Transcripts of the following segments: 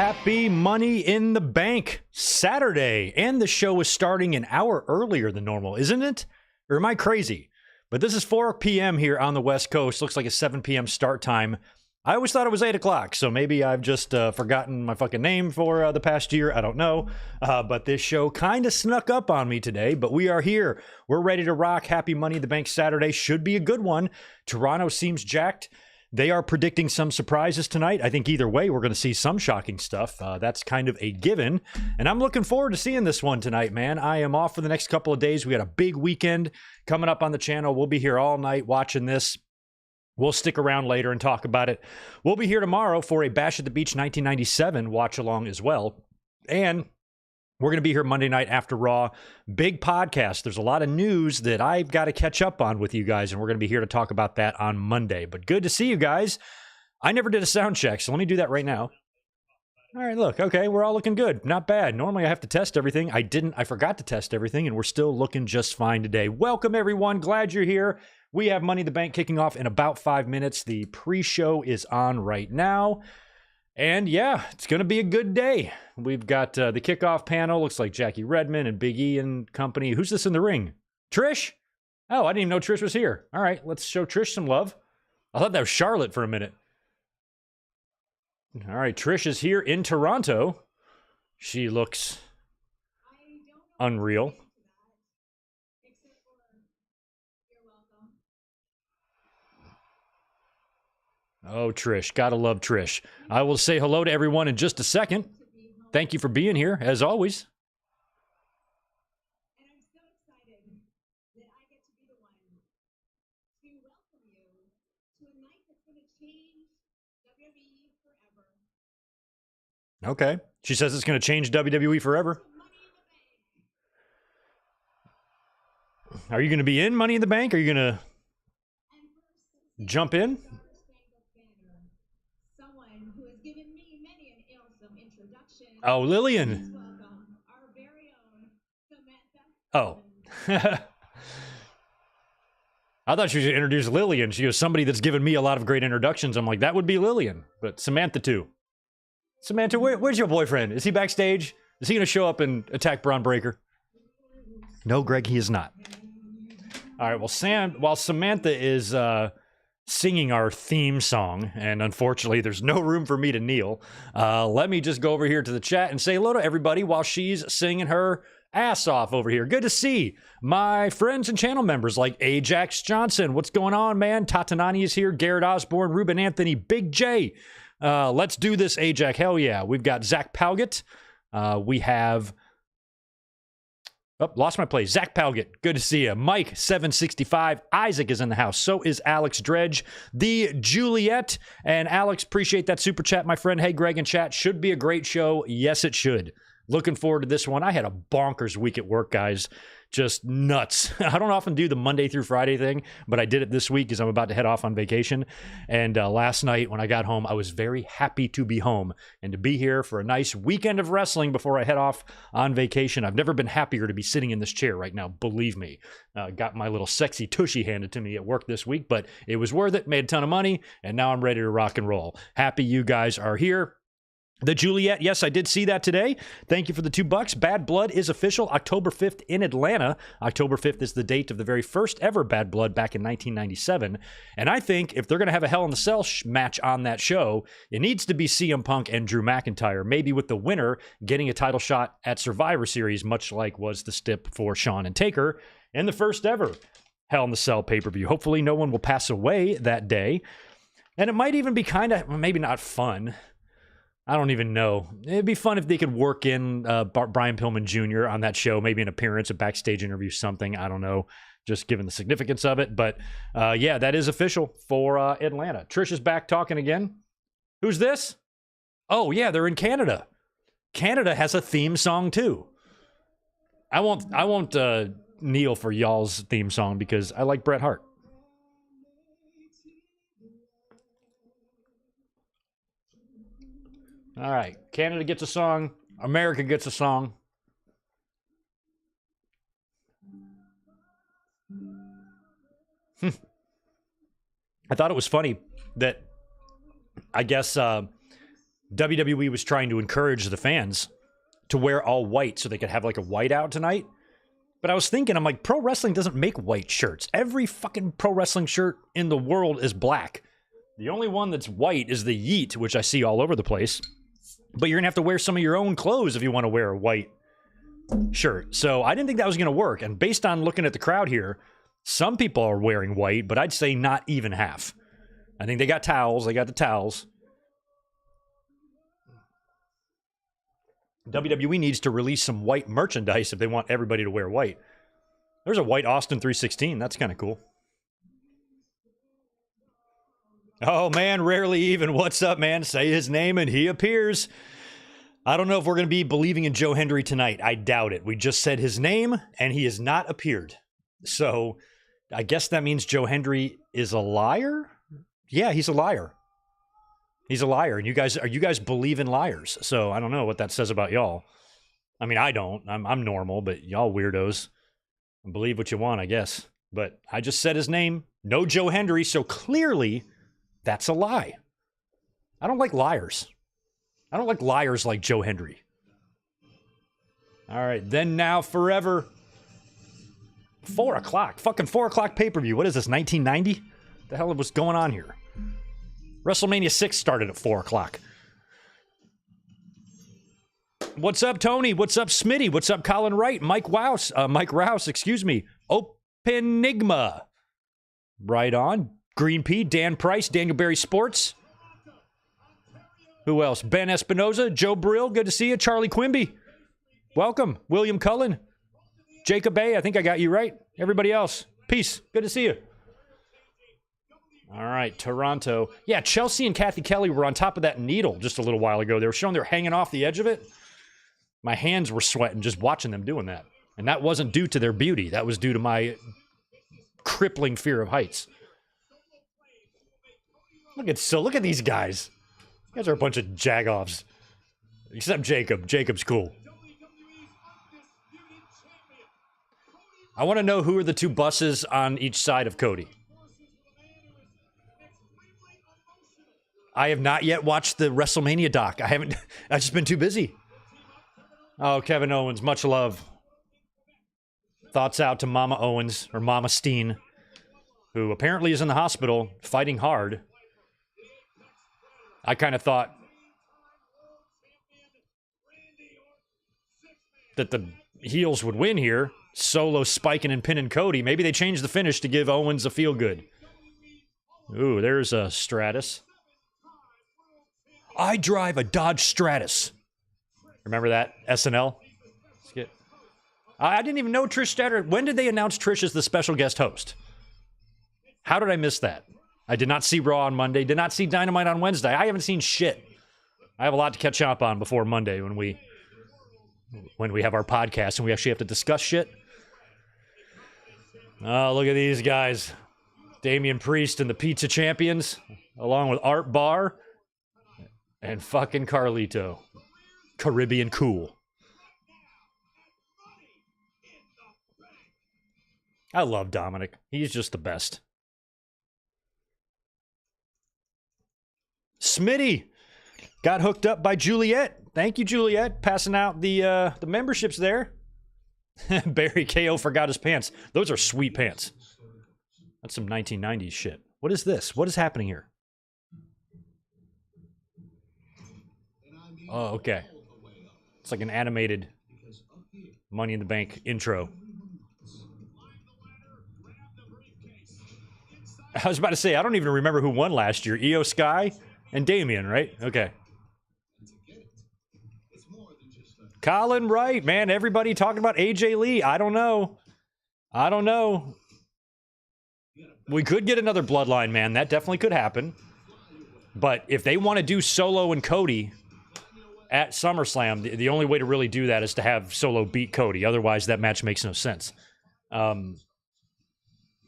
Happy Money in the Bank Saturday, and the show is starting an hour earlier than normal, isn't it? Or am I crazy? But this is 4 p.m. here on the West Coast. Looks like a 7 p.m. start time. I always thought it was 8 o'clock, so maybe I've just forgotten my fucking name for the past year. I don't know. But this show kind of snuck up on me today, but we are here. We're ready to rock. Happy Money in the Bank Saturday. Should be a good one. Toronto seems jacked. They are predicting some surprises tonight. I think either way, we're going to see some shocking stuff. That's kind of a given. And I'm looking forward to seeing this one tonight, man. I am off for the next couple of days. We got a big weekend coming up on the channel. We'll be here all night watching this. We'll stick around later and talk about it. We'll be here tomorrow for a Bash at the Beach 1997 watch along as well. And we're going to be here Monday night after Raw. Big podcast. There's a lot of news that I've got to catch up on with you guys, and we're going to be here to talk about that on Monday. But good to see you guys. I never did a sound check, so let me do that right now. All right, look. Okay, we're all looking good. Not bad. Normally I have to test everything. I forgot to test everything, and we're still looking just fine today. Welcome, everyone. Glad you're here. We have Money in the Bank kicking off in about 5 minutes. The pre-show is on right now. And yeah, it's going to be a good day. We've got the kickoff panel. Looks like Jackie Redmond and Big E and company. Who's this in the ring? Trish? Oh, I didn't even know Trish was here. All right, let's show Trish some love. I thought that was Charlotte for a minute. All right, Trish is here in Toronto. She looks unreal. Oh, Trish. Gotta love Trish. I will say hello to everyone in just a second. Thank you for being here, as always. And I'm so excited that I get to be the one to welcome you to a night that's going to change WWE forever. Okay. She says it's going to change WWE forever. Are you going to be in Money in the Bank? Are you going to jump in? Oh, Lillian. Oh. I thought she was going to introduce Lillian. She was somebody that's given me a lot of great introductions. I'm like, that would be Lillian. But Samantha, too. Samantha, where's your boyfriend? Is he backstage? Is he going to show up and attack Bron Breakker? No, Greg, he is not. All right, well, while Samantha is singing our theme song, and unfortunately there's no room for me to kneel, let me just go over here to the chat and say hello to everybody while she's singing her ass off over here. Good to see my friends and channel members like Ajax Johnson. What's going on, man? Tatanani is here. Garrett Osborne, Ruben Anthony, Big J. Let's do this, Ajax. Hell yeah. We've got Zach Palgett. We have... Oh, lost my place. Zach Palgett, good to see you. Mike, 765. Isaac is in the house. So is Alex Dredge. The Juliet. And Alex, appreciate that super chat, my friend. Hey, Greg in chat. Should be a great show. Yes, it should. Looking forward to this one. I had a bonkers week at work, guys. Just nuts. I don't often do the Monday through Friday thing, but I did it this week because I'm about to head off on vacation. And last night when I got home, I was very happy to be home and to be here for a nice weekend of wrestling before I head off on vacation. I've never been happier to be sitting in this chair right now, believe me. Got my little sexy tushy handed to me at work this week, but it was worth it, made a ton of money, and now I'm ready to rock and roll. Happy you guys are here. The Juliet, yes, I did see that today. Thank you for the $2. Bad Blood is official October 5th in Atlanta. October 5th is the date of the very first ever Bad Blood back in 1997. And I think if they're going to have a Hell in the Cell match on that show, it needs to be CM Punk and Drew McIntyre, maybe with the winner getting a title shot at Survivor Series, much like was the stip for Shawn and Taker in the first ever Hell in the Cell pay-per-view. Hopefully no one will pass away that day. And it might even be kind of, maybe not fun. I don't even know. It'd be fun if they could work in Brian Pillman Jr. on that show, maybe an appearance, a backstage interview, something. I don't know, just given the significance of it. But yeah, that is official for Atlanta. Trish is back talking again. Who's this? Oh, yeah, they're in Canada. Canada has a theme song, too. I won't kneel for y'all's theme song because I like Bret Hart. All right, Canada gets a song. America gets a song. I thought it was funny that I guess WWE was trying to encourage the fans to wear all white so they could have like a white out tonight. But I was thinking, I'm like, pro wrestling doesn't make white shirts. Every fucking pro wrestling shirt in the world is black. The only one that's white is the Yeet, which I see all over the place. But you're going to have to wear some of your own clothes if you want to wear a white shirt. So I didn't think that was going to work. And based on looking at the crowd here, some people are wearing white, but I'd say not even half. I think they got towels. They got the towels. WWE needs to release some white merchandise if they want everybody to wear white. There's a white Austin 316. That's kind of cool. Oh, man, rarely even. What's up, man? Say his name and he appears. I don't know if we're going to be believing in Joe Hendry tonight. I doubt it. We just said his name and he has not appeared. So I guess that means Joe Hendry is a liar? Yeah, he's a liar. He's a liar, and you guys believe in liars. So I don't know what that says about y'all. I mean, I don't. I'm normal, but y'all weirdos believe what you want, I guess. But I just said his name. No Joe Hendry, so clearly that's a lie. I don't like liars. I don't like liars like Joe Hendry. All right, then now forever. 4 o'clock. Fucking 4 o'clock pay-per-view. What is this, 1990? The hell was going on here? WrestleMania 6 started at 4 o'clock. What's up, Tony? What's up, Smitty? What's up, Colin Wright? Mike Rouse, excuse me. Openigma. Right on. Green P, Dan Price, Daniel Berry Sports. Who else? Ben Espinoza, Joe Brill, good to see you. Charlie Quimby, welcome. William Cullen. Jacob A, I think I got you right. Everybody else, peace. Good to see you. All right, Toronto. Yeah, Chelsea and Kathy Kelly were on top of that needle just a little while ago. They were showing they were hanging off the edge of it. My hands were sweating just watching them doing that. And that wasn't due to their beauty. That was due to my crippling fear of heights. Look at these guys. You guys are a bunch of jagoffs. Except Jacob. Jacob's cool. I want to know who are the two buses on each side of Cody. I have not yet watched the WrestleMania doc. I've just been too busy. Oh, Kevin Owens, much love. Thoughts out to Mama Owens, or Mama Steen, who apparently is in the hospital, fighting hard. I kind of thought that the heels would win here. Solo spiking and pinning Cody. Maybe they changed the finish to give Owens a feel-good. Ooh, there's a Stratus. I drive a Dodge Stratus. Remember that? SNL? Skit. I didn't even know Trish Stratus. When did they announce Trish as the special guest host? How did I miss that? I did not see Raw on Monday. Did not see Dynamite on Wednesday. I haven't seen shit. I have a lot to catch up on before Monday when we have our podcast and we actually have to discuss shit. Oh, look at these guys. Damian Priest and the Pizza Champions, along with Art Barr and fucking Carlito. Caribbean cool. I love Dominic. He's just the best. Smitty got hooked up by Juliet. Thank you, Juliet. Passing out the memberships there. Barry KO forgot his pants. Those are sweet pants. That's some 1990s shit. What is this? What is happening here? Oh, okay. It's like an animated Money in the Bank intro. I was about to say, I don't even remember who won last year. Io Sky and Damian, right? Okay. Colin Wright, man. Everybody talking about AJ Lee. I don't know. We could get another bloodline, man. That definitely could happen. But if they want to do Solo and Cody at SummerSlam, the only way to really do that is to have Solo beat Cody. Otherwise, that match makes no sense.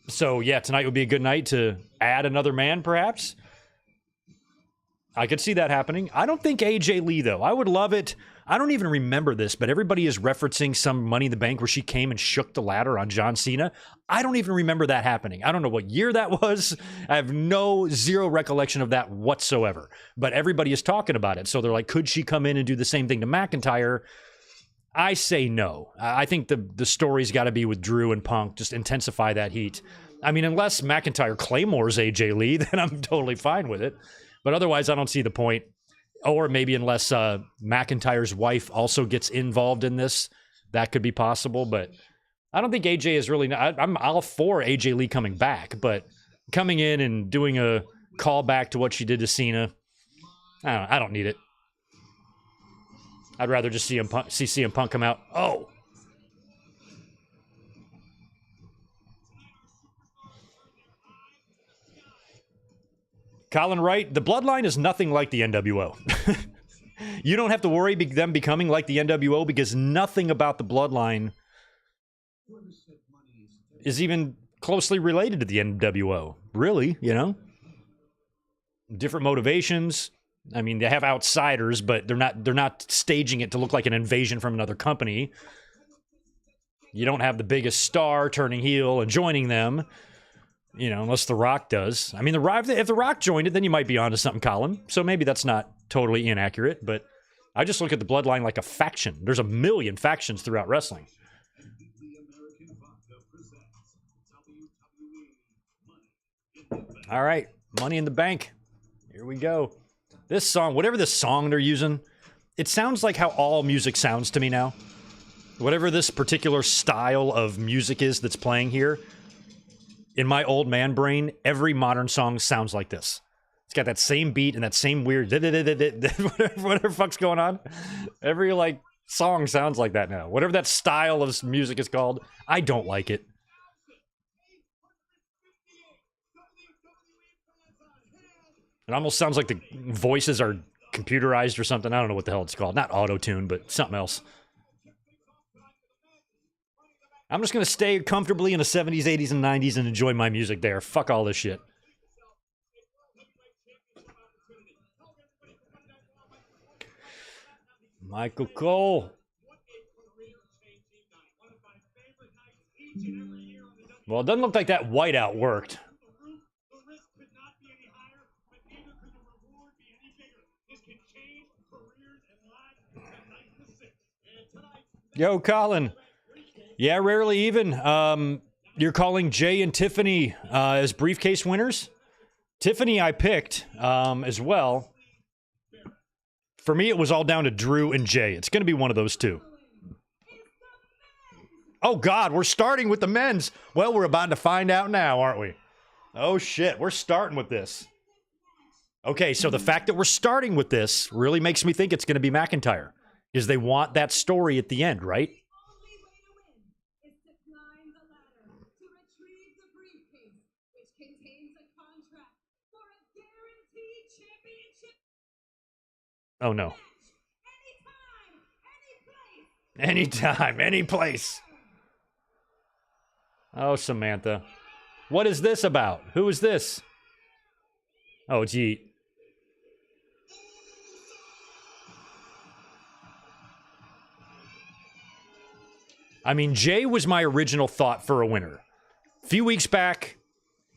So, yeah, tonight would be a good night to add another man, perhaps. I could see that happening. I don't think AJ Lee, though. I would love it I don't even remember this, but everybody is referencing some Money in the Bank where she came and shook the ladder on John Cena. I don't even remember that happening. I don't know what year that was. I have zero recollection of that whatsoever. But everybody is talking about it. So they're like, could she come in and do the same thing to McIntyre? I say no. I think the story's got to be with Drew and Punk. Just intensify that heat. I mean, unless McIntyre claymores AJ Lee, then I'm totally fine with it. But otherwise, I don't see the point. Or maybe unless McIntyre's wife also gets involved in this, that could be possible. But I don't think AJ is really... I'm all for AJ Lee coming back, but coming in and doing a callback to what she did to Cena, I don't need it. I'd rather just see CM Punk come out. Oh! Colin Wright, the Bloodline is nothing like the NWO. You don't have to worry them becoming like the NWO because nothing about the Bloodline is even closely related to the NWO. Really, you know? Different motivations. I mean, they have outsiders, but they're not staging it to look like an invasion from another company. You don't have the biggest star turning heel and joining them, you know, unless The Rock does. I mean, if The Rock joined it, then you might be onto something, Colin. So maybe that's not totally inaccurate, but I just look at the Bloodline like a faction. There's a million factions throughout wrestling. All right, Money in the Bank. Here we go. This song, whatever this song they're using, it sounds like how all music sounds to me now. Whatever this particular style of music is that's playing here, in my old man brain, every modern song sounds like this. It's got that same beat and that same weird whatever fuck's going on. Every like song sounds like that now. Whatever that style of music is called, I don't like it. It almost sounds like the voices are computerized or something. I don't know what the hell it's called. Not auto-tune, but something else. I'm just going to stay comfortably in the 70s, 80s, and 90s and enjoy my music there. Fuck all this shit. Michael Cole. Well, it doesn't look like that whiteout worked. Yo, Colin. Yeah, rarely even. You're calling Jay and Tiffany as briefcase winners? Tiffany I picked as well. For me, it was all down to Drew and Jay. It's going to be one of those two. Oh, God, we're starting with the men's. Well, we're about to find out now, aren't we? Oh, shit, we're starting with this. Okay, so the fact that we're starting with this really makes me think it's going to be McIntyre. Because they want that story at the end, right? Oh, no. Anytime, any place. Oh, Samantha. What is this about? Who is this? Oh, it's Yeet. I mean, Jay was my original thought for a winner. A few weeks back,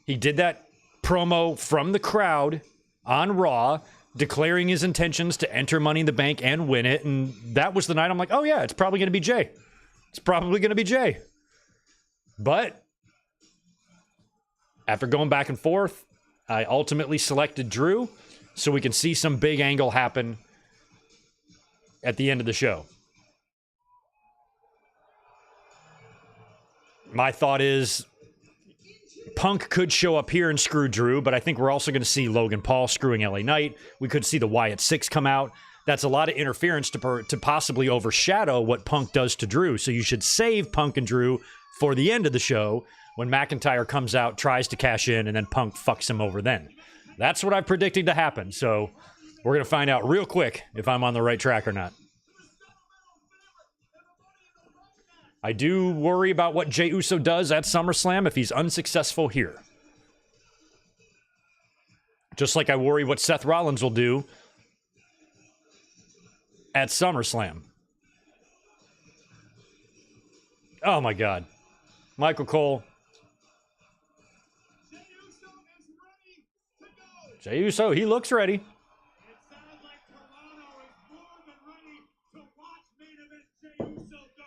he did that promo from the crowd on Raw, declaring his intentions to enter Money in the Bank and win it. And that was the night I'm like, oh yeah, it's probably going to be Jay. It's probably going to be Jay. But after going back and forth, I ultimately selected Drew so we can see some big angle happen at the end of the show. My thought is Punk could show up here and screw Drew, but I think we're also going to see Logan Paul screwing LA Knight. We could see the Wyatt Six come out. That's a lot of interference to possibly overshadow what Punk does to Drew. So you should save Punk and Drew for the end of the show when McIntyre comes out, tries to cash in, and then Punk fucks him over then. That's what I'm predicting to happen. So we're going to find out real quick if I'm on the right track or not. I do worry about what Jey Uso does at SummerSlam if he's unsuccessful here. Just like I worry what Seth Rollins will do at SummerSlam. Oh my God. Michael Cole. Jey Uso, he looks ready. It sounds like Toronto is more than ready to watch main event Jey Uso go.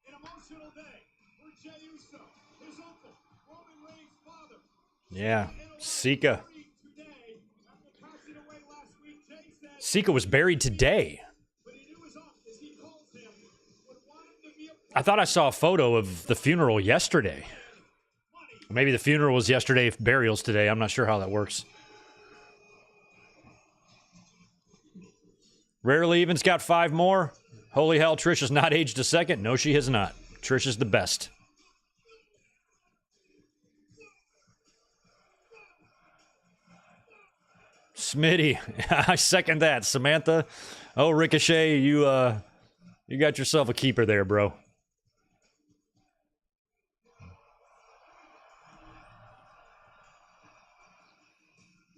An emotional day for Jey Uso, his uncle, Roman Reigns' father. Yeah, Sika. Sika was buried today. I thought I saw a photo of the funeral yesterday. Maybe the funeral was yesterday, burial's today. I'm not sure how that works. Rarely Even's got 5 more. Holy hell, Trish has not aged a second. No, she has not. Trish is the best. Smitty, I second that. Samantha, oh, Ricochet, you got yourself a keeper there, bro.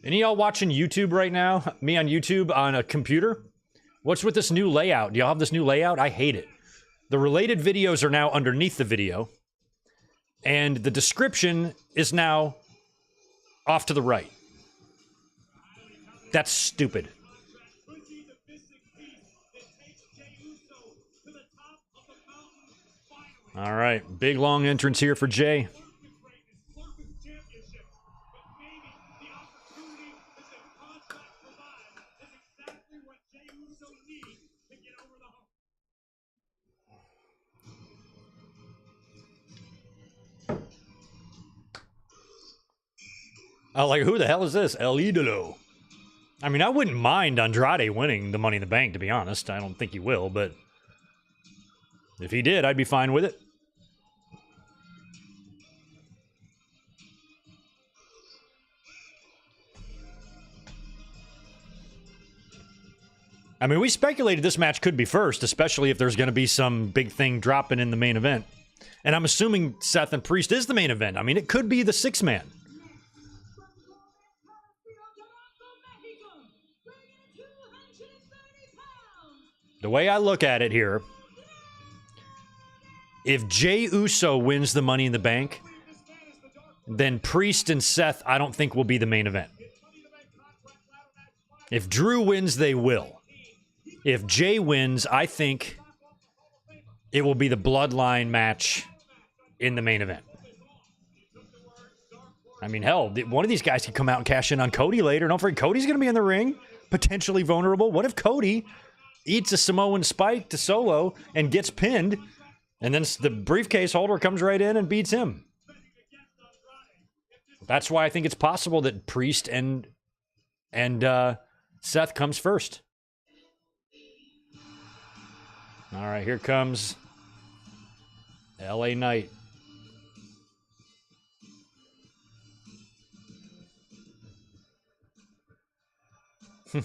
Any of y'all watching YouTube right now? Me on YouTube on a computer? What's with this new layout? Do y'all have this new layout? I hate it. The related videos are now underneath the video, and the description is now off to the right. That's stupid. All right, big long entrance here for Jay. I was like, who the hell is this? El Idolo. I mean, I wouldn't mind Andrade winning the Money in the Bank, to be honest. I don't think he will, but if he did, I'd be fine with it. I mean, we speculated this match could be first, especially if there's going to be some big thing dropping in the main event. And I'm assuming Seth and Priest is the main event. I mean, it could be the 6-man. The way I look at it here, if Jey Uso wins the Money in the Bank, then Priest and Seth, I don't think will be the main event. If Drew wins, they will. If Jey wins, I think it will be the Bloodline match in the main event. I mean, hell, one of these guys could come out and cash in on Cody later. Don't forget, Cody's going to be in the ring, potentially vulnerable. What if Cody eats a Samoan spike to Solo and gets pinned, and then the briefcase holder comes right in and beats him? That's why I think it's possible that Priest and Seth comes first. All right, here comes LA Knight.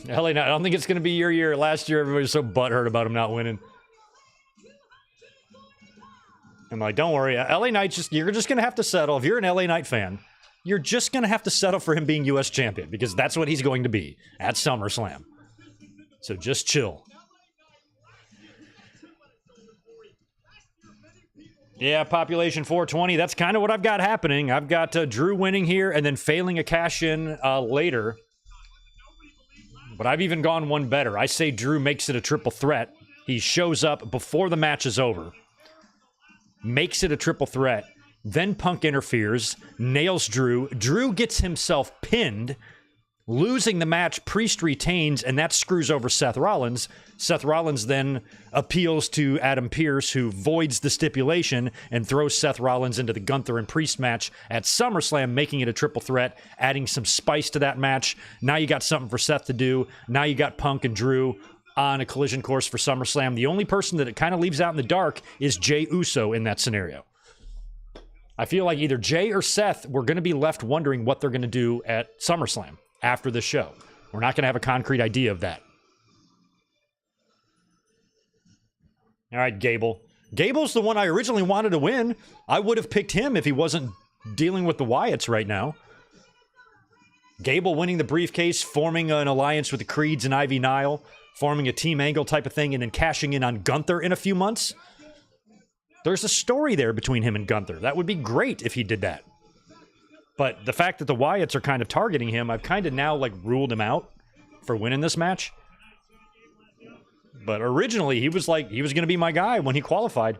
LA Knight, I don't think it's going to be your year. Last year, everybody was so butthurt about him not winning. I'm like, don't worry. LA Knight, you're just going to have to settle. If you're an LA Knight fan, you're just going to have to settle for him being U.S. champion, because that's what he's going to be at SummerSlam. So just chill. Yeah, population 420. That's kind of what I've got happening. I've got Drew winning here and then failing a cash-in later. But I've even gone one better. I say Drew makes it a triple threat. He shows up before the match is over, makes it a triple threat, then Punk interferes, nails Drew. Drew gets himself pinned, losing the match. Priest retains, and that screws over Seth Rollins. Seth Rollins then appeals to Adam Pearce, who voids the stipulation and throws Seth Rollins into the Gunther and Priest match at SummerSlam, making it a triple threat, adding some spice to that match. Now you got something for Seth to do. Now you got Punk and Drew on a collision course for SummerSlam. The only person that it kind of leaves out in the dark is Jey Uso in that scenario. I feel like either Jey or Seth, we're going to be left wondering what they're going to do at SummerSlam after the show. We're not going to have a concrete idea of that. All right, Gable. Gable's the one I originally wanted to win. I would have picked him if he wasn't dealing with the Wyatts right now. Gable winning the briefcase, forming an alliance with the Creeds and Ivy Nile. forming a team angle type of thing, and then cashing in on Gunther in a few months. There's a story there between him and Gunther. That would be great if he did that. But the fact that the Wyatts are kind of targeting him, I've kind of now, like, ruled him out for winning this match. But originally, he was going to be my guy when he qualified.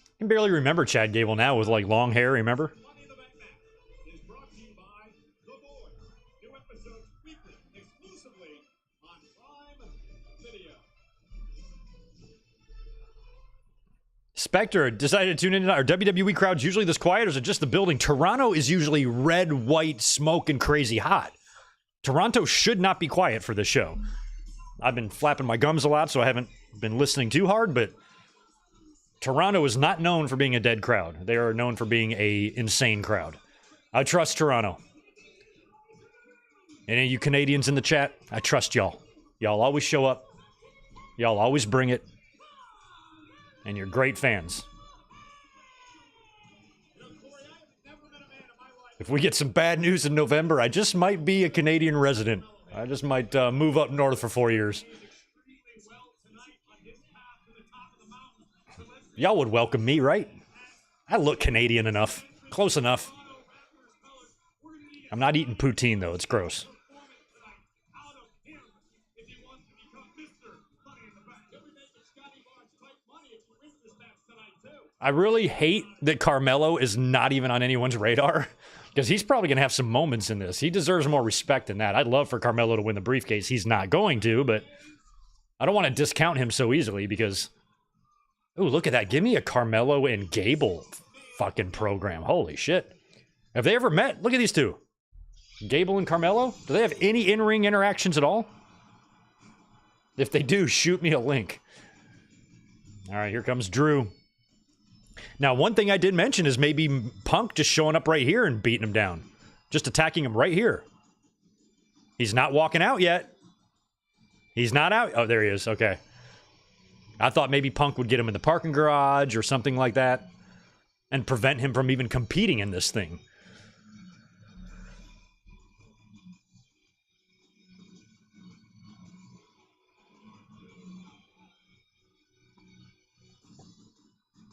I can barely remember Chad Gable now with, like, long hair, remember? Spectre decided to tune in tonight. Are WWE crowds usually this quiet, or is it just the building? Toronto is usually red, white, smoke, and crazy hot. Toronto should not be quiet for this show. I've been flapping my gums a lot, so I haven't been listening too hard, but Toronto is not known for being a dead crowd. They are known for being a insane crowd. I trust Toronto. Any of you Canadians in the chat, I trust y'all. Y'all always show up. Y'all always bring it. And you're great fans. If we get some bad news in November, I just might be a Canadian resident. I just might move up north for 4 years. Y'all would welcome me, right? I look Canadian enough. Close enough. I'm not eating poutine, though. It's gross. I really hate that Carmelo is not even on anyone's radar, because he's probably going to have some moments in this. He deserves more respect than that. I'd love for Carmelo to win the briefcase. He's not going to, but I don't want to discount him so easily because... Ooh, look at that. Give me a Carmelo and Gable fucking program. Holy shit. Have they ever met? Look at these two. Gable and Carmelo? Do they have any in-ring interactions at all? If they do, shoot me a link. All right, here comes Drew. Now, one thing I did mention is maybe Punk just showing up right here and beating him down. Just attacking him right here. He's not walking out yet. He's not out. Oh, there he is. Okay. I thought maybe Punk would get him in the parking garage or something like that and prevent him from even competing in this thing.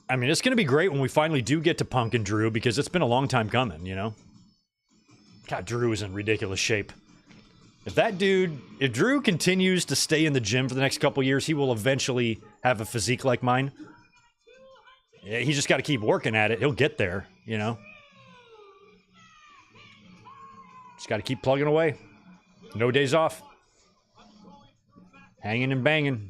I mean, it's going to be great when we finally do get to Punk and Drew because it's been a long time coming, you know? God, Drew is in ridiculous shape. If Drew continues to stay in the gym for the next couple years, he will eventually have a physique like mine. He's just got to keep working at it. He'll get there, you know? Just got to keep plugging away. No days off. Hanging and banging.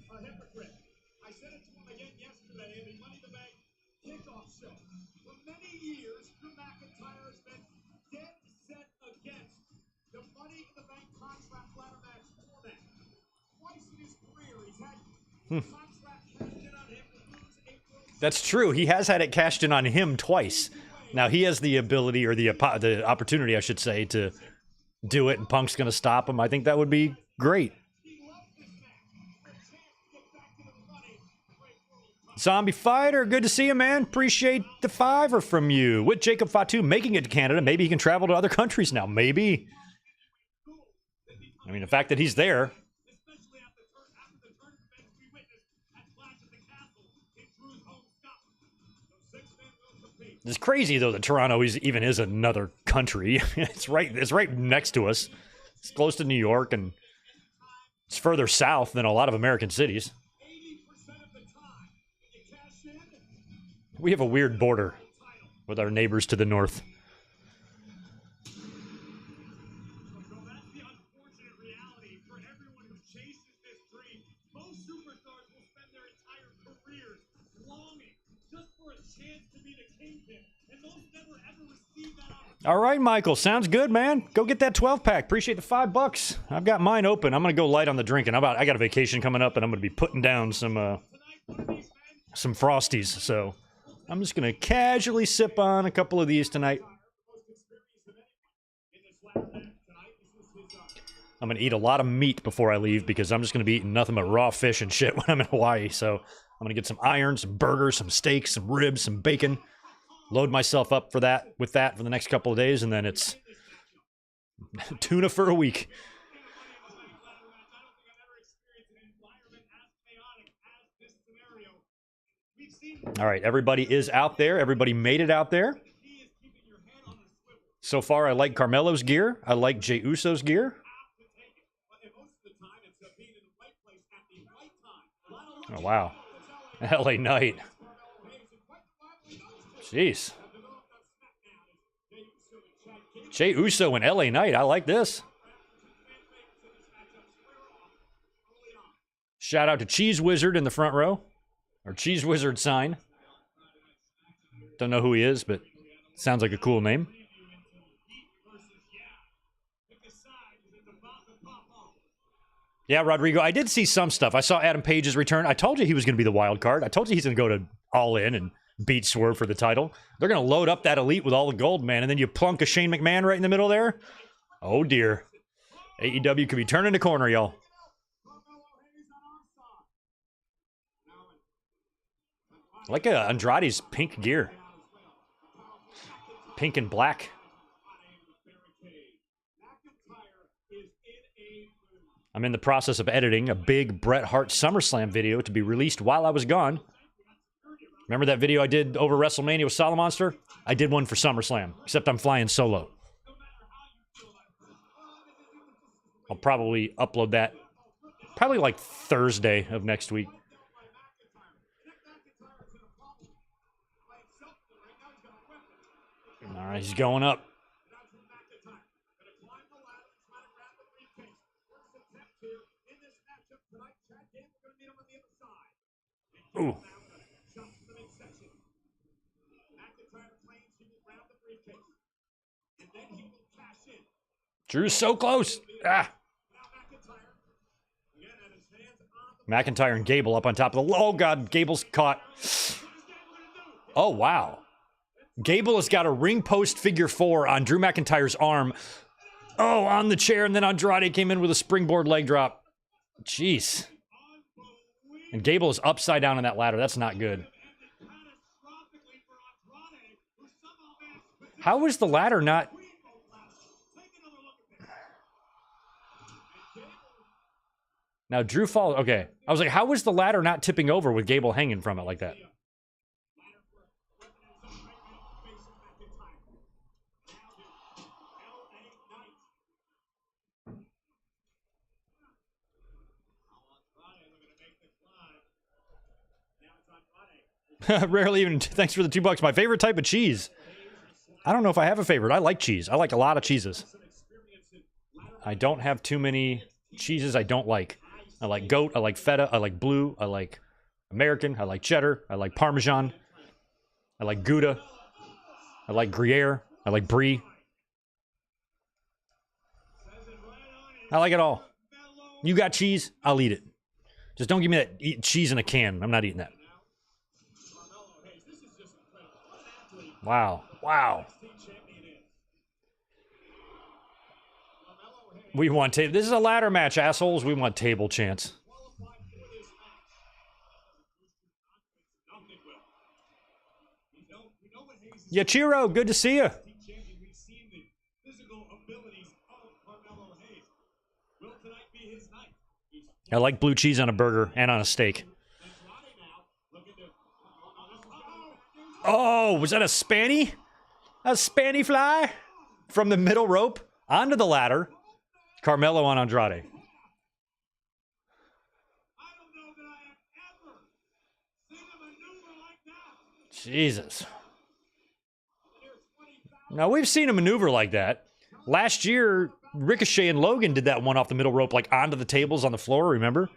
That's true. He has had it cashed in on him twice. Now, he has the ability, or the opportunity, I should say, to do it, and Punk's going to stop him. I think that would be great. Zombie Fighter, good to see you, man. Appreciate the $5 from you. With Jacob Fatu making it to Canada, maybe he can travel to other countries now. Maybe. I mean, the fact that he's there... It's crazy, though, that Toronto even is another country. It's right next to us. It's close to New York, and it's further south than a lot of American cities. We have a weird border with our neighbors to the north. All right, Michael. Sounds good, man. Go get that 12-pack. Appreciate the $5. I've got mine open. I'm going to go light on the drinking. I got a vacation coming up, and I'm going to be putting down some Frosties. So I'm just going to casually sip on a couple of these tonight. I'm going to eat a lot of meat before I leave because I'm just going to be eating nothing but raw fish and shit when I'm in Hawaii. So I'm going to get some iron, some burgers, some steaks, some ribs, some bacon. Load myself up for that with that for the next couple of days, and then it's tuna for a week. All right, everybody is out there. Everybody made it out there. So far, I like Carmelo's gear. I like Jey Uso's gear. Oh, wow. LA Knight. Jeez. Jey Uso and LA Knight. I like this. Shout out to Cheese Wizard in the front row. Or Cheese Wizard sign. Don't know who he is, but sounds like a cool name. Yeah, Rodrigo, I did see some stuff. I saw Adam Page's return. I told you he was going to be the wild card. I told you he's going to go to All In and beat Swerve for the title. They're going to load up that Elite with all the gold, man, and then you plunk a Shane McMahon right in the middle there. Oh, dear. AEW could be turning the corner, y'all. I like Andrade's pink gear. Pink and black. I'm in the process of editing a big Bret Hart SummerSlam video to be released while I was gone. Remember that video I did over WrestleMania with Solomonster? I did one for SummerSlam, except I'm flying solo. I'll probably upload that probably like Thursday of next week. All right, he's going up. Ooh. Drew's so close. Ah. McIntyre and Gable up on top of the... Oh, God. Gable's caught. Oh, wow. Gable has got a ring post figure 4 on Drew McIntyre's arm. Oh, on the chair, and then Andrade came in with a springboard leg drop. Jeez. And Gable is upside down on that ladder. That's not good. How was the ladder not... Now, Drew falls... Okay. I was like, how was the ladder not tipping over with Gable hanging from it like that? Rarely even... Thanks for the $2. My favorite type of cheese. I don't know if I have a favorite. I like cheese. I like a lot of cheeses. I don't have too many cheeses I don't like. I like goat. I like feta. I like blue. I like American. I like cheddar. I like Parmesan. I like Gouda. I like Gruyere. I like Brie. I like it all. You got cheese? I'll eat it. Just don't give me that cheese in a can. I'm not eating that. Wow. Wow. We want table. This is a ladder match, assholes. We want table chance. Yachiro, good to see you. I like blue cheese on a burger and on a steak. Oh, was that a spanny? A spanny fly? From the middle rope onto the ladder. Carmelo on Andrade. Jesus. Now, we've seen a maneuver like that. Last year, Ricochet and Logan did that one off the middle rope, like onto the tables on the floor, remember?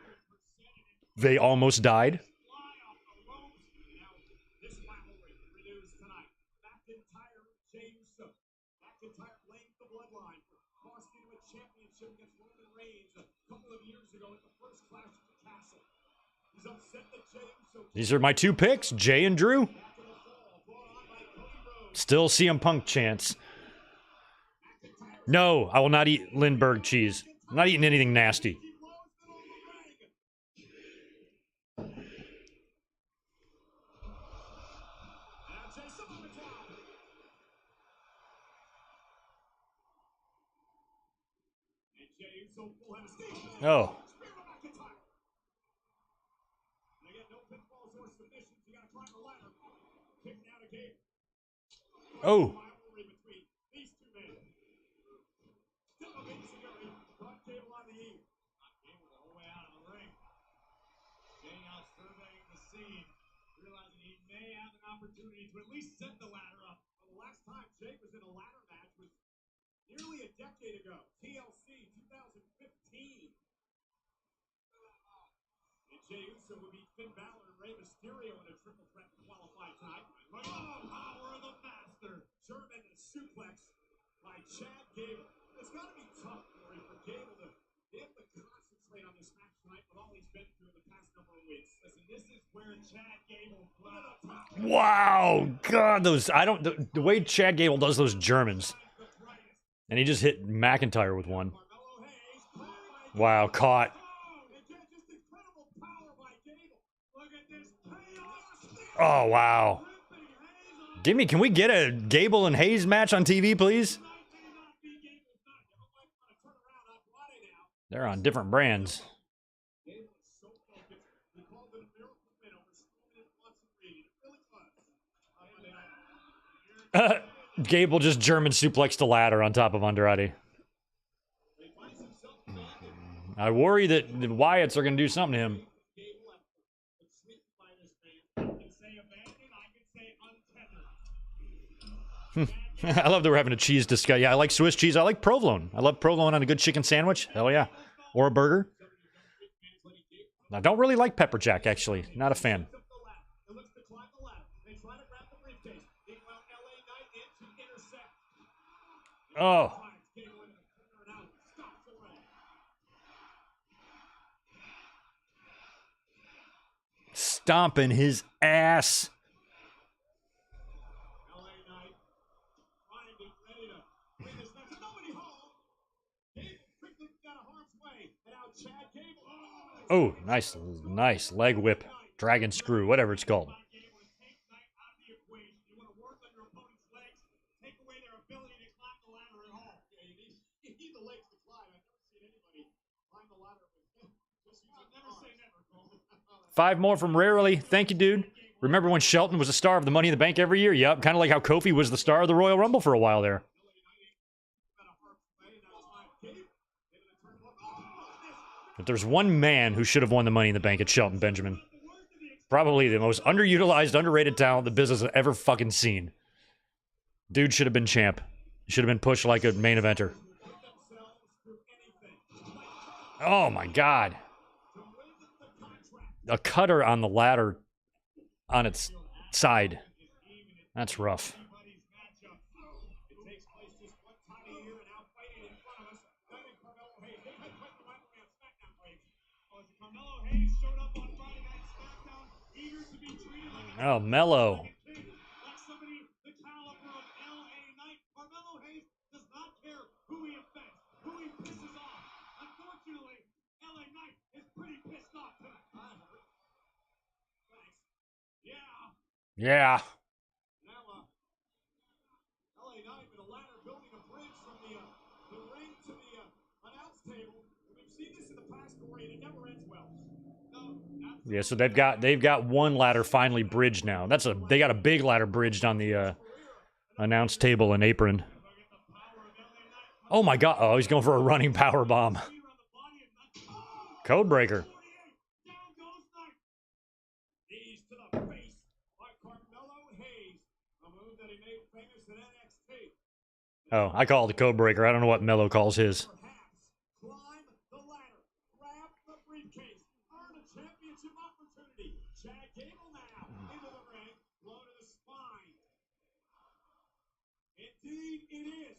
They almost died. These are my two picks, Jay and Drew. Still CM Punk chants. No, I will not eat Lindbergh cheese. I'm not eating anything nasty. Oh. Oh. Opportunity to at least set the ladder up. Well, the last time Jake was in a ladder match was nearly a decade ago. TLC 2015. And Jey Uso will beat Finn Balor and Rey Mysterio in a triple threat to qualify tonight. Oh, power of the master. German suplex by Chad Gable. It's got to be tough, Corey, for Gable to be able to concentrate on this match tonight with all he's been through in the past number of weeks. Listen, this is where Chad Gable. Wow. God, those. I don't. The way Chad Gable does those Germans. And he just hit McIntyre with one. Wow, caught. Oh, wow. Gimme, can we get a Gable and Hayes match on TV, please? They're on different brands. Gable just German suplex the ladder on top of Andrade. I worry that the Wyatts are going to do something to him. I love that we're having a cheese discussion. Yeah, I like Swiss cheese. I like provolone. I love provolone on a good chicken sandwich. Hell yeah. Or a burger. I don't really like pepper jack, actually. Not a fan. Oh. Stomping his ass. Oh, nice, nice leg whip, dragon screw, whatever it's called. Five more from Rarely. Thank you, dude. Remember when Shelton was the star of the Money in the Bank every year? Yep, kind of like how Kofi was the star of the Royal Rumble for a while there. If there's one man who should have won the Money in the Bank, it's Shelton Benjamin. Probably the most underutilized, underrated talent the business has ever fucking seen. Dude should have been champ. Should have been pushed like a main eventer. Oh my god. A cutter on the ladder on its side. That's rough. Oh, Mello. Yeah. Yeah, so they've got one ladder finally bridged now. They got a big ladder bridged on the announce table and apron. Oh my god! Oh, he's going for a running power bomb. Codebreaker. Oh, I call it the Codebreaker. I don't know what Mello calls his. Indeed, it is.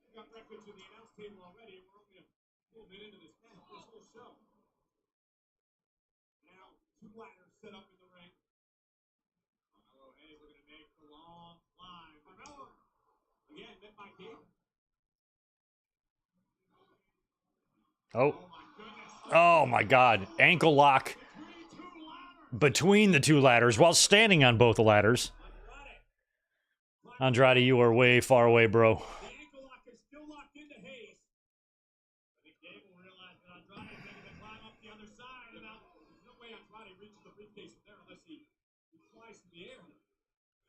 We've got records in the announce table already, and we're only a little bit into this whole show. Now, two ladders set up in the ring. Hello, hey, we're going to by Gable. Oh. Oh my goodness. Oh my God. Ankle lock between the two ladders while standing on both the ladders. Andrade, you are way far away, bro. The ankle lock is still locked into Hayes. I think Gable realized that Andrade is making the climb up the other side, and now there's no way Andrade reaches the briefcase from there unless he flies in the air.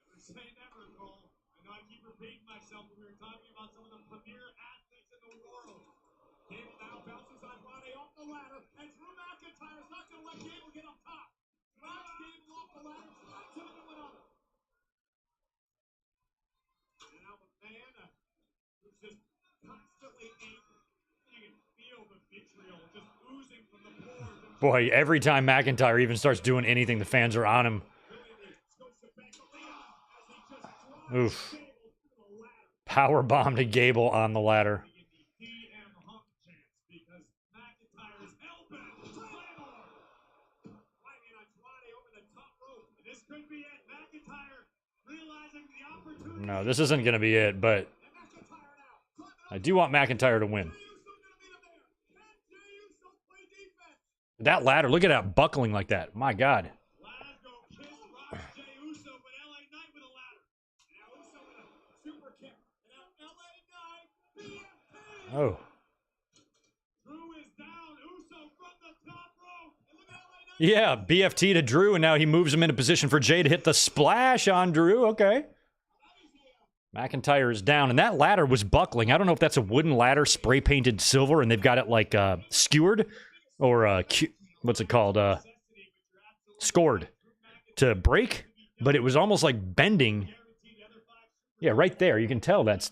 Never say never, Cole. I know I keep repeating myself when we were talking about some of the premier athletes in the world. Gable now bounces Andrade off the ladder, and Drew McIntyre is not going to let Gable get up top. Grabs Gable off the ladder, slides him into another. And now the man who's just constantly angry. You can feel the vitriol just oozing from the pores. Boy, every time McIntyre even starts doing anything, the fans are on him. Oof. Power bomb to Gable on the ladder. No, this isn't going to be it, but I do want McIntyre to win. That ladder, look at that buckling like that. My God. Oh. Yeah, BFT to Drew, and now he moves him into position for Jay to hit the splash on Drew. Okay. McIntyre is down, and that ladder was buckling. I don't know if that's a wooden ladder spray painted silver, and they've got it like skewered or what's it called? Scored to break, but it was almost like bending. Yeah, right there. You can tell that's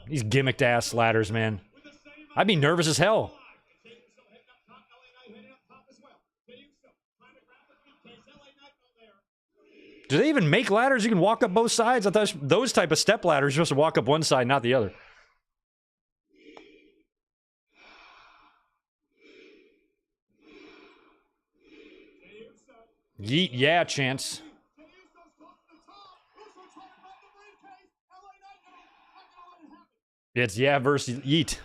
these gimmicked ass ladders, man. I'd be nervous as hell. Do they even make ladders you can walk up both sides? I thought those type of step ladders are supposed to walk up one side, not the other. Yeet, yeah, chance. It's yeah versus yeet.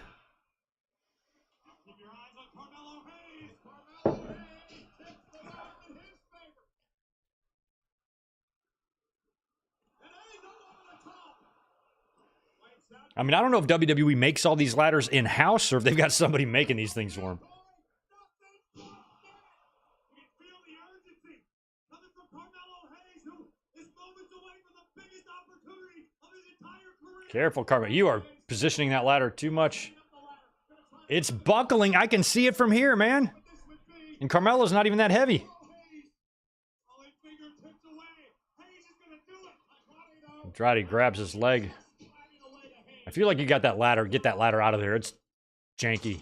I mean, I don't know if WWE makes all these ladders in-house or if they've got somebody making these things for them. Careful, Carmelo. You are positioning that ladder too much. It's buckling. I can see it from here, man. And Carmelo's not even that heavy. Andrade grabs his leg. I feel like you got that ladder. Get that ladder out of there. It's janky.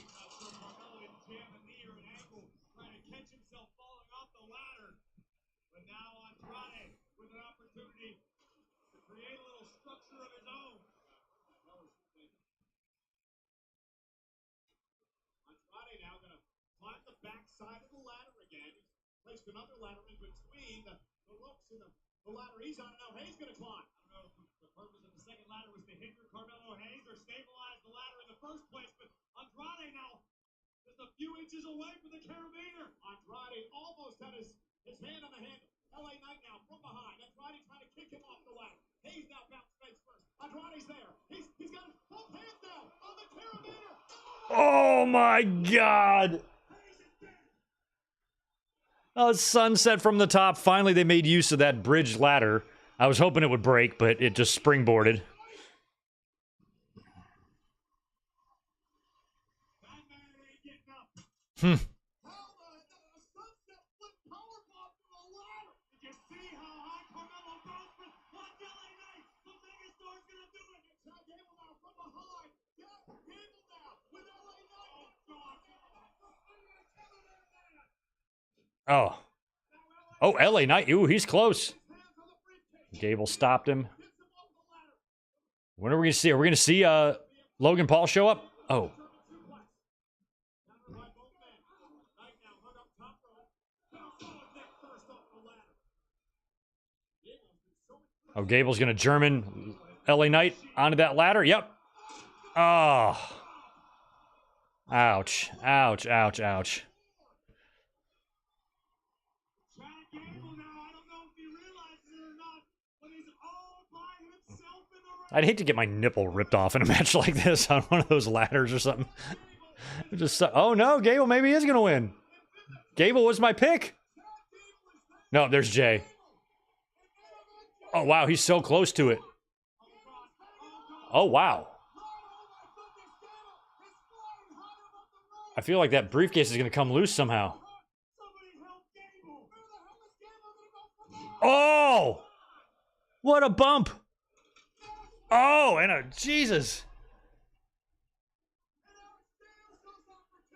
Placed another ladder in between the ropes and the ladder he's on. Now Hayes going to climb. I don't know if the purpose of the second ladder was to hinder Carmelo Hayes or stabilize the ladder in the first place, but Andrade now just a few inches away from the carabiner. Andrade almost had his hand on the handle. LA Knight now from behind. Andrade trying to kick him off the ladder. Hayes now bounced face first. Andrade's there. He's got his both hands down on the carabiner. Oh my God. Sunset from the top. Finally, they made use of that bridge ladder. I was hoping it would break, but it just springboarded. Oh. Oh, LA Knight. Ooh, he's close. Gable stopped him. When are we going to see? Are we going to see Logan Paul show up? Oh. Oh, Gable's going to German LA Knight onto that ladder. Yep. Oh. Ouch. Ouch, ouch, ouch. Chad Gable now, I don't know if he realizes it or not, but he's all by himself in the ring. I'd hate to get my nipple ripped off in a match like this on one of those ladders or something. Just oh no, Gable maybe is gonna win. Gable was my pick. No, there's Jay. Oh wow, he's so close to it. Oh wow. I feel like that briefcase is gonna come loose somehow. Oh! What a bump! Oh, and a Jesus.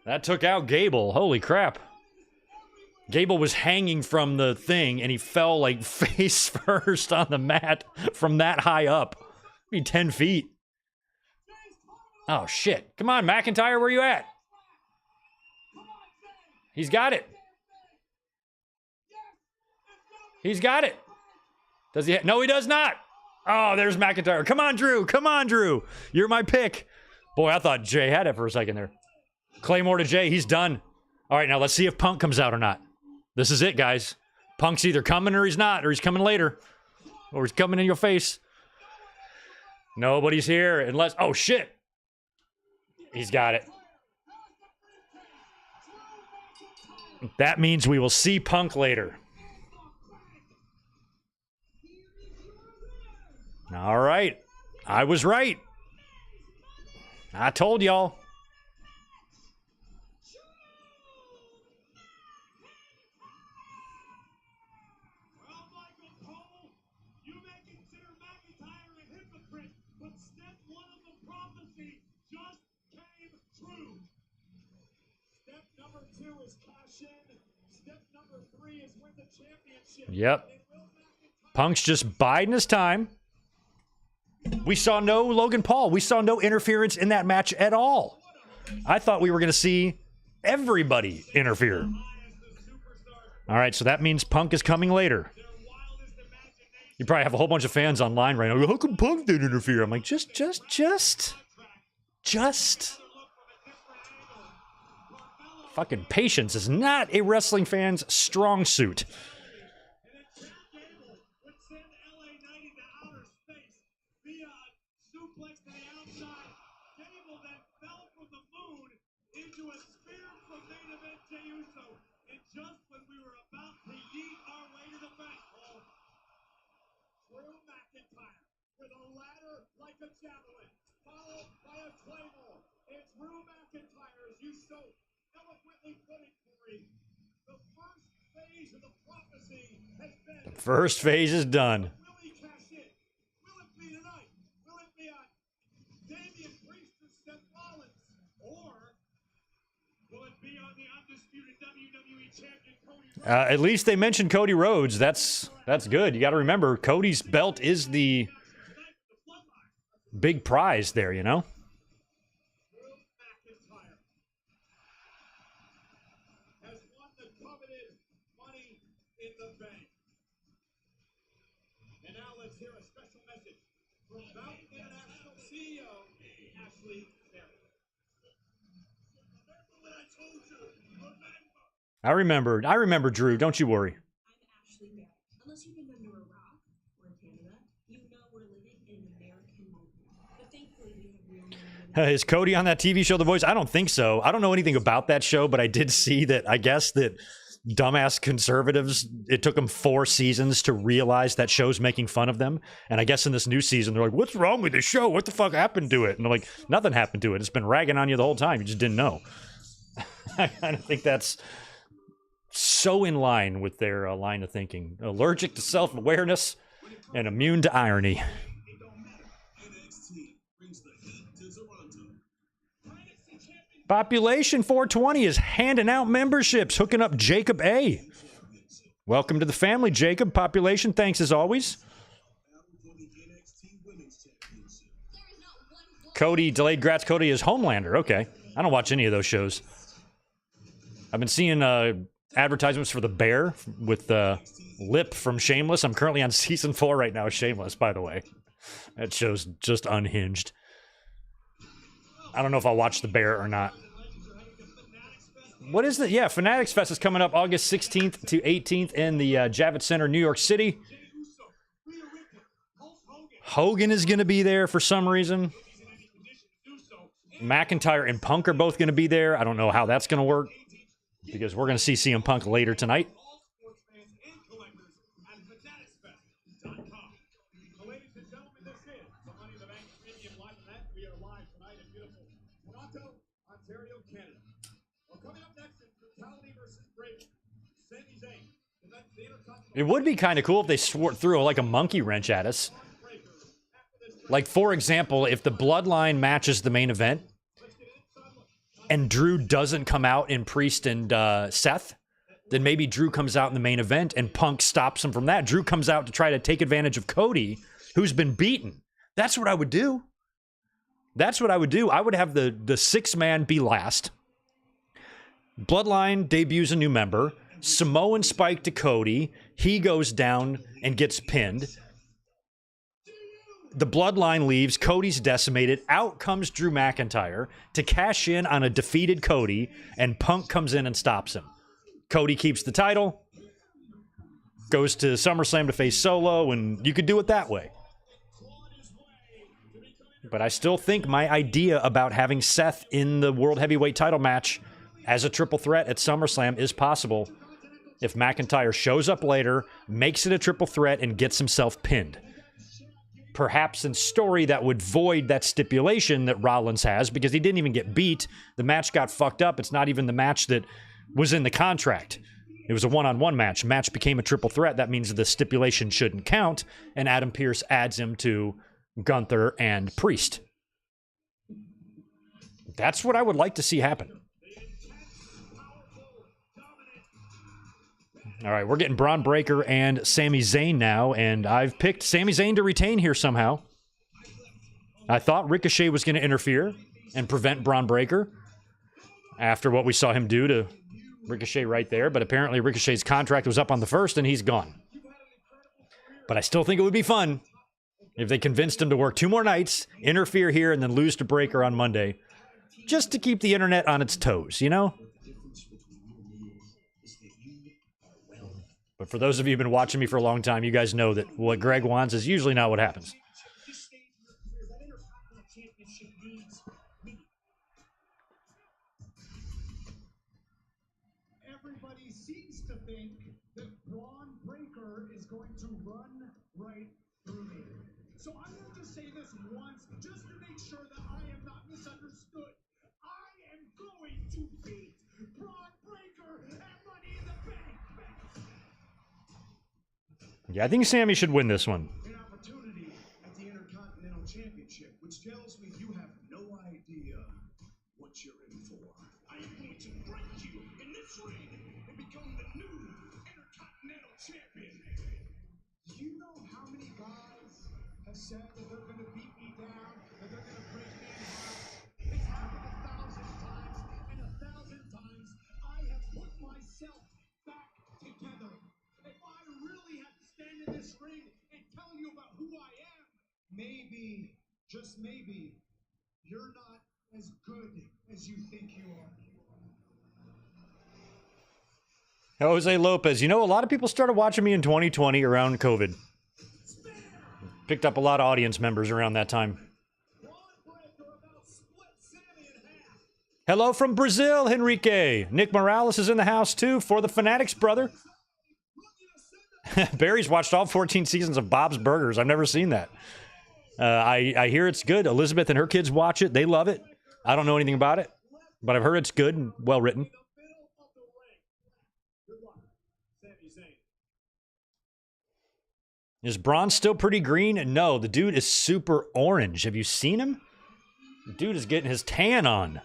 That took out Gable. Holy crap. Gable was hanging from the thing and he fell like face first on the mat from that high up. Maybe 10 feet. Oh shit. Come on, McIntyre, where you at? He's got it. He's got it. Does he? No, he does not. Oh, there's McIntyre. Come on, Drew. Come on, Drew. You're my pick. Boy, I thought Jay had it for a second there. Claymore to Jay. He's done. All right, now let's see if Punk comes out or not. This is it, guys. Punk's either coming or he's not, or he's coming later. Or he's coming in your face. Nobody's here unless... Oh, shit. He's got it. That means we will see Punk later. All right. I was right. I told y'all. Well, Michael Cole, you may consider McIntyre a hypocrite, but step one of the prophecy just came true. Step number 2 is cash in. Step number 3 is win the championship. Yep. Punk's just biding his time. We saw no Logan Paul. We saw no interference in that match at all. I thought we were going to see everybody interfere. All right, so that means Punk is coming later. You probably have a whole bunch of fans online right now. How come Punk didn't interfere? I'm like, just. Fucking patience is not a wrestling fan's strong suit. Like a javelin, followed by a claymore. It's Drew McIntyre, as you so eloquently put it, Corey. The first phase of the prophecy has been... The first phase is done. Will he cash in? Will it be tonight? Will it be on Damian Priest or Seth Rollins? Or will it be on the undisputed WWE champion, Cody Rhodes? At least they mentioned Cody Rhodes. That's good. You got to remember, Cody's belt is the big prize there, you know? Drew McIntyre has won the coveted Money in the Bank. And now let's hear a special message from Mountain International CEO, Ashley Terry. Remember what I told you. Remember. I remember, Drew. Don't you worry. I'm Ashley Barrett. Unless you've been under a rock or in Canada, you know we're living in an American moment. But thankfully, we have real men. Is Cody on that TV show, The Voice? I don't think so. I don't know anything about that show, but I did see that, I guess, that dumbass conservatives, it took them 4 seasons to realize that show's making fun of them. And I guess in this new season, they're like, what's wrong with this show? What the fuck happened to it? And they're like, nothing happened to it. It's been ragging on you the whole time. You just didn't know. I kind of think that's so in line with their line of thinking. Allergic to self-awareness and immune to irony. Population 420 is handing out memberships, hooking up Jacob A. Welcome to the family, Jacob. Population, thanks as always. Cody, delayed grats Cody is Homelander. Okay. I don't watch any of those shows. I've been seeing advertisements for The Bear with Lip from Shameless. I'm currently on season 4 right now, Shameless, by the way. That show's just unhinged. I don't know if I'll watch The Bear or not. What is it? Yeah, Fanatics Fest is coming up August 16th to 18th in the Javits Center, New York City. Hogan is going to be there for some reason. McIntyre and Punk are both going to be there. I don't know how that's going to work because we're going to see CM Punk later tonight. It would be kind of cool if they threw like a monkey wrench at us. Like, for example, if the Bloodline matches the main event and Drew doesn't come out in Priest and Seth, then maybe Drew comes out in the main event and Punk stops him from that. Drew comes out to try to take advantage of Cody, who's been beaten. That's what I would do. That's what I would do. I would have the six-man be last. Bloodline debuts a new member. Samoan Spike to Cody. He goes down and gets pinned. The Bloodline leaves. Cody's decimated. Out comes Drew McIntyre to cash in on a defeated Cody, and Punk comes in and stops him. Cody keeps the title, goes to SummerSlam to face Solo, and you could do it that way. But I still think my idea about having Seth in the World Heavyweight title match as a triple threat at SummerSlam is possible if McIntyre shows up later, makes it a triple threat, and gets himself pinned. Perhaps in story that would void that stipulation that Rollins has because he didn't even get beat. The match got fucked up. It's not even the match that was in the contract. It was a one-on-one match. Match became a triple threat. That means the stipulation shouldn't count, and Adam Pearce adds him to Gunther and Priest. That's what I would like to see happen. All right, we're getting Bron Breakker and Sami Zayn now, and I've picked Sami Zayn to retain here somehow. I thought Ricochet was going to interfere and prevent Bron Breakker after what we saw him do to Ricochet right there, but apparently Ricochet's contract was up on the first, and he's gone. But I still think it would be fun if they convinced him to work 2 more nights, interfere here, and then lose to Breakker on Monday, just to keep the internet on its toes, you know? But for those of you who've been watching me for a long time, you guys know that what Greg wants is usually not what happens. Everybody seems to think that Bron Breakker is going to run right through me. So I'm going to just say this once, just to make sure that I am not misunderstood. I am going to beat Bron Breakker at Money in the Bank. Yeah, I think Sami should win this one. An opportunity at the Intercontinental Championship, which tells me you have no idea what you're in for. I am going to break you in this ring and become the new Intercontinental Champion. Do you know how many guys have said that they're going to beat me down, that they're going to break me in half? It's happened 1,000 times, and 1,000 times I have put myself back together. If I really have to stand in this ring and tell you about who I am, maybe, just maybe, you're not as good as you think you are. Jose Lopez, you know, a lot of people started watching me in 2020 around COVID. Picked up a lot of audience members around that time. Hello from Brazil, Henrique. Nick Morales is in the house, too, for the Fanatics, brother. Barry's watched all 14 seasons of Bob's Burgers. I've never seen that. I hear it's good. Elizabeth and her kids watch it. They love it. I don't know anything about it, but I've heard it's good and well written. Is Bron still pretty green? No, the dude is super orange. Have you seen him? The dude is getting his tan on.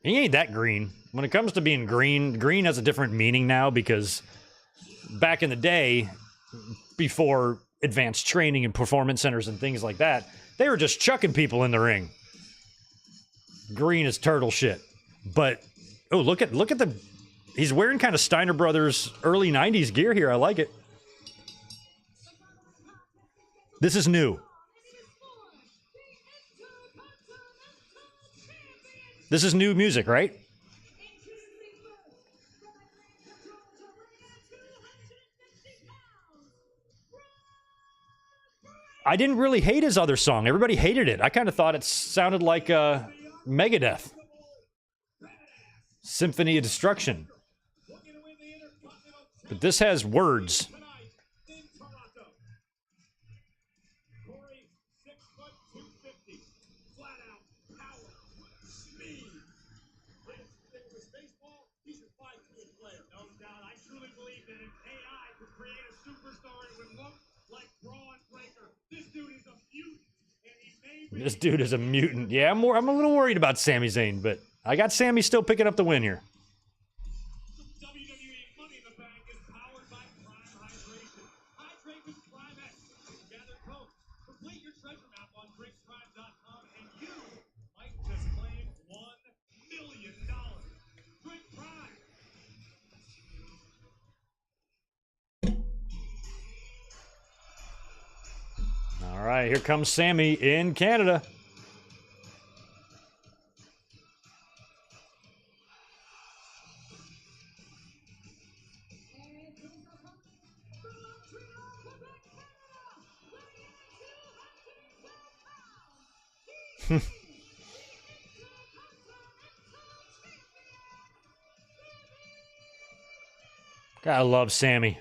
He ain't that green. When it comes to being green, green has a different meaning now because back in the day, before advanced training and performance centers and things like that, they were just chucking people in the ring. Green is turtle shit. But, oh, look at the... He's wearing kind of Steiner Brothers early 90s gear here. I like it. This is new. This is new music, right? I didn't really hate his other song. Everybody hated it. I kind of thought it sounded like Megadeth. Symphony of Destruction. But this has words. This dude is a mutant. Yeah, I'm a little worried about Sami Zayn, but I got Sami still picking up the win here. WWE Money in the Bank is powered by Prime Hydration. Hydrate with climax. Gather codes. Complete your treasure map on drinkprime.com and you might just claim $1 million. Drink Prime. All right, here comes Sami in Canada. I love Sami.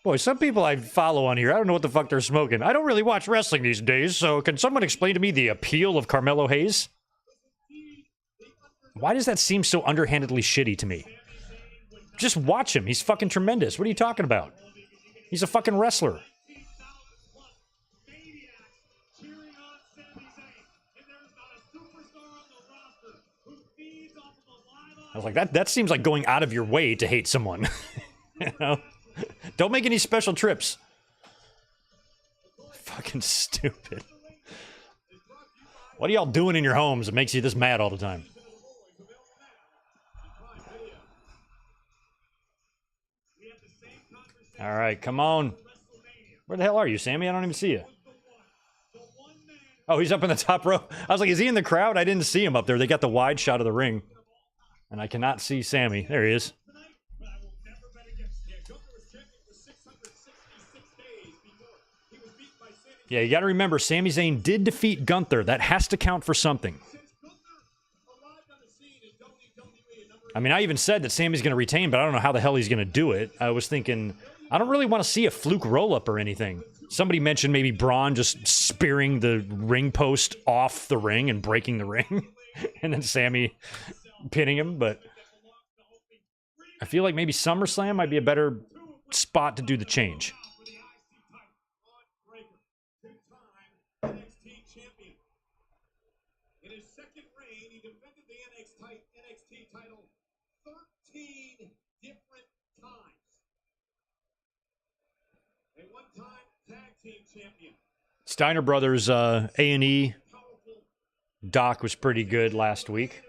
Boy, some people I follow on here, I don't know what the fuck they're smoking. I don't really watch wrestling these days, so can someone explain to me the appeal of Carmelo Hayes? Why does that seem so underhandedly shitty to me? Just watch him. He's fucking tremendous. What are you talking about? He's a fucking wrestler. I was like, that seems like going out of your way to hate someone. You know? Don't make any special trips. Fucking stupid. What are y'all doing in your homes that makes you this mad all the time? All right, come on. Where the hell are you, Sami? I don't even see you. Oh, he's up in the top row. I was like, is he in the crowd? I didn't see him up there. They got the wide shot of the ring. And I cannot see Sami. There he is. Yeah, you got to remember, Sami Zayn did defeat Gunther. That has to count for something. I mean, I even said that Sami's going to retain, but I don't know how the hell he's going to do it. I was thinking, I don't really want to see a fluke roll-up or anything. Somebody mentioned maybe Bron just spearing the ring post off the ring and breaking the ring. And then Sami pinning him, but I feel like maybe SummerSlam might be a better spot to do the change. In his second reign, he defended the NXT title 13 different times. A one-time tag team champion. Steiner Brothers A&E doc was pretty good last week.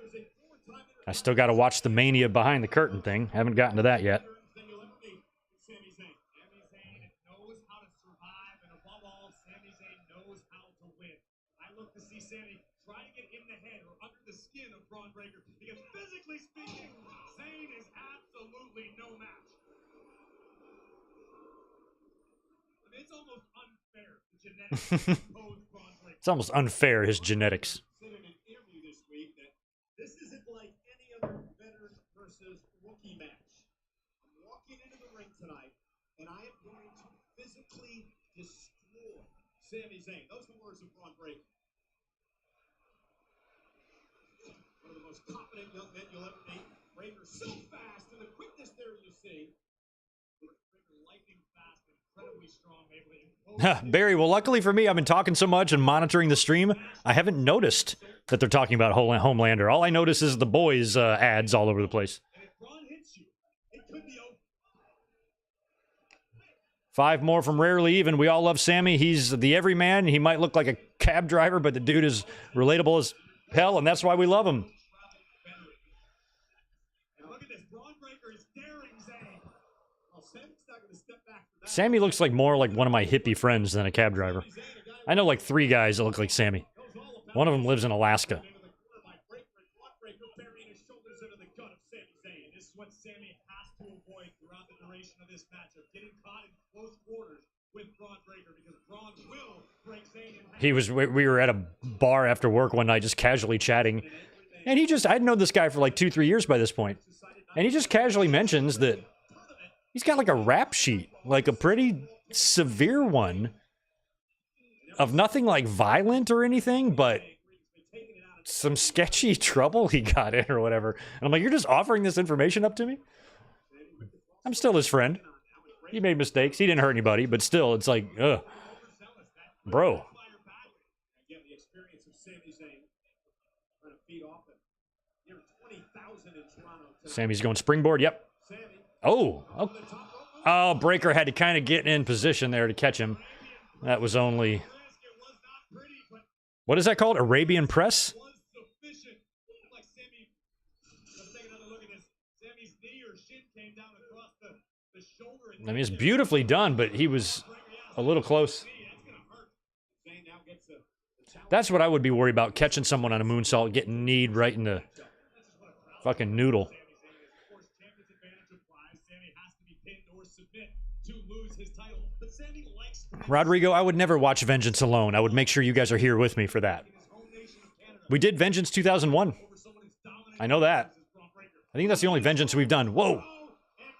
I still got to watch the Mania behind the curtain thing. Haven't gotten to that yet. Sami Zayn knows how to survive, and above all, Sami Zayn knows how to win. I look to see Sami try to get in the head or under the skin of Bron Breakker, because physically speaking, Zayn is absolutely no match. I mean, it's almost unfair, the genetics pose Bron Breakker. It's almost unfair, his genetics. Said in an interview this week that this isn't like any other veteran versus rookie match. I'm walking into the ring tonight, and I am going to physically destroy Sami Zayn. Those are the words of Bron Breakker. One of the most confident young men you'll ever meet. Breakker so fast, and the quickness there you see. Breakker lightning fast, incredibly strong, able to impose. Barry, well, luckily for me, I've been talking so much and monitoring the stream, I haven't noticed that they're talking about Homelander. All I notice is the boys' ads all over the place. And if Bron hits you, it could be over. 5 more from Rarely Even. We all love Sami. He's the everyman. He might look like a cab driver, but the dude is relatable as hell, and that's why we love him. And look at this. Braun Breaker is daring Zayn. Well, Sami's not going to step back for that. Sami looks like more like one of my hippie friends than a cab driver. I know like 3 guys that look like Sami. One of them lives in Alaska. This is what Sami has to avoid throughout the duration of this matchup. Getting caught in close quarters with Braun Breaker, because Braun will break Zayn in half. We were at a bar after work one night just casually chatting. And I'd known this guy for like 2-3 years by this point. And he just casually mentions that he's got like a rap sheet, like a pretty severe one of nothing like violent or anything, but some sketchy trouble he got in or whatever. And I'm like, you're just offering this information up to me? I'm still his friend. He made mistakes. He didn't hurt anybody, but still, it's like, ugh. Bro. Again, the experience of Sami Zayn trying to feed off it. Near 20,000 in Toronto tonight. Sami's going springboard. Yep. Sami Oh. on the top rope. Oh, Breaker had to kind of get in position there to catch him. That was only... It was not pretty, but What is that called? Arabian press? was sufficient. Like Sami, let's take another look at this. Sami's knee or shin came down across the shoulder. I mean, it's beautifully done, but he was a little close. That's going to hurt. Zayn now gets the challenge. That's what I would be worried about, catching someone on a moonsault, getting kneed right in the fucking noodle. Sami Zayn, of course, champion's advantage applies. Sami has to be pinned or submit to lose his title. But Sami likes to Rodrigo, I would never watch Vengeance alone. I would make sure you guys are here with me for that. his home nation of Canada We did Vengeance 2001. over someone as dominant I know that. as Braun Breaker. I think that's the only Vengeance we've done. Whoa. Oh, and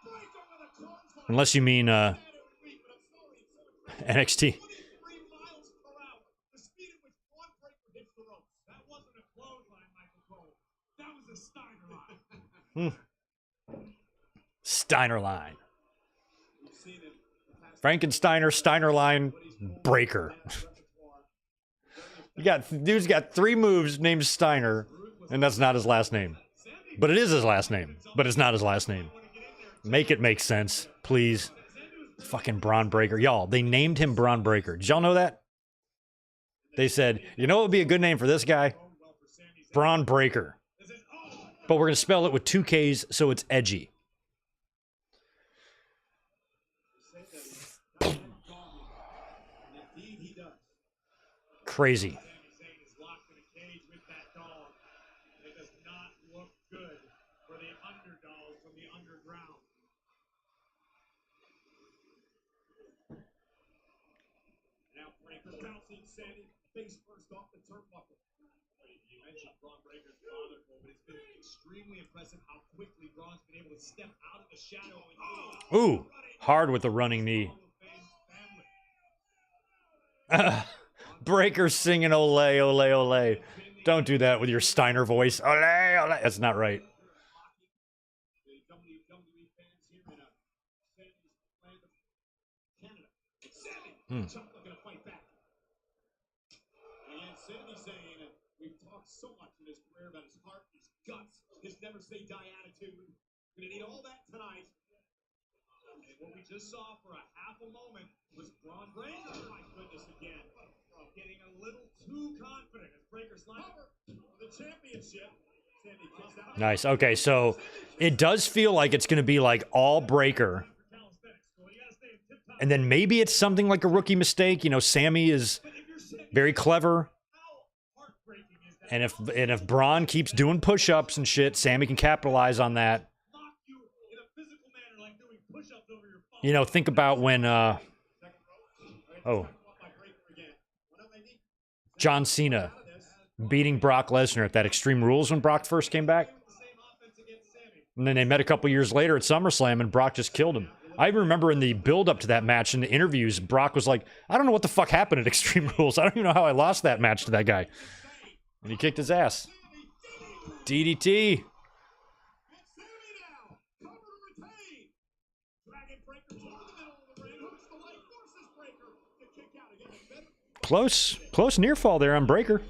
Breaker with a clothesline. Unless you mean Every week, but I'm sorry, it's so NXT. 23 miles per hour. The speed at which Braun Breaker hits the ropes. That wasn't a clothesline, Michael Cole. That was a Steiner line. Steiner line. We've seen it the past Frankensteiner, Steiner line, Breaker. Dude's got 3 moves named Steiner, and that's not his last name. But it is his last name. But it's not his last name. Make it make sense, please. Fucking Braun Breaker. Y'all, they named him Braun Breaker. Did y'all know that? They said, you know what would be a good name for this guy? Braun Breaker. But we're going to spell it with 2 Ks so it's edgy. Indeed, he does. Crazy. Sami Zayn is locked in a cage with that dog. It does not look good for the underdog from the underground. Now Breaker bouncing Sami face first off the turnbuckle. You mentioned Braun Breaker's father, Cole, but it's been extremely impressive how quickly Braun's been able to step out of the shadow and Ooh, hard with the running knee. Breaker singing ole, ole, ole. Don't do that with your Steiner voice. Ole, ole. That's not right. The WWE fans here in Sami's land of Canada. Sami, Chuck looking to fight back. And Sami Zayn, we've talked so much in his career about his heart, his guts, his never say die attitude. Gonna need all that tonight. And what we just saw for a half a moment was Braun Breaker. Oh my goodness, again. Getting a little too confident as Breaker slides for the championship. Sami kicks out. Nice. Okay, so it does feel like it's going to be like all Breaker. And then maybe it's something like a rookie mistake. You know, Sami is very clever. And if Braun keeps doing push-ups and shit, Sami can capitalize on that. You know, think about when John Cena beating Brock Lesnar at that Extreme Rules when Brock first came back. And then they met a couple years later at SummerSlam and Brock just killed him. I even remember in the build-up to that match, in the interviews, Brock was like, I don't know what the fuck happened at Extreme Rules. I don't even know how I lost that match to that guy. And he kicked his ass. DDT. Close near fall there on Breaker.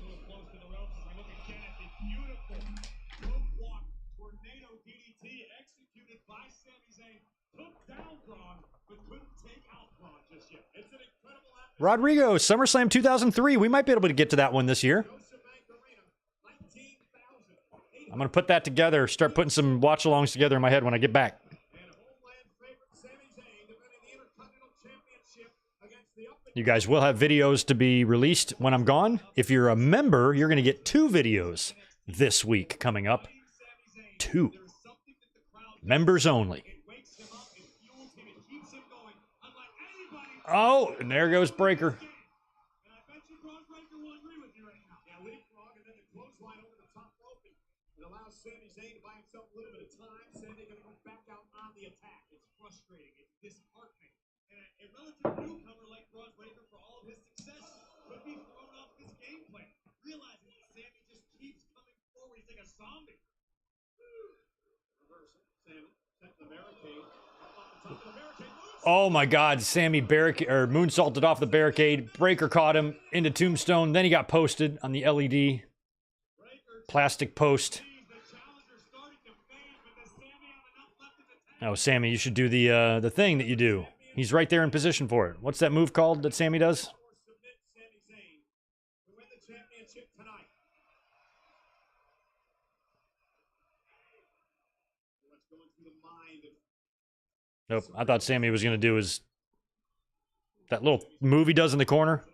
Rodrigo, SummerSlam 2003. We might be able to get to that one this year. I'm going to put that together, start putting some watch-alongs together in my head when I get back. You guys will have videos to be released when I'm gone. If you're a member, you're going to get 2 videos this week coming up. 2. Members only. Oh, and there goes Breaker. Sami Zayn to buy himself a little bit of time. Sami going to go back out on the attack. It's frustrating. It's disheartening. And a relative newcomer like Bron Breaker, for all of his success, could be thrown off his game plan. Realizing that Sami just keeps coming forward. He's like a zombie. Reversal. Sami set the barricade. Up on the top of the barricade. Oh my God, Sami moonsaulted off the barricade. Breaker caught him into Tombstone. Then he got posted on the LED plastic post. Oh, Sami, you should do the thing that you do. He's right there in position for it. What's that move called that Sami does? Nope, I thought Sami was going to do his that little move he does in the corner.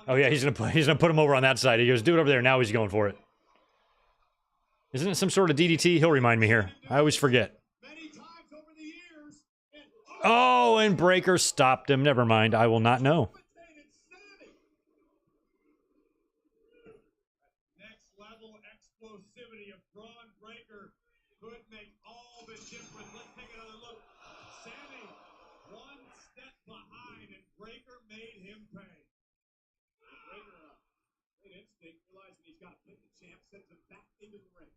Oh yeah, he's gonna put him over on that side. He goes, do it over there. Now he's going for it. Isn't it some sort of DDT? He'll remind me here. I always forget. Oh, and Breaker stopped him. Never mind. I will not know. Next level explosivity of Bron Breaker could make all the difference. Let's take another look. Sami, one step behind, and Breaker made him pay. Breaker, great instinct, realizing he's got to pin the champ, sends him back into the ring.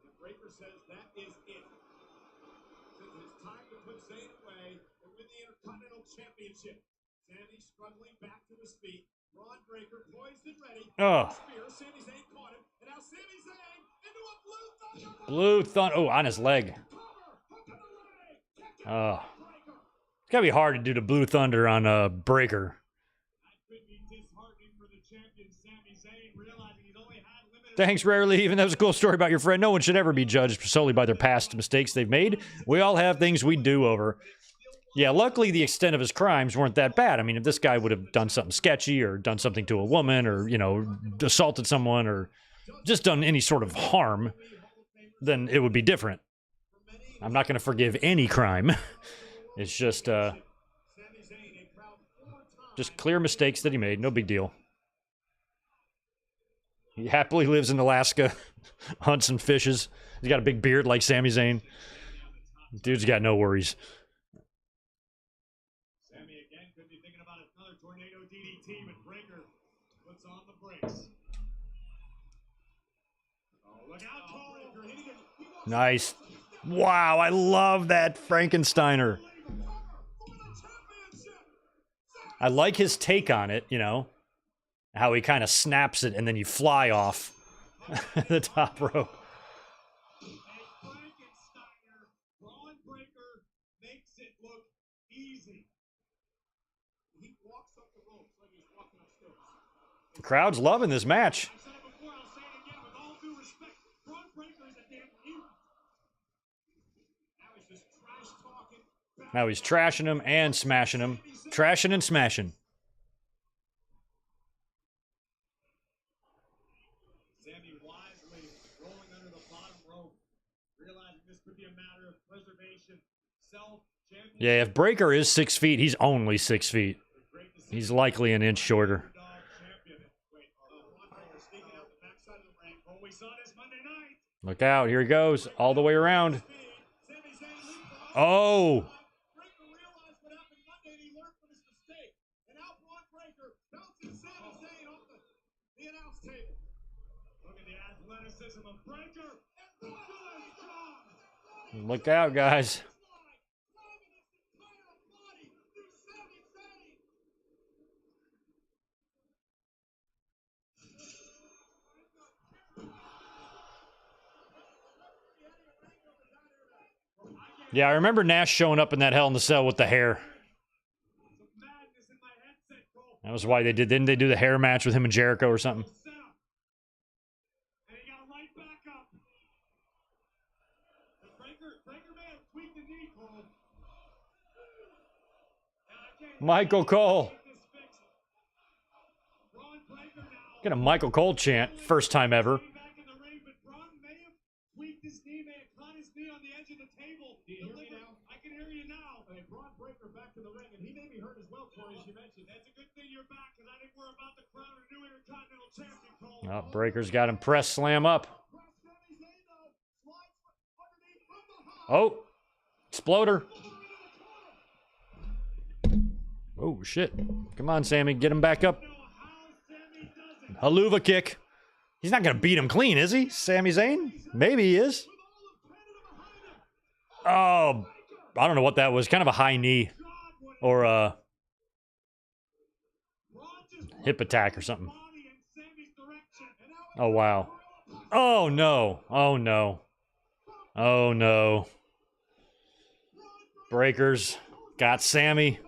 And Breaker says that is it. Says it's time to put Zayn away and win the Intercontinental Championship. Sami struggling back to his feet. Bron Breaker poised and ready. Oh. Spear. Sami Zayn caught him, and now Sami Zayn into a blue thunder. Blue thunder. Oh, on his leg. Oh. It's got to be hard to do the blue thunder on a Breaker. Thanks, Rarely. Even that was a cool story about your friend. No one should ever be judged solely by their past mistakes they've made. We all have things we do over. Yeah, luckily the extent of his crimes weren't that bad. I mean, if this guy would have done something sketchy or done something to a woman or, you know, assaulted someone or just done any sort of harm, then it would be different. I'm not going to forgive any crime. It's just clear mistakes that he made. No big deal. He happily lives in Alaska, hunts and fishes. He's got a big beard like Sami Zayn. Dude's got no worries. Sami again could be thinking about another tornado DDT, but Breaker puts on the brakes. Oh, look out, Cole. Nice. Wow, I love that Frankensteiner. I like his take on it, you know. How he kind of snaps it and then you fly off the top rope. Bron Breaker makes it look easy. He walks up the ropes like he's walking upstairs. The crowd's loving this match. I've said it before, I'll say it again with all due respect. Bron Breaker is a damn hero. Now he's just trash talking. Now he's trashing him and smashing him. Trashing and smashing. Yeah, if Breaker is 6 feet, he's only 6 feet. He's likely an inch shorter. Look out, here he goes, all the way around. Oh! Look out, guys. Yeah, I remember Nash showing up in that Hell in the Cell with the hair. Madness in my headset, Cole. That was why they did. Didn't they do the hair match with him and Jericho or something? Set up. And he got right back up. The Breaker may have tweaked the knee, Cole. And I can't Michael Cole. get this fixed. Bron Breaker now. Get a Michael Cole chant. First time ever. Back in the ring, but Bron may have tweaked his knee, may have caught his knee on the edge of the table. Do you hear me now? I can hear you now. Bron Breaker back to the ring, and he may be hurt as well, Corey, as you mentioned. That's a good thing you're back, because I think we're about to crown a new Intercontinental Champion, Cole. Oh, Breaker's got him press slam up. Oh, exploder. Oh, shit. Come on, Sammy. Get him back up. Haluva kick. He's not going to beat him clean, is he? Sami Zayn? Maybe he is. Oh, I don't know what that was. Kind of a high knee. Or a hip attack or something. Oh, wow. Oh, no. Oh, no. Oh, no. Breakers. Got Sammy.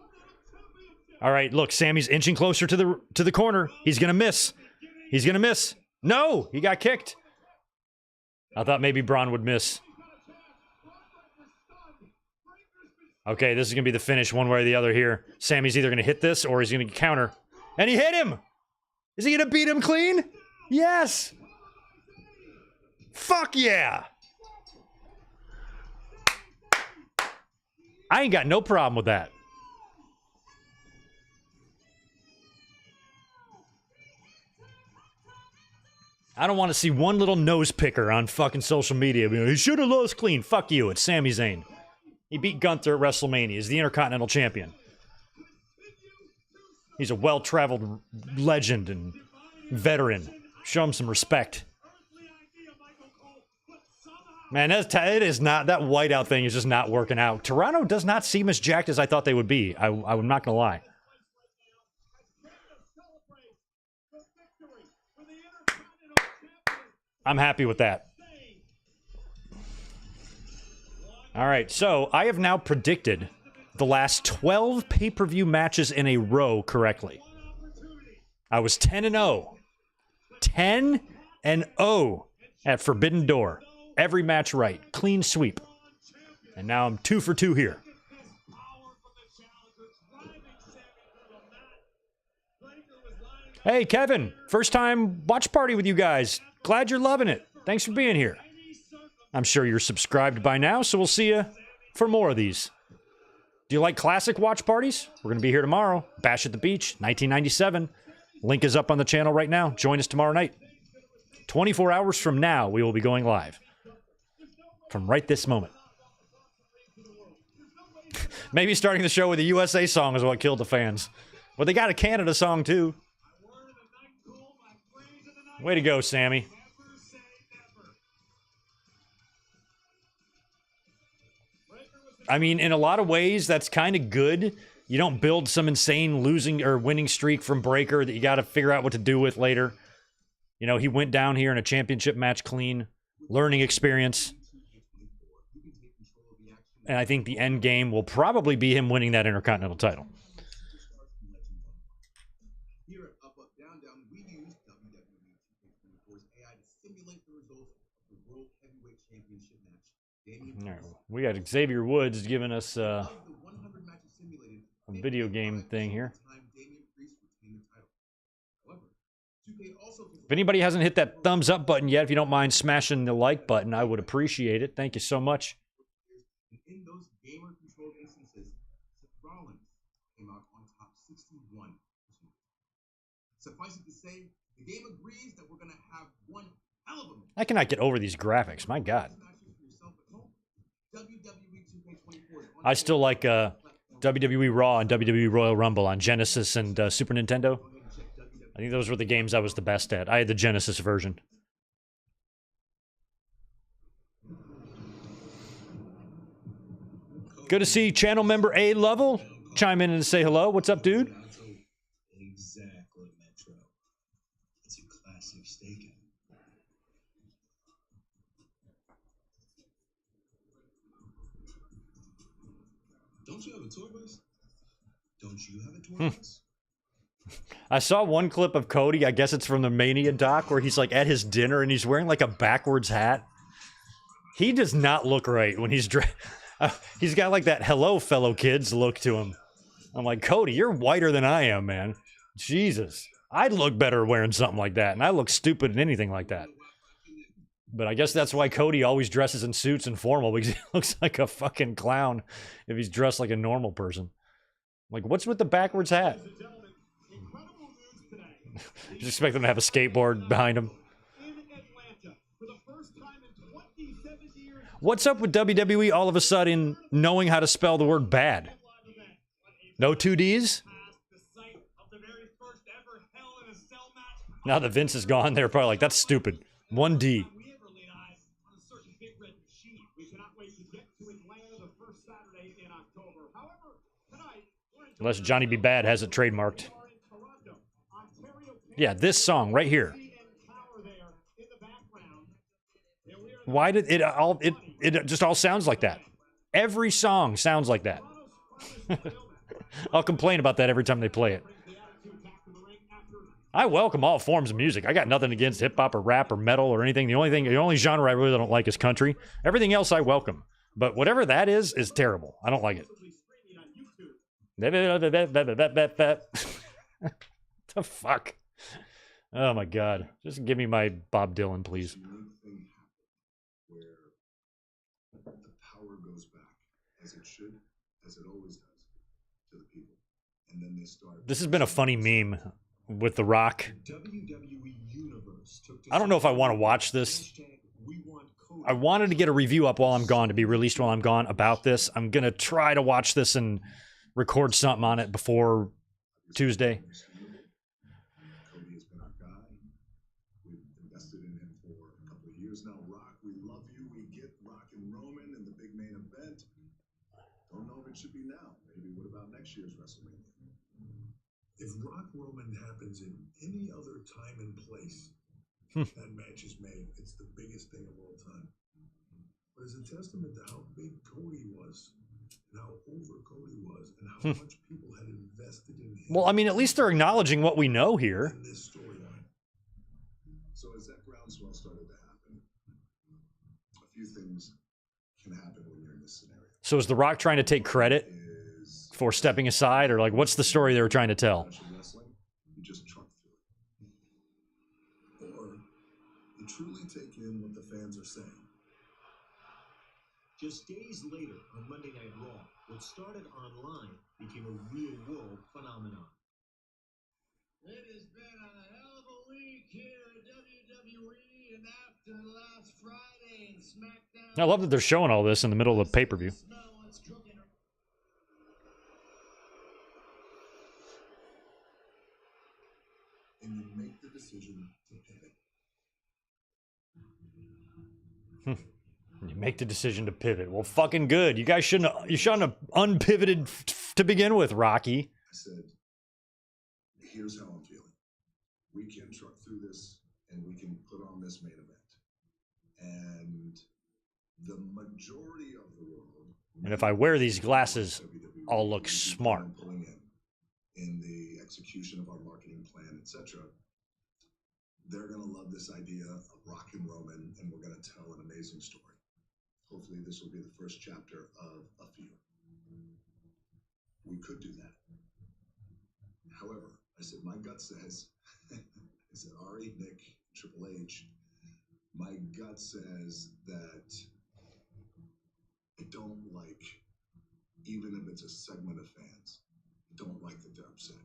All right, look, Sammy's inching closer to the corner. He's going to miss. He's going to miss. No, he got kicked. I thought maybe Bron would miss. Okay, this is going to be the finish one way or the other here. Sammy's either going to hit this or he's going to counter. And he hit him! Is he going to beat him clean? Yes! Fuck yeah! I ain't got no problem with that. I don't want to see one little nose picker on fucking social media. He should have lost clean. Fuck you. It's Sami Zayn. He beat Gunther at WrestleMania. He's the Intercontinental Champion. He's a well-traveled legend and veteran. Show him some respect. Man, it is not... That whiteout thing is just not working out. Toronto does not seem as jacked as I thought they would be. I'm not going to lie. I'm happy with that. All right, so I have now predicted the last 12 pay-per-view matches in a row correctly. I was 10-0. 10-0 at Forbidden Door. Every match right. Clean sweep. And now I'm 2 for 2 here. Hey, Kevin. First time watch party with you guys. Glad you're loving it. Thanks for being here. I'm sure you're subscribed by now, so we'll see you for more of these. Do you like classic watch parties? We're going to be here tomorrow. Bash at the Beach, 1997. Link is up on the channel right now. Join us tomorrow night. 24 hours from now, we will be going live. From right this moment. Maybe starting the show with a USA song is what killed the fans. Well, they got a Canada song, too. Way to go, Sammy. I mean, in a lot of ways, that's kind of good. You don't build some insane losing or winning streak from Breaker that you got to figure out what to do with later. You know, he went down here in a championship match clean. Learning experience. And I think the end game will probably be him winning that Intercontinental title. Here at Up Up Down Down, we use WWE 2K24's AI to simulate the results of the World Heavyweight Championship match. Damian We got Xavier Woods giving us a of the 100 matches simulated, video game thing here. time Damian Priest retained the title. However, 2K also If anybody hasn't hit that thumbs up button yet, if you don't mind smashing the like button, I would appreciate it. Thank you so much. and in those gamer-controlled instances, Seth Rollins came out on top 61%. Suffice it to say, the game agrees that we're going to have one hell of a match. I cannot get over these graphics. My God. I still like WWE Raw and WWE Royal Rumble on Genesis and Super Nintendo. I think those were the games I was the best at. I had the Genesis version. Good to see channel member A Level chime in and say hello. What's up, dude? Exactly, Metro. It's a classic stakeout. Don't you have a tour bus? Don't you have a tour bus? I saw one clip of Cody, I guess it's from the Mania doc, where he's like at his dinner and he's wearing like a backwards hat. He does not look right when he's dressed. He's got like that hello fellow kids look to him. I'm like, Cody, you're whiter than I am, man. Jesus. I'd look better wearing something like that, and I look stupid in anything like that. But I guess that's why Cody always dresses in suits and formal, because he looks like a fucking clown if he's dressed like a normal person. Like, what's with the backwards hat? Just expect them to have a skateboard behind him. What's up with WWE all of a sudden knowing how to spell the word bad? No 2Ds? Now that Vince is gone, they're probably like, that's stupid. 1D. Unless Johnny B. Bad has it trademarked. Yeah, this song right here. Why did it all? It just all sounds like that. Every song sounds like that. I'll complain about that every time they play it. I welcome all forms of music. I got nothing against hip hop or rap or metal or anything. The only genre I really don't like is country. Everything else I welcome. But whatever that is terrible. I don't like it. The fuck? Oh my god. Just give me my Bob Dylan, please. Where the power goes back, as it should, as it always does, to the people. And then they start. This has been a funny meme with The Rock. WWE Universe took I don't know if I want to watch this. I wanted to get a review up while I'm gone, to be released while I'm gone about this. I'm gonna try to watch this and record something on it before Tuesday. Cody has been our guy. We've invested in him for a couple of years now. Rock, we love you. We get Rock and Roman in the big main event. Don't know if it should be now. Maybe what about next year's WrestleMania? If Rock Roman happens in any other time and place, that match is made. It's the biggest thing of all time. But it's a testament to how big Cody was, and how over Cody was, and how much people had invested in him. Well, I mean, at least they're acknowledging what we know here. In this storyline. So as that groundswell started to happen, a few things can happen when you're in this scenario. So is The Rock trying to take credit for stepping aside, or like, what's the story they were trying to tell? Wrestling, you just truck through it. Or you truly take in what the fans are saying. Just days later, on Monday Night Raw, what started online became a real-world phenomenon. It has been a hell of a week here at WWE, and after last Friday and SmackDown. I love that they're showing all this in the middle of the pay-per-view. And you make the decision to pivot. You make the decision to pivot. Well, fucking good. You guys shouldn't have unpivoted to begin with, Rocky. I said, here's how I'm feeling. We can truck through this, and we can put on this main event. And the majority of the world. And if I wear these glasses, I'll look smart. In the execution of our marketing plan, etc. They're going to love this idea of Rock and Roman, and we're going to tell an amazing story. Hopefully this will be the first chapter of a few. We could do that. However, I said, my gut says, I said, Ari, Nick, Triple H, my gut says that I don't like, even if it's a segment of fans, don't like that they're upset.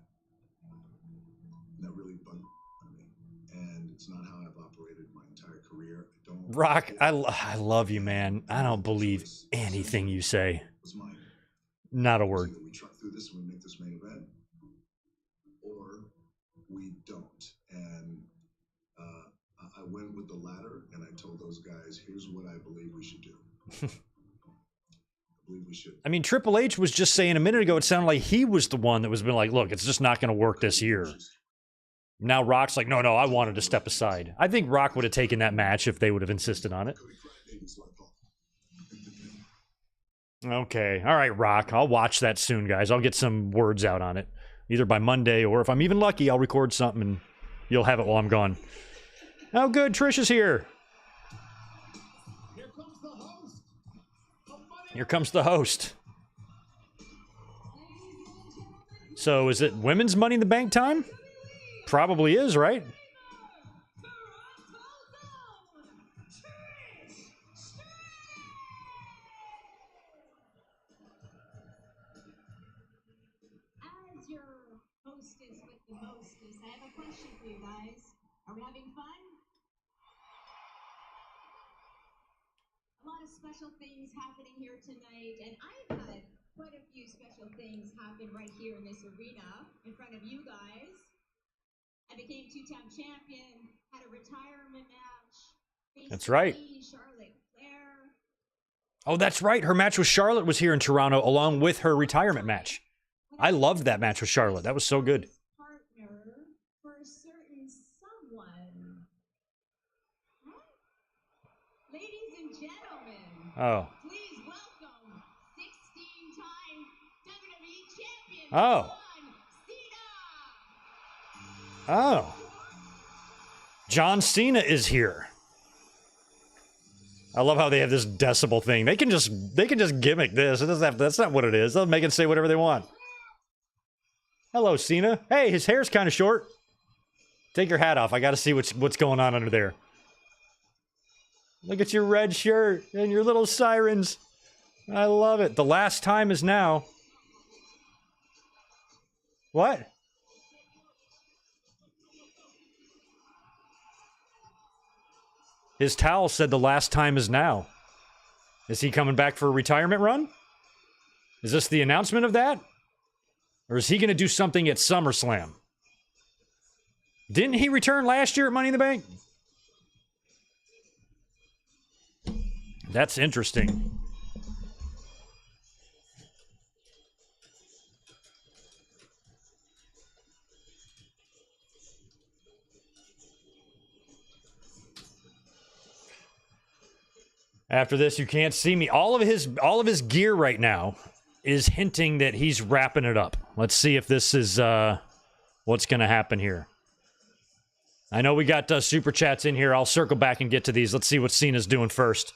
And that really bugged me. And it's not how I've operated my entire career. I don't. Rock, I love you, man. I don't believe anything you say. Not a word. Either we truck through this and we make this main event, or we don't. And I went with the latter, and I told those guys, here's what I believe we should do. I mean, Triple H was just saying a minute ago, it sounded like he was the one that was been like, look, it's just not going to work this year. Now Rock's like, no, I wanted to step aside. I think Rock would have taken that match if they would have insisted on it. Okay. All right, Rock. I'll watch that soon, guys. I'll get some words out on it. Either by Monday, or if I'm even lucky, I'll record something and you'll have it while I'm gone. Oh, good. Trish is here. Here comes the host of Money Here comes the host. So is it women's Money in the Bank time? Probably is, right? As your hostess with the mostest, I have a question for you guys. Are we having fun? A lot of special things happening here tonight, and I've had quite a few special things happen right here in this arena in front of you guys. I became two-time champion, had a retirement match. That's right. Charlotte Flair. Oh, that's right. Her match with Charlotte was here in Toronto along with her retirement match. I loved that match with Charlotte. That was so good. Partner for a certain someone. Huh? Ladies and gentlemen, Oh. please welcome 16-time WWE champion, Oh. Bron Cena. Oh. John Cena is here. I love how they have this decibel thing. They can just gimmick this. It doesn't have, that's not what it is. They'll make it say whatever they want. Hello, Cena. Hey, his hair's kind of short. Take your hat off. I got to see what's going on under there. Look at your red shirt and your little sirens. I love it. The last time is now. What? His towel said the last time is now. Is he coming back for a retirement run? Is this the announcement of that? Or is he going to do something at SummerSlam? Didn't he return last year at Money in the Bank? That's interesting. After this, you can't see me. All of his gear right now is hinting that he's wrapping it up. Let's see if this is what's going to happen here. I know we got super chats in here. I'll circle back and get to these. Let's see what Cena's doing first.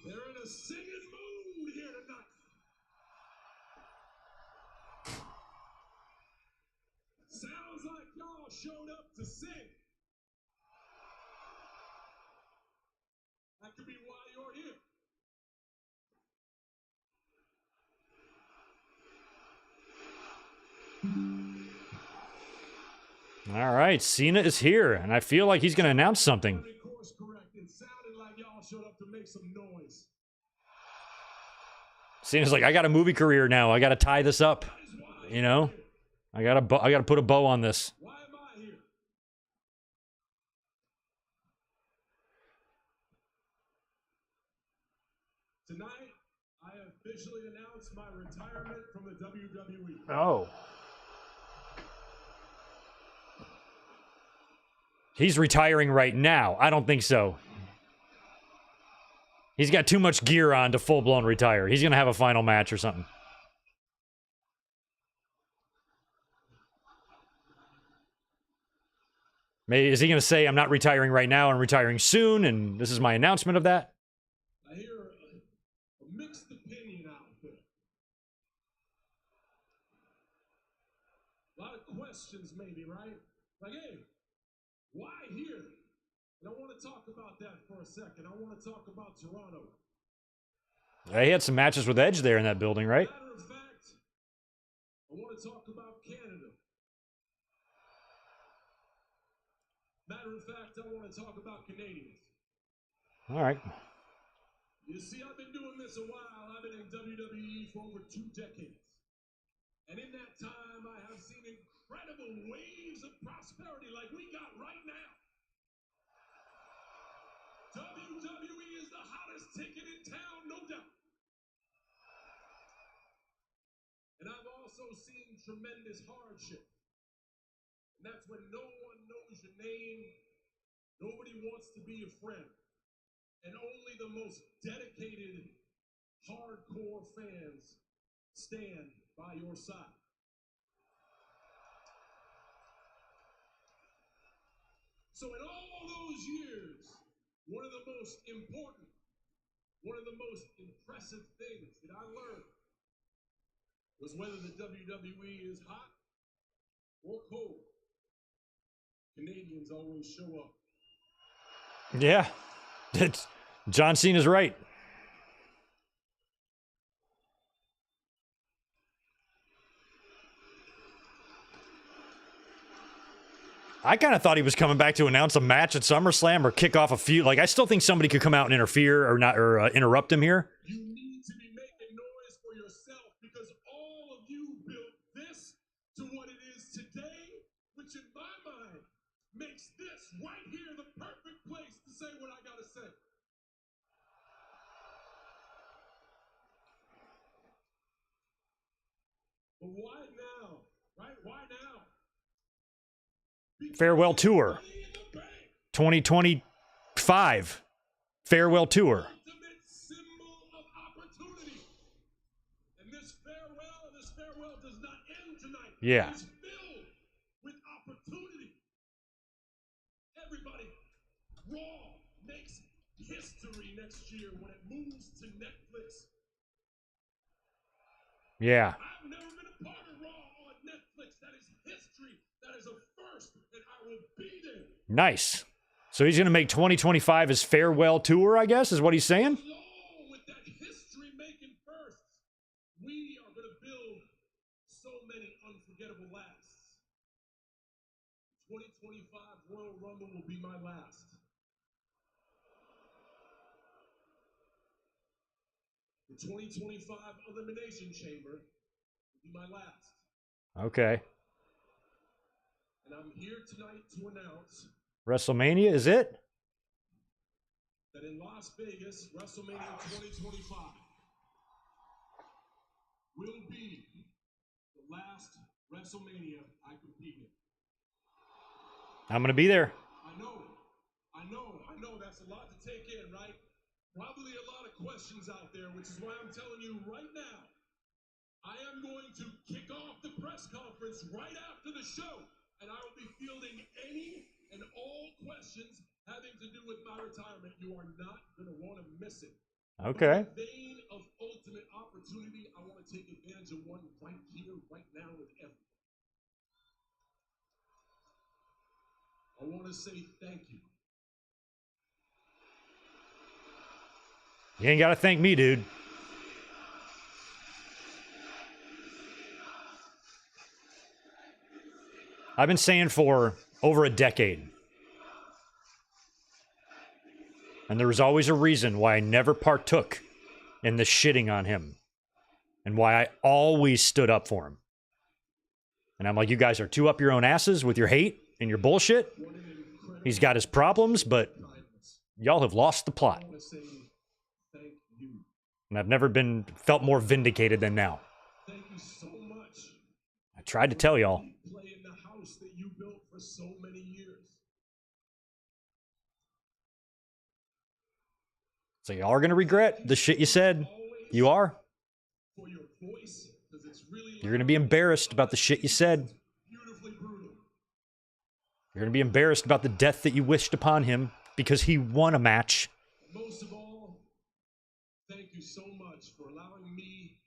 They're in a singing mood here tonight. Sounds like y'all showed up to sing. That could be why you're here. All right, Cena is here, and I feel like he's going to announce something. Course correct. It sounded like y'all showed up to make some noise. Cena's like, I got a movie career now. I got to tie this up. You know, I got to put a bow on this. Why am I here? Tonight, I officially announce my retirement from the WWE. Oh. He's retiring right now. I don't think so. He's got too much gear on to full-blown retire. He's going to have a final match or something. Maybe, is he going to say, I'm not retiring right now, I'm retiring soon, and this is my announcement of that? I hear a mixed opinion out there. A lot of questions maybe, right? Like, hey, why here? And I want to talk about that for a second. I want to talk about Toronto. He had some matches with Edge there in that building, right? Matter of fact, I want to talk about Canada. Matter of fact, I want to talk about Canadians. All right. You see, I've been doing this a while. I've been in WWE for over 2 decades. And in that time, I have seen incredible waves of prosperity like we got right now. WWE is the hottest ticket in town, no doubt. And I've also seen tremendous hardship. And that's when no one knows your name, nobody wants to be your friend, and only the most dedicated, hardcore fans stand by your side. So in all those years, one of the most important, one of the most impressive things that I learned was whether the WWE is hot or cold, Canadians always show up. Yeah. John Cena's right. I kind of thought he was coming back to announce a match at SummerSlam or kick off a feud. Like, I still think somebody could come out and interfere or not, or interrupt him here. You need to be making noise for yourself because all of you built this to what it is today, which in my mind makes this right here the perfect place to say what I gotta say. But why now? Right? Why now? Farewell tour. 2025. Farewell tour. Ultimate symbol of opportunity. And this farewell does not end tonight. Yeah. It is filled with opportunity. Everybody, Raw makes history next year when it moves to Netflix. Yeah. I've never been a part of Raw on Netflix. That is history. That is a first, and I will be there. Nice. So he's going to make 2025 his farewell tour, I guess, is what he's saying? Along with that history-making first, we are going to build so many unforgettable lasts. 2025 Royal Rumble will be my last. The 2025 Elimination Chamber will be my last. Okay. And I'm here tonight to announce WrestleMania, is it? that in Las Vegas, WrestleMania 2025 will be the last WrestleMania I compete in. I'm going to be there. I know, that's a lot to take in, right? Probably a lot of questions out there, which is why I'm telling you right now, I am going to kick off the press conference right after the show, and I will be fielding any and all questions having to do with my retirement. You are not going to want to miss it. Okay. In the vein of ultimate opportunity, I want to take advantage of one right here, right now with everyone. I want to say thank you. You ain't got to thank me, dude. I've been saying for over a decade. And there was always a reason why I never partook in the shitting on him. And why I always stood up for him. And I'm like, you guys are too up your own asses with your hate and your bullshit. He's got his problems, but y'all have lost the plot. I want to say thank you. And I've never felt more vindicated than now. Thank you so much. I tried to tell y'all. Play in the house that you built for so many years. So y'all are going to regret the shit you said. You are. For your voice, because it's really You're going to be embarrassed about the shit you said. beautifully brutal. You're going to be embarrassed about the death that you wished upon him because he won a match. Most of all, thank you so much for allowing me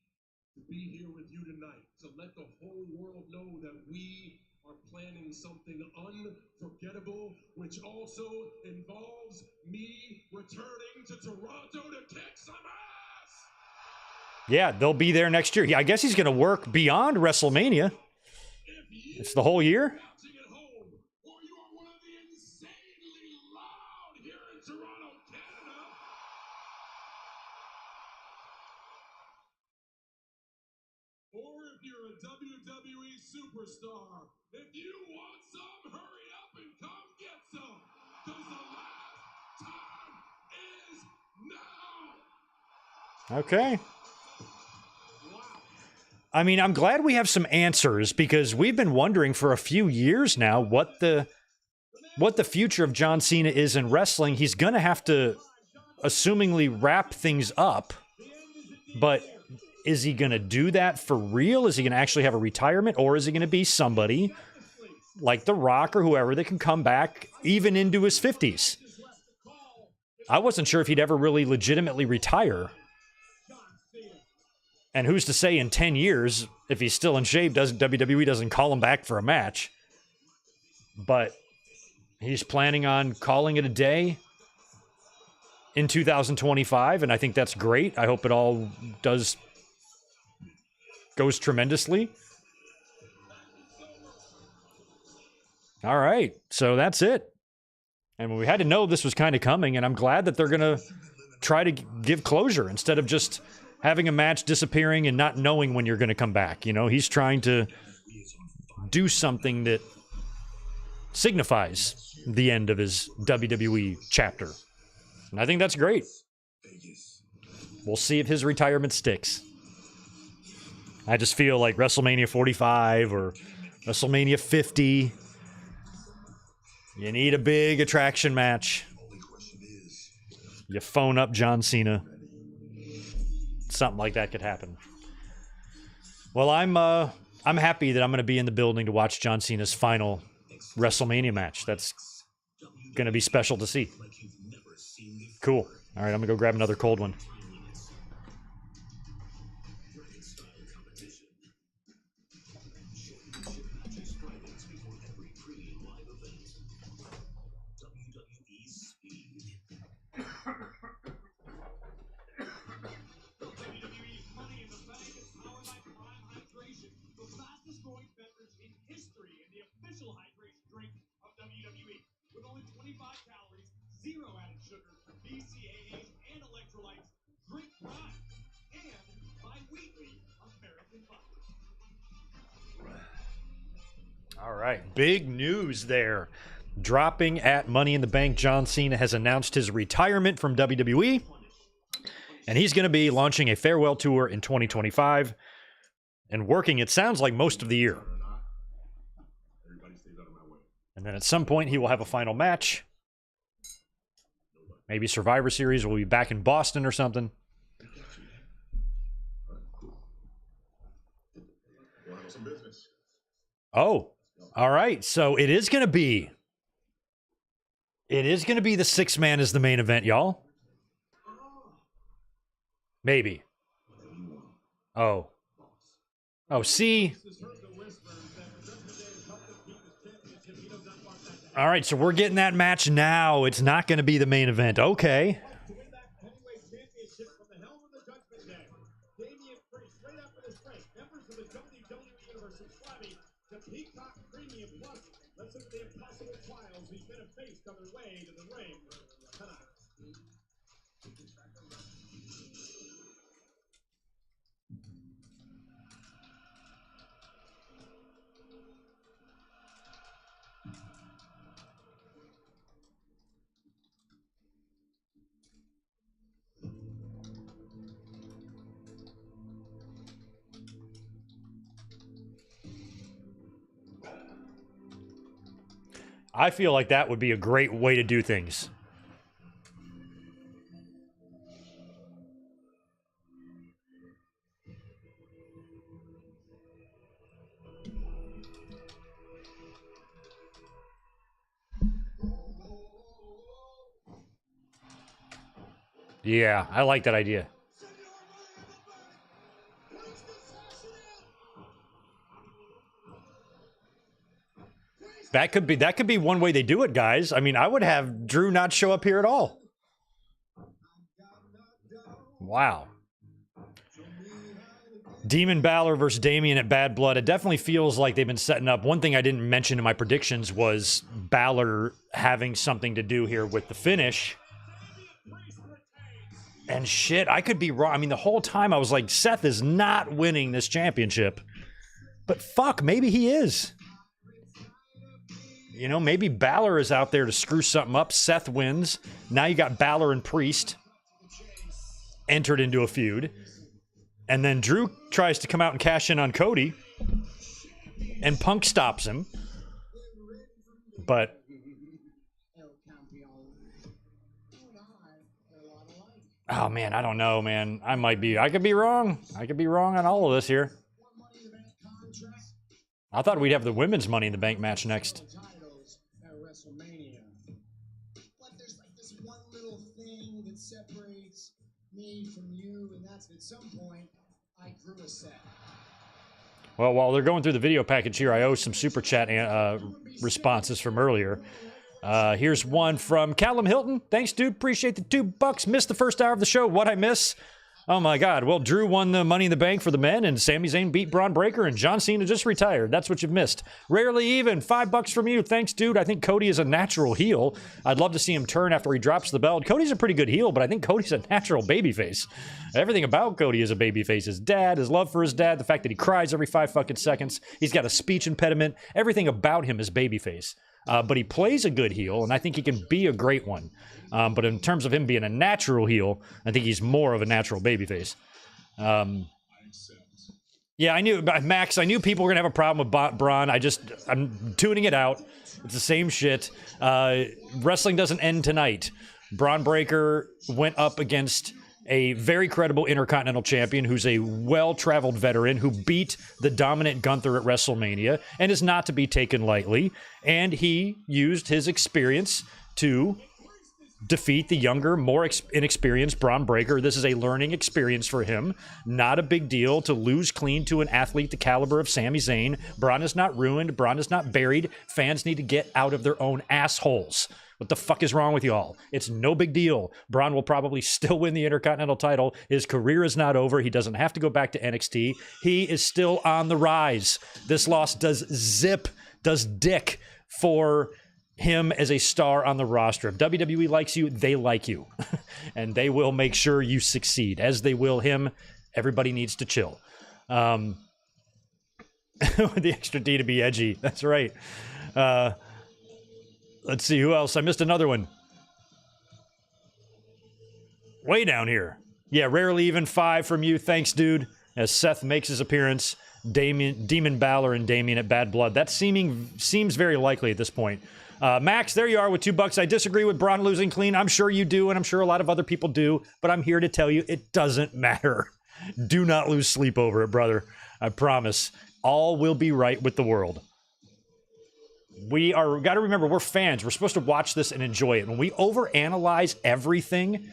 to be here with you tonight, to let the whole world know that we are planning something unforgettable, which also involves me returning to Toronto to kick some ass. Yeah, they'll be there next year. Yeah, I guess he's going to work beyond WrestleMania. If you It's the whole year. watching at home, or you are one of the insanely loud here in Toronto, Canada, or if you're a WWE superstar, if you want some, hurry up and come get some, because the last time is now. Okay. Wow. I mean, I'm glad we have some answers because we've been wondering for a few years now what the future of John Cena is in wrestling. He's going to have to, assumingly, wrap things up. But is he going to do that for real? Is he going to actually have a retirement? Or is he going to be somebody like The Rock or whoever that can come back even into his 50s? I wasn't sure if he'd ever really legitimately retire. And who's to say in 10 years, if he's still in shape, WWE doesn't call him back for a match. But he's planning on calling it a day in 2025, and I think that's great. I hope it all goes tremendously. All right, so that's it. And we had to know this was kind of coming, and I'm glad that they're going to try to give closure instead of just having a match disappearing and not knowing when you're going to come back. You know, he's trying to do something that signifies the end of his WWE chapter. And I think that's great. We'll see if his retirement sticks. I just feel like WrestleMania 45 or WrestleMania 50, you need a big attraction match. You phone up John Cena. Something like that could happen. Well, I'm happy that I'm going to be in the building to watch John Cena's final WrestleMania match. That's going to be special to see. Cool. All right, I'm going to go grab another cold one. With only 25 calories, 0 added sugar, BCAAs, and electrolytes, drink Bron and bi-weekly American vodka. All right, big news there. Dropping at Money in the Bank, John Cena has announced his retirement from WWE, and he's going to be launching a farewell tour in 2025 and working, it sounds like, most of the year. And then at some point, he will have a final match. Maybe Survivor Series. We'll be back in Boston or something. Oh, all right. So it is going to be the 6-man as the main event, y'all. Maybe. Oh, see. All right, so we're getting that match now. It's not going to be the main event. Okay. To win that heavyweight championship from the helm of the Judgment Day, Damian Priest, right after this break, members of the WWE Universe subscribing to Peacock Premium Plus. Listen to the impossible trials these men have faced on their way to the ring tonight. I feel like that would be a great way to do things. Yeah, I like that idea. That could be one way they do it, guys. I mean, I would have Drew not show up here at all. Wow. Demon Balor versus Damian at Bad Blood. It definitely feels like they've been setting up. One thing I didn't mention in my predictions was Balor having something to do here with the finish. And shit, I could be wrong. I mean, the whole time I was like, Seth is not winning this championship. But fuck, maybe he is. You know, maybe Balor is out there to screw something up. Seth wins. Now you got Balor and Priest entered into a feud. And then Drew tries to come out and cash in on Cody, and Punk stops him. But oh man, I don't know, man. I could be wrong. I could be wrong on all of this here. I thought we'd have the women's Money in the Bank match next. But there's like this one little thing that separates me from you, and that's at some point I grew a set. Well, while they're going through the video package here, I owe some super chat responses from earlier. Here's one from Callum Hilton. Thanks, dude. Appreciate the $2. Missed the first hour of the show. What'd I miss? Oh, my God. Well, Drew won the Money in the Bank for the men, and Sami Zayn beat Bron Breakker, and John Cena just retired. That's what you've missed. Rarely Even. $5 from you. Thanks, dude. I think Cody is a natural heel. I'd love to see him turn after he drops the belt. Cody's a pretty good heel, but I think Cody's a natural babyface. Everything about Cody is a babyface. His dad, his love for his dad, the fact that he cries every 5 fucking seconds. He's got a speech impediment. Everything about him is babyface. But he plays a good heel, and I think he can be a great one. But in terms of him being a natural heel, I think he's more of a natural babyface. Yeah, I knew, Max, I knew people were going to have a problem with Bron. I'm tuning it out. It's the same shit. Wrestling doesn't end tonight. Bron Breakker went up against a very credible Intercontinental Champion who's a well-traveled veteran who beat the dominant Gunther at WrestleMania and is not to be taken lightly. And he used his experience to defeat the younger, more inexperienced Bron Breakker. This is a learning experience for him. Not a big deal to lose clean to an athlete the caliber of Sami Zayn. Bron is not ruined. Bron is not buried. Fans need to get out of their own assholes. What the fuck is wrong with y'all? It's no big deal. Bron will probably still win the Intercontinental title. His career is not over. He doesn't have to go back to NXT. He is still on the rise. This loss does dick for him as a star on the roster. If WWE likes you, they like you. And they will make sure you succeed. As they will him. Everybody needs to chill. The extra D to be edgy. That's right. Let's see, who else? I missed another one. Way down here. Yeah, Rarely Even. 5 from you. Thanks, dude. As Seth makes his appearance. Demon Balor and Damian at Bad Blood. That seems very likely at this point. Max, there you are with $2. I disagree with Bron losing clean. I'm sure you do, and I'm sure a lot of other people do. But I'm here to tell you it doesn't matter. Do not lose sleep over it, brother. I promise. All will be right with the world. Got to remember, we're fans. We're supposed to watch this and enjoy it. When we overanalyze everything,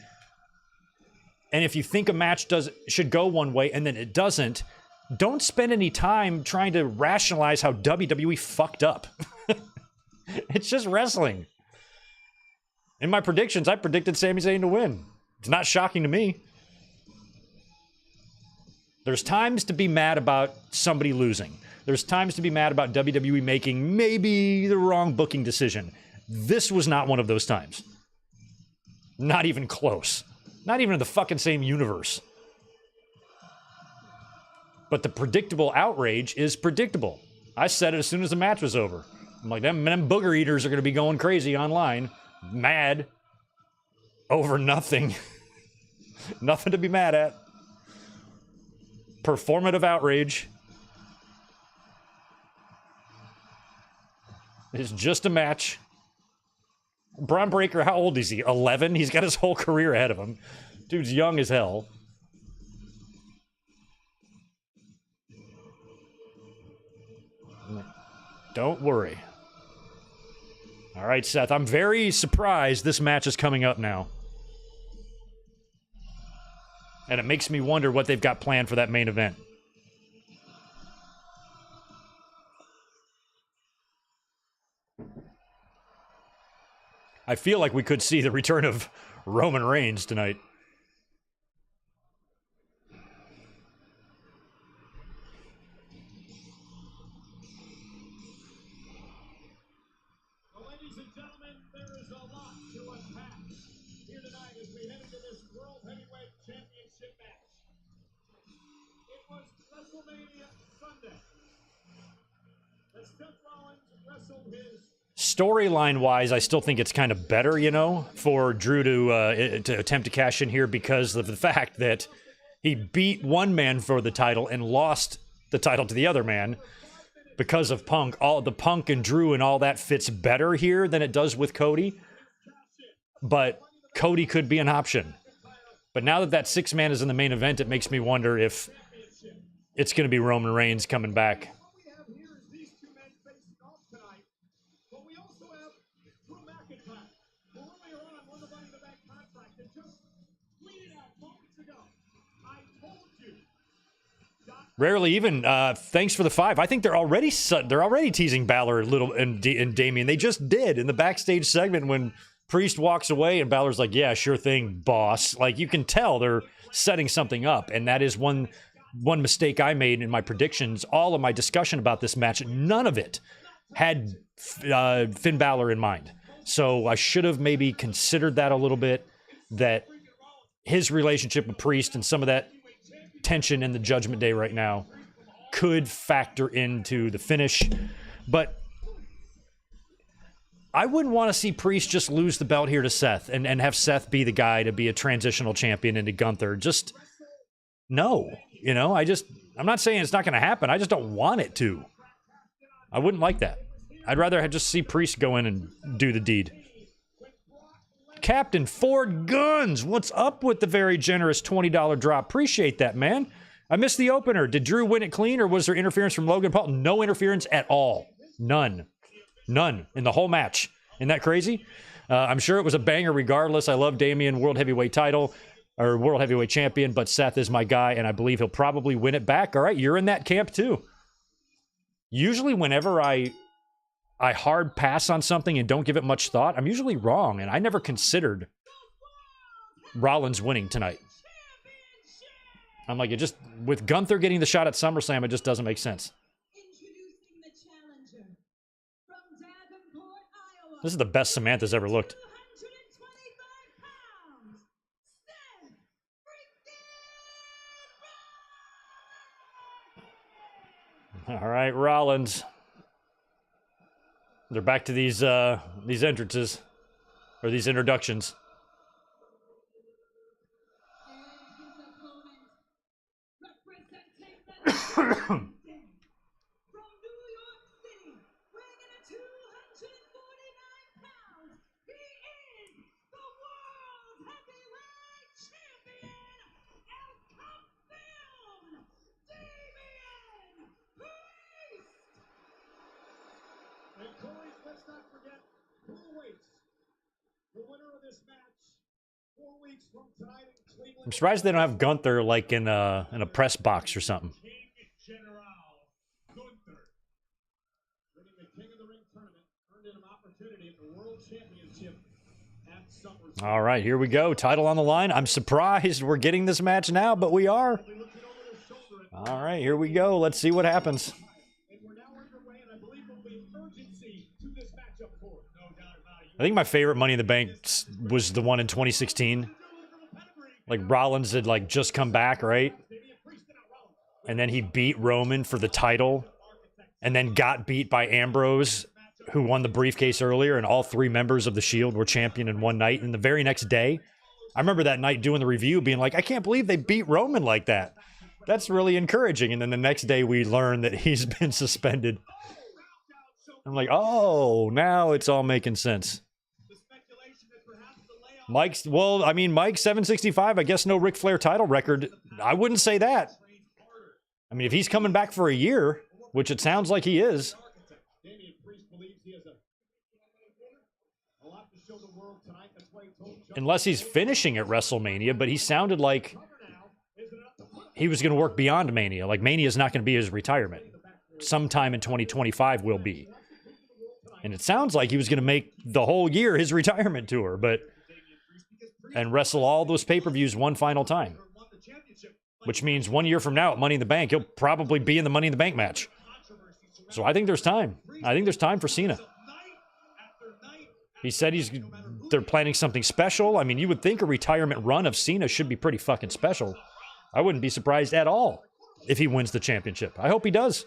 and if you think a match should go one way and then it doesn't, don't spend any time trying to rationalize how WWE fucked up. It's just wrestling. In my predictions, I predicted Sami Zayn to win. It's not shocking to me. There's times to be mad about somebody losing. There's times to be mad about WWE making maybe the wrong booking decision. This was not one of those times. Not even close. Not even in the fucking same universe. But the predictable outrage is predictable. I said it as soon as the match was over. I'm like, them booger eaters are going to be going crazy online. Mad. Over nothing. Nothing to be mad at. Performative outrage. It's just a match. Bron Breakker, how old is he? 11? He's got his whole career ahead of him. Dude's young as hell. Don't worry. All right, Seth. I'm very surprised this match is coming up now. And it makes me wonder what they've got planned for that main event. I feel like we could see the return of Roman Reigns tonight. Well, ladies and gentlemen, there is a lot to unpack here tonight as we head into this World Heavyweight Championship match. It was WrestleMania Sunday as Seth Rollins wrestled his... Storyline-wise, I still think it's kind of better, you know, for Drew to attempt to cash in here because of the fact that He beat one man for the title and lost the title to the other man because of Punk. All the Punk and Drew and all that fits better here than it does with Cody. But Cody could be an option. But now that that 6-man is in the main event, it makes me wonder if it's going to be Roman Reigns coming back. What we have here is these two men facing off tonight, but we also have Drew McIntyre, who earlier on won the Money in the Bank contract and just tweeted out moments ago, I told you. Rarely even, thanks for the 5. I think they're already teasing Balor a little and Damian. They just did in the backstage segment when Priest walks away and Balor's like, yeah, sure thing, boss. Like, you can tell they're setting something up, and that is one mistake I made in my predictions. All of my discussion about this match, none of it had Finn Balor in mind. So I should have maybe considered that a little bit, that his relationship with Priest and some of that tension in the Judgment Day right now could factor into the finish. But I wouldn't want to see Priest just lose the belt here to Seth and have Seth be the guy to be a transitional champion into Gunther. Just, no. You know, I'm not saying it's not going to happen. I just don't want it to. I wouldn't like that. I'd rather just see Priest go in and do the deed. Captain Ford Guns, what's up with the very generous $20 drop? Appreciate that, man. I missed the opener. Did Drew win it clean, or was there interference from Logan Paul? No interference at all. None. None in the whole match. Isn't that crazy? I'm sure it was a banger regardless. I love Damian, World Heavyweight title, or World Heavyweight champion, but Seth is my guy, and I believe he'll probably win it back. All right, you're in that camp too. Usually whenever I hard pass on something and don't give it much thought, I'm usually wrong, and I never considered Rollins winning tonight. I'm like, it just, with Gunther getting the shot at SummerSlam, it just doesn't make sense. Introducing the challenger from Davenport, Iowa. This is the best Samantha's ever looked. 225 pounds, Seth freaking All right, Rollins. They're back to these entrances, or these introductions. from New York City, weighing in at 249 pounds, he is the World Heavyweight Champion, El Campeón, Damian Priest. And Corey, let's not forget who awaits the winner of this match 4 weeks from tonight in Cleveland. I'm surprised they don't have Gunther like in a press box or something. King General Gunther, winning the King of the Ring tournament, earned him an opportunity at the World Championship at SummerSlam. All right, here we go. Title on the line. I'm surprised we're getting this match now, but we are. Looking over their shoulder at All right, here we go. Let's see what happens. and we're now underway, and I believe there will be urgency to this matchup for it. No doubt about it. I think my favorite Money in the Bank was the one in 2016. Like Rollins had like just come back, right? And then he beat Roman for the title, and then got beat by Ambrose, who won the briefcase earlier, and all 3 members of the Shield were champion in one night. And the very next day, I remember that night doing the review being like, I can't believe they beat Roman like that. That's really encouraging. And then the next day we learn that he's been suspended. I'm like, oh, now it's all making sense. Mike's 765, I guess no Ric Flair title record. I wouldn't say that. I mean, if he's coming back for a year, which it sounds like he is, Damian Priest believes he has a lot to show the world tonight. That's why he told John unless he's finishing at WrestleMania, but he sounded like he was going to work beyond Mania. Like Mania is not going to be his retirement. Sometime in 2025 will be. And it sounds like he was going to make the whole year his retirement tour, and wrestle all those pay-per-views one final time. Which means 1 year from now at Money in the Bank, he'll probably be in the Money in the Bank match. So I think there's time. I think there's time for Cena. He said they're planning something special. I mean, you would think a retirement run of Cena should be pretty fucking special. I wouldn't be surprised at all if he wins the championship. I hope he does.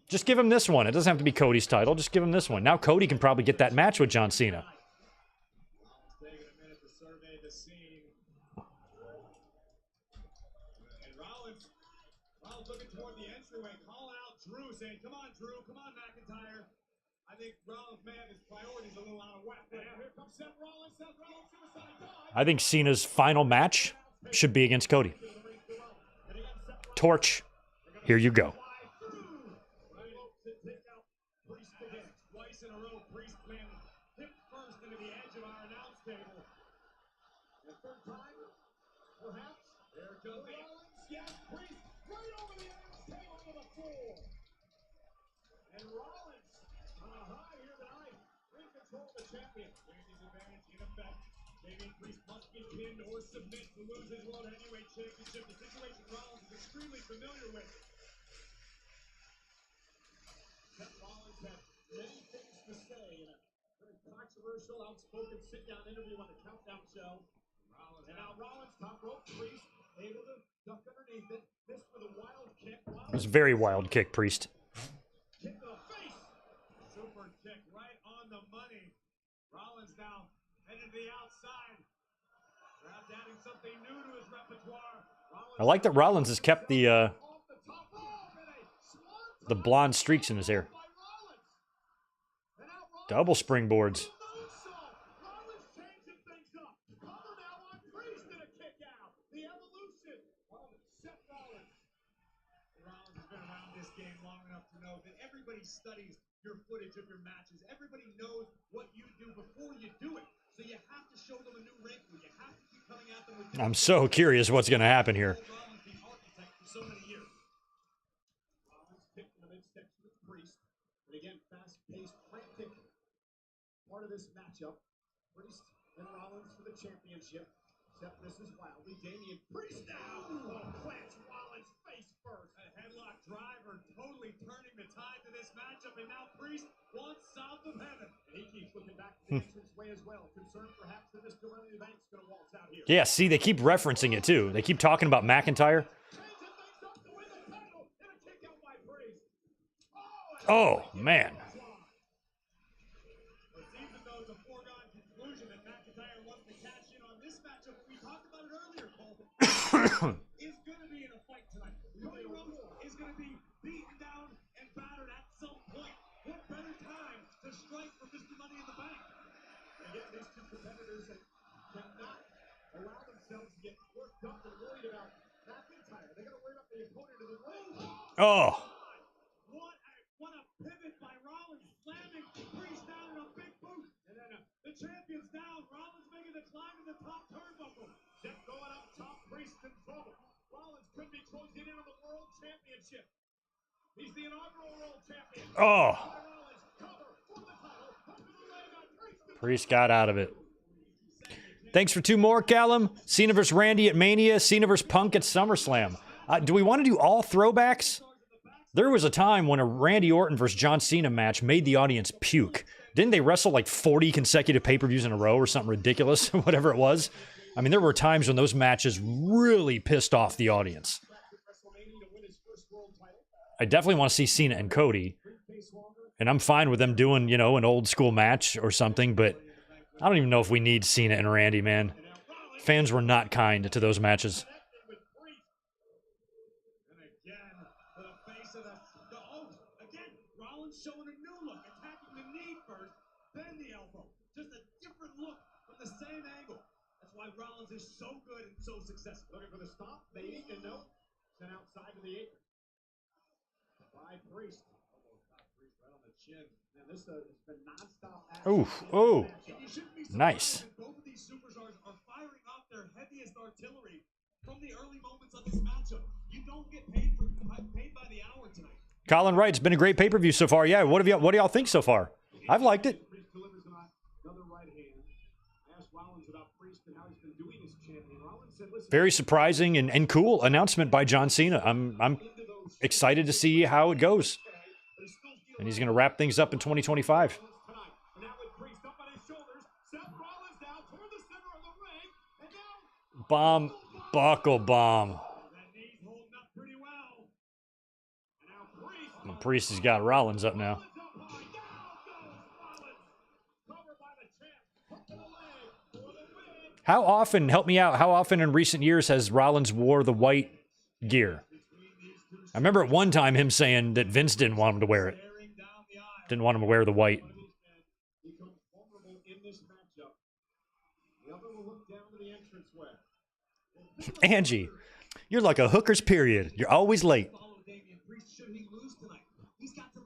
Just give him this one. It doesn't have to be Cody's title. Just give him this one. Now Cody can probably get that match with John Cena. was saying, come on, Drew, come on, McIntyre. I think Rollins may have his priorities a little out of whack. Here comes Seth Rollins. Seth Rollins, suicide dive. I think Cena's final match should be against Cody. Torch. Here you go. Twice in a row, Priest man hit first into the edge of our announce table. The third time, perhaps. There goes Rollins. Yes, Priest right over the announce table to the floor. And Rollins on a high here tonight, in control of the champion. Randy's advantage in effect. Damian Priest must be pinned or submit to lose his World Heavyweight Championship. The situation Rollins is extremely familiar with. Seth Rollins had many things to say in a very controversial, outspoken sit-down interview on the Countdown Show. And now Rollins, top rope, Priest, able to duck underneath it. Missed with a wild kick. It was a very wild kick, Priest. Kick to the face. Super kick right on the money. Rollins now headed to the outside. Perhaps adding something new to his repertoire. I like that Rollins has kept the blonde streaks in his hair. Double springboards. Rollins changing things up. Cover now on Priest and a kick out. The evolution of Seth Rollins. Rollins has been around this game long enough to know that everybody studies your footage of your matches. Everybody knows what you do before you do it. So you have to show them a new wrinkle. You have to keep coming at them with. I'm so curious what's going to happen here. Rollins, the architect for so many years. Rollins kicked in the midsection with Priest. And again, fast-paced, frantic part of this matchup. Priest and Rollins for the championship. Seth misses wildly. Damian Priest now. Oh, plants Rollins face first. A headlock driver totally turning the tide to this matchup. And now Priest wants south of heaven. And he keeps looking back to the entrance way as well. Concerned perhaps that Mr. Money in the Bank's going to waltz out here. Yeah, see, they keep referencing it too. They keep talking about McIntyre. Changing things up to win the title. And a kick out by Priest. Oh, man. It seems as though it's a foregone conclusion that McIntyre wants to cash in on this matchup. We talked about it earlier, Cole. Is going to be in a fight tonight. Cody Rhodes is going to be beaten down and battered at some point. What better time to strike for Mr. Money in the Bank? Again, these two competitors that cannot allow themselves to get worked up and worried about McIntyre. They got to worry about the opponent in the ring. Oh, What a pivot by Rollins, slamming Priest down in a big boot. And then the champion's down. Rollins making the climb to the top turnbuckle. Seth going up top, Priest in trouble. Rollins could be closing in on the World Championship. He's the inaugural World Champion. oh. Rollins cover for the title. Under the leg on Priest. Priest got out of it. Thanks for 2 more, Callum. Cena vs. Randy at Mania. Cena vs. Punk at SummerSlam. Do we want to do all throwbacks? There was a time when a Randy Orton versus John Cena match made the audience puke. Didn't they wrestle like 40 consecutive pay-per-views in a row or something ridiculous, whatever it was? I mean, there were times when those matches really pissed off the audience. I definitely want to see Cena and Cody. And I'm fine with them doing, you know, an old school match or something, but I don't even know if we need Cena and Randy, man. Fans were not kind to those matches. Showing a new look, attacking the knee first, then the elbow. Just a different look from the same angle. That's why Rollins is so good and so successful. Looking for the stop, fading, and no. Sent outside to the apron. By Priest. Priest right on the chin. Man, this has been nonstop action. Ooh, oh, nice. Both of these superstars are firing off their heaviest artillery from the early moments of this matchup. You don't get paid by the hour tonight. Colin Wright, it's been a great pay-per-view so far. Yeah, what do y'all think so far? I've liked it. Very surprising and cool announcement by John Cena. I'm excited to see how it goes. And he's going to wrap things up in 2025. Bomb, buckle bomb. And Priest has got Rollins up now. How often, help me out, how often in recent years has Rollins wore the white gear? I remember at one time him saying that Vince didn't want him to wear it. Didn't want him to wear the white. Angie, you're like a hooker's period. You're always late.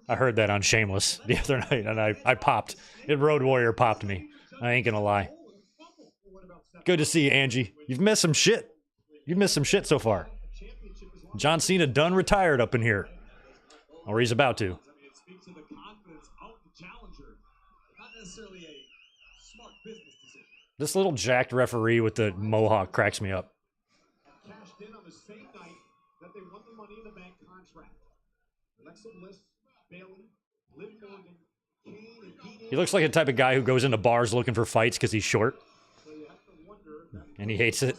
I heard that on Shameless the other night, and I popped. Road Warrior popped me. I ain't gonna lie. Good to see you, Angie. You've missed some shit. You've missed some shit so far. John Cena done retired up in here. Or he's about to. This little jacked referee with the mohawk cracks me up. He looks like the type of guy who goes into bars looking for fights because he's short. And he hates it.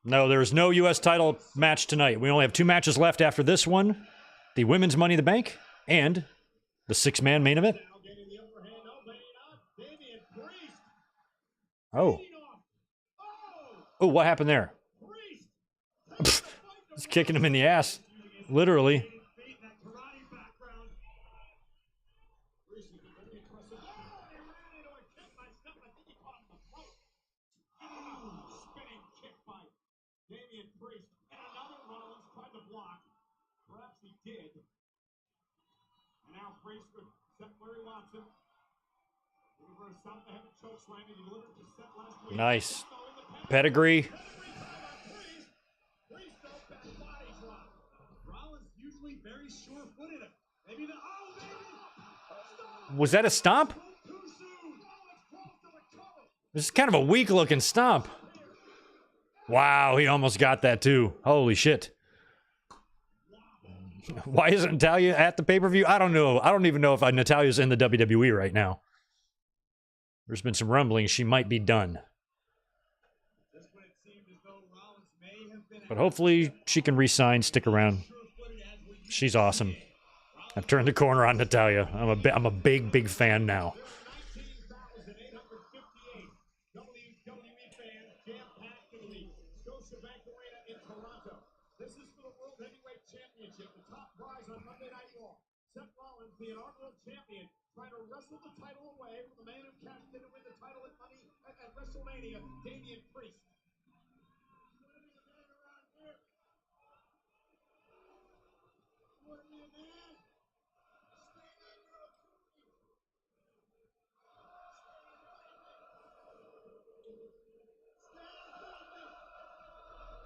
No, there is no U.S. title match tonight. We only have 2 matches left after this one. The Women's Money in the Bank and the 6-man main event. Oh. Oh, what happened there? He's kicking him in the ass. Literally. Damian Priest and another Rollins tried to block. Perhaps he did. And now Priest with Seth Watson. Reverse south the head of choke slam. He delivered to Seth last week. Nice. Pedigree. Priest though back body drop. Rollins usually very sure-footed. Maybe the Was that a stomp? This is kind of a weak-looking stomp. Wow, he almost got that too. Holy shit. Why isn't Natalya at the pay-per-view? I don't know. I don't even know if Natalya's in the WWE right now. There's been some rumblings she might be done. But hopefully she can re-sign, stick around. She's awesome. I've turned the corner on Natalya. I'm a big fan now. The inaugural champion, trying to wrestle the title away from the man who cashed in to win the title at Money at WrestleMania, Damian Priest.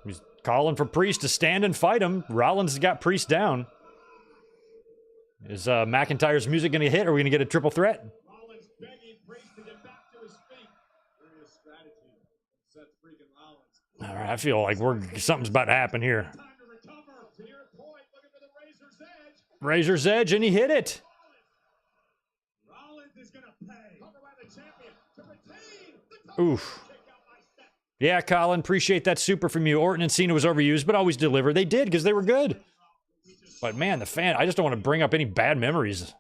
He's calling for Priest to stand and fight him. Rollins has got Priest down. Is McIntyre's music going to hit, or are we going to get a triple threat? Rollins begging Priest to get back to his feet. Various strategy. Seth freaking Rollins. All right, I feel like something's about to happen here. Time to recover. To your point, looking for the Razor's Edge. Razor's Edge, and he hit it. Rollins is going to pay. Cover by the champion to retain the title. Oof. Yeah, Colin, appreciate that super from you. Orton and Cena was overused, but always delivered. They did because they were good. But man, I just don't want to bring up any bad memories.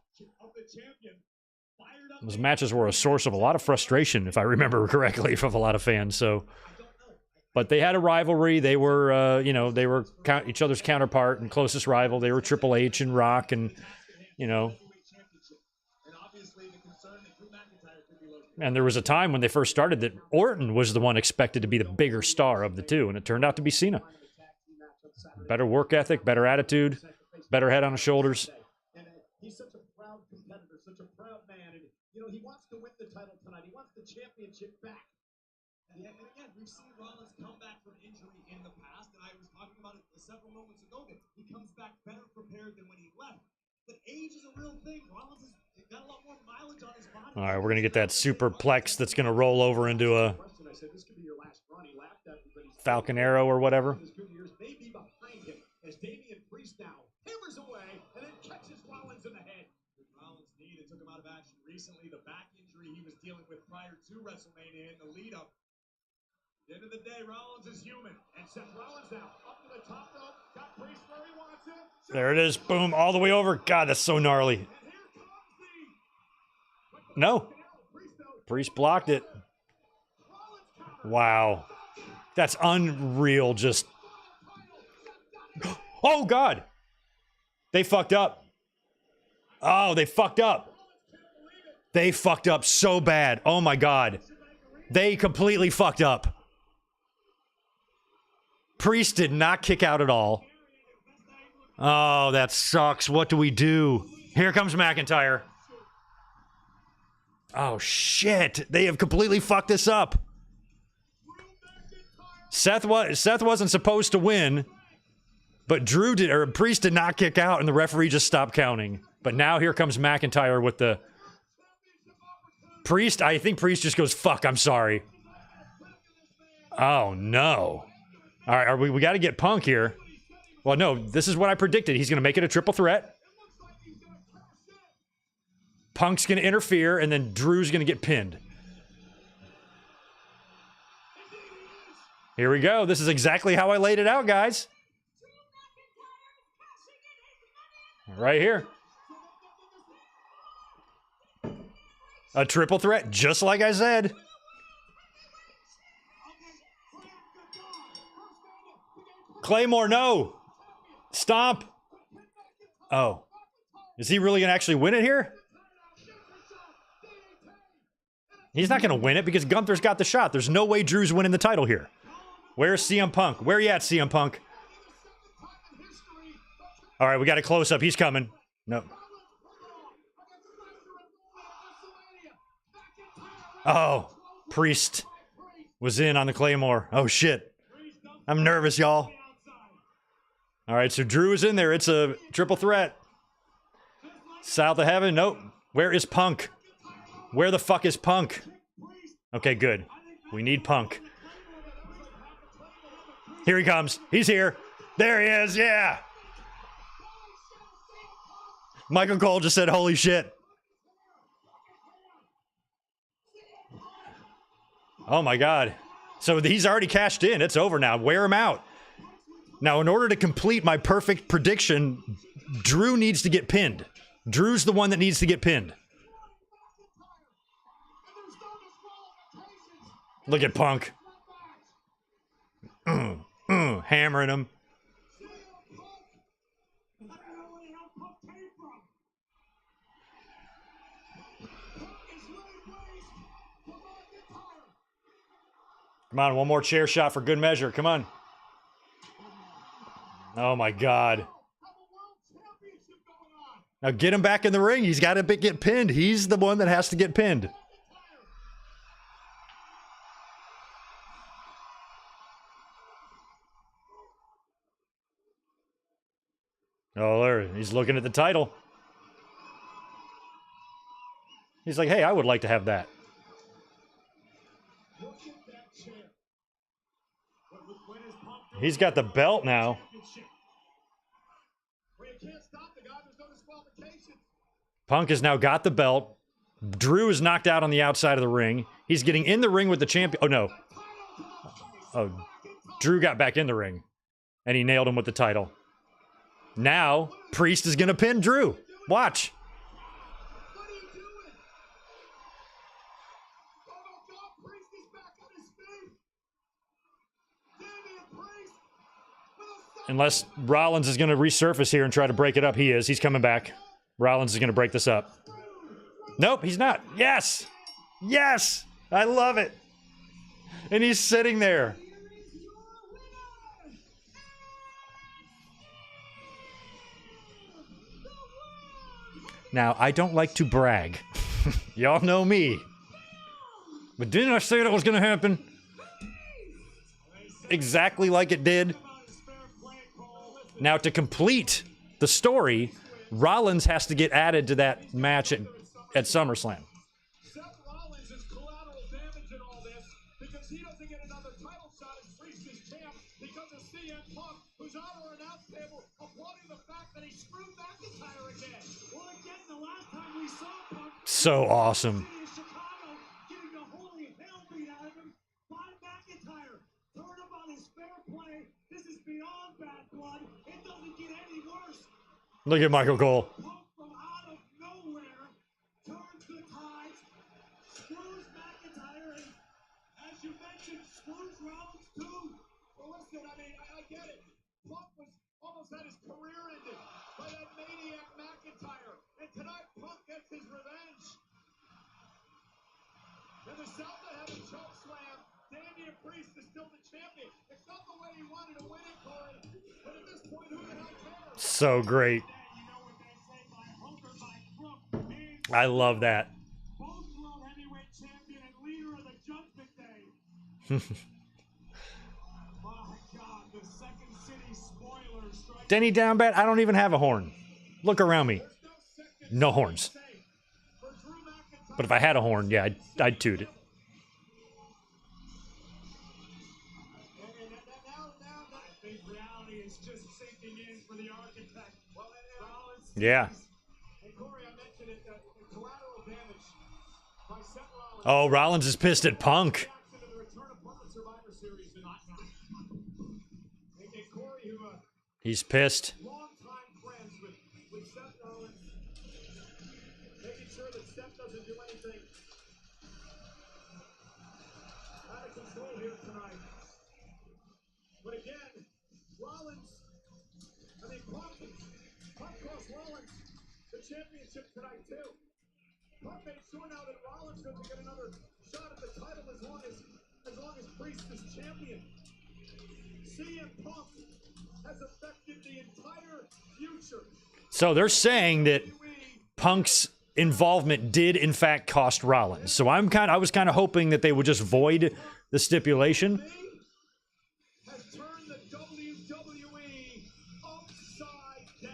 Those matches were a source of a lot of frustration, if I remember correctly, from a lot of fans. So, but they had a rivalry. They were, they were each other's counterpart and closest rival. They were Triple H and Rock, and And there was a time when they first started that Orton was the one expected to be the bigger star of the two, and it turned out to be Cena. Better work ethic, better attitude, better head on his shoulders. And he's such a proud competitor, such a proud man. And, he wants to win the title tonight. He wants the championship back. And again, we've seen Rollins come back from injury in the past, and I was talking about it several moments ago that he comes back better prepared than when he left. But age is a real thing. Rollins has got a lot more mileage on his body. All right, we're going to get that superplex that's going to roll over into a Falcon Arrow or whatever. May be behind him as Damian Priest now hammers away and then catches Rollins in the head. Rollins' knee that took him out of action recently, the back injury he was dealing with prior to WrestleMania in the lead-up. At the end of the day, Rollins is human. And Seth Rollins now up to the top rope. Got Priest where he wants him. There it is. Boom. All the way over. God, that's so gnarly. And here comes No. Priest blocked it. Wow. That's unreal. Just. Oh, God. They fucked up. Oh, they fucked up. They fucked up so bad. Oh, my God. They completely fucked up. Priest did not kick out at all. Oh, that sucks. What do we do? Here comes McIntyre. Oh, shit. They have completely fucked this up. Seth wasn't supposed to win, but Priest did not kick out, and the referee just stopped counting. But now here comes McIntyre with the Priest. I think Priest just goes, fuck, I'm sorry. Oh, no. All right, we got to get Punk here. Well, no, this is what I predicted. He's going to make it a triple threat. Punk's going to interfere, and then Drew's going to get pinned. Here we go. This is exactly how I laid it out, guys. Right here. A triple threat, just like I said. Claymore, no. Stomp. Oh. Is he really going to actually win it here? He's not going to win it because Gunther's got the shot. There's no way Drew's winning the title here. Where's CM Punk? Where are you at, CM Punk? All right, we got a close-up. He's coming. Nope. Oh, Priest was in on the Claymore. Oh, shit. I'm nervous, y'all. All right, so Drew is in there. It's a triple threat. South of heaven. Nope. Where is Punk? Where the fuck is Punk? Okay, good. We need Punk. Here he comes. He's here. There he is. Yeah. Michael Cole just said, holy shit. Oh, my God. So he's already cashed in. It's over now. Wear him out. Now, in order to complete my perfect prediction, Drew needs to get pinned. Drew's the one that needs to get pinned. Look at Punk. Hammering him. Come on, one more chair shot for good measure. Come on. Oh, my God. Now get him back in the ring. He's got to get pinned. He's the one that has to get pinned. Oh, there. He's looking at the title. He's like, hey, I would like to have that. He's got the belt now. Punk has now got the belt. Drew is knocked out on the outside of the ring. He's getting in the ring with the champion. Oh, no. Oh, Drew got back in the ring. And he nailed him with the title. Now, Priest is going to pin Drew. Watch. Unless Rollins is going to resurface here and try to break it up. He is. He's coming back. Rollins is going to break this up. Nope, he's not. Yes! Yes! I love it. And he's sitting there. Now, I don't like to brag. Y'all know me. But didn't I say that was going to happen? Exactly like it did. Now, to complete the story, Rollins has to get added to that match at SummerSlam. Seth Rollins is collateral damage in all this because he doesn't get another title shot as Priest is champ because of CM Punk, who's on our announce table applauding the fact that he screwed McIntyre again. Well, again, the last time we saw Punk, So awesome. Chicago getting the holy hell beat out of him by McIntyre. Turn him on his fair play. This is beyond bad blood. It doesn't get any worse. Look at Michael Cole. Punk from out of nowhere turns the tides Well, listen, I mean, I get it. Punk was almost had his career ended by that maniac McIntyre. And tonight, Punk gets his revenge. And the South had a choke slam. Damian Priest is still the champion. It's not the way he wanted to win it, Corey. But at this point, who the hell cares? So great. You know what they say, by hook or by crook, means I love that. both world heavyweight champion and leader of the Judgment Day. My God, the Second City spoiler strikes. Denny down bad. I don't even have a horn. Look around me. No horns. But if I had a horn, yeah, I'd toot it. I think reality is just sinking in for the architect. Rollins. Yeah. And Corey, I mentioned it, the collateral damage by Seth Rollins. Oh, Rollins is pissed at Punk. Reaction to the return of Punk at Survivor Series tonight. And Corey, who He's pissed. longtime friends with Seth Rollins, making sure that Seth doesn't do anything out of control here tonight. But again, Rollins, I mean, Punk cost Rollins the championship tonight, too. Punk made sure now that Rollins doesn't get another shot at the title as long as Priest is champion. CM Punk has affected the entire future. So they're saying that Punk's involvement did in fact cost Rollins. So I was kind of hoping that they would just void the stipulation. Has turned the WWE upside down.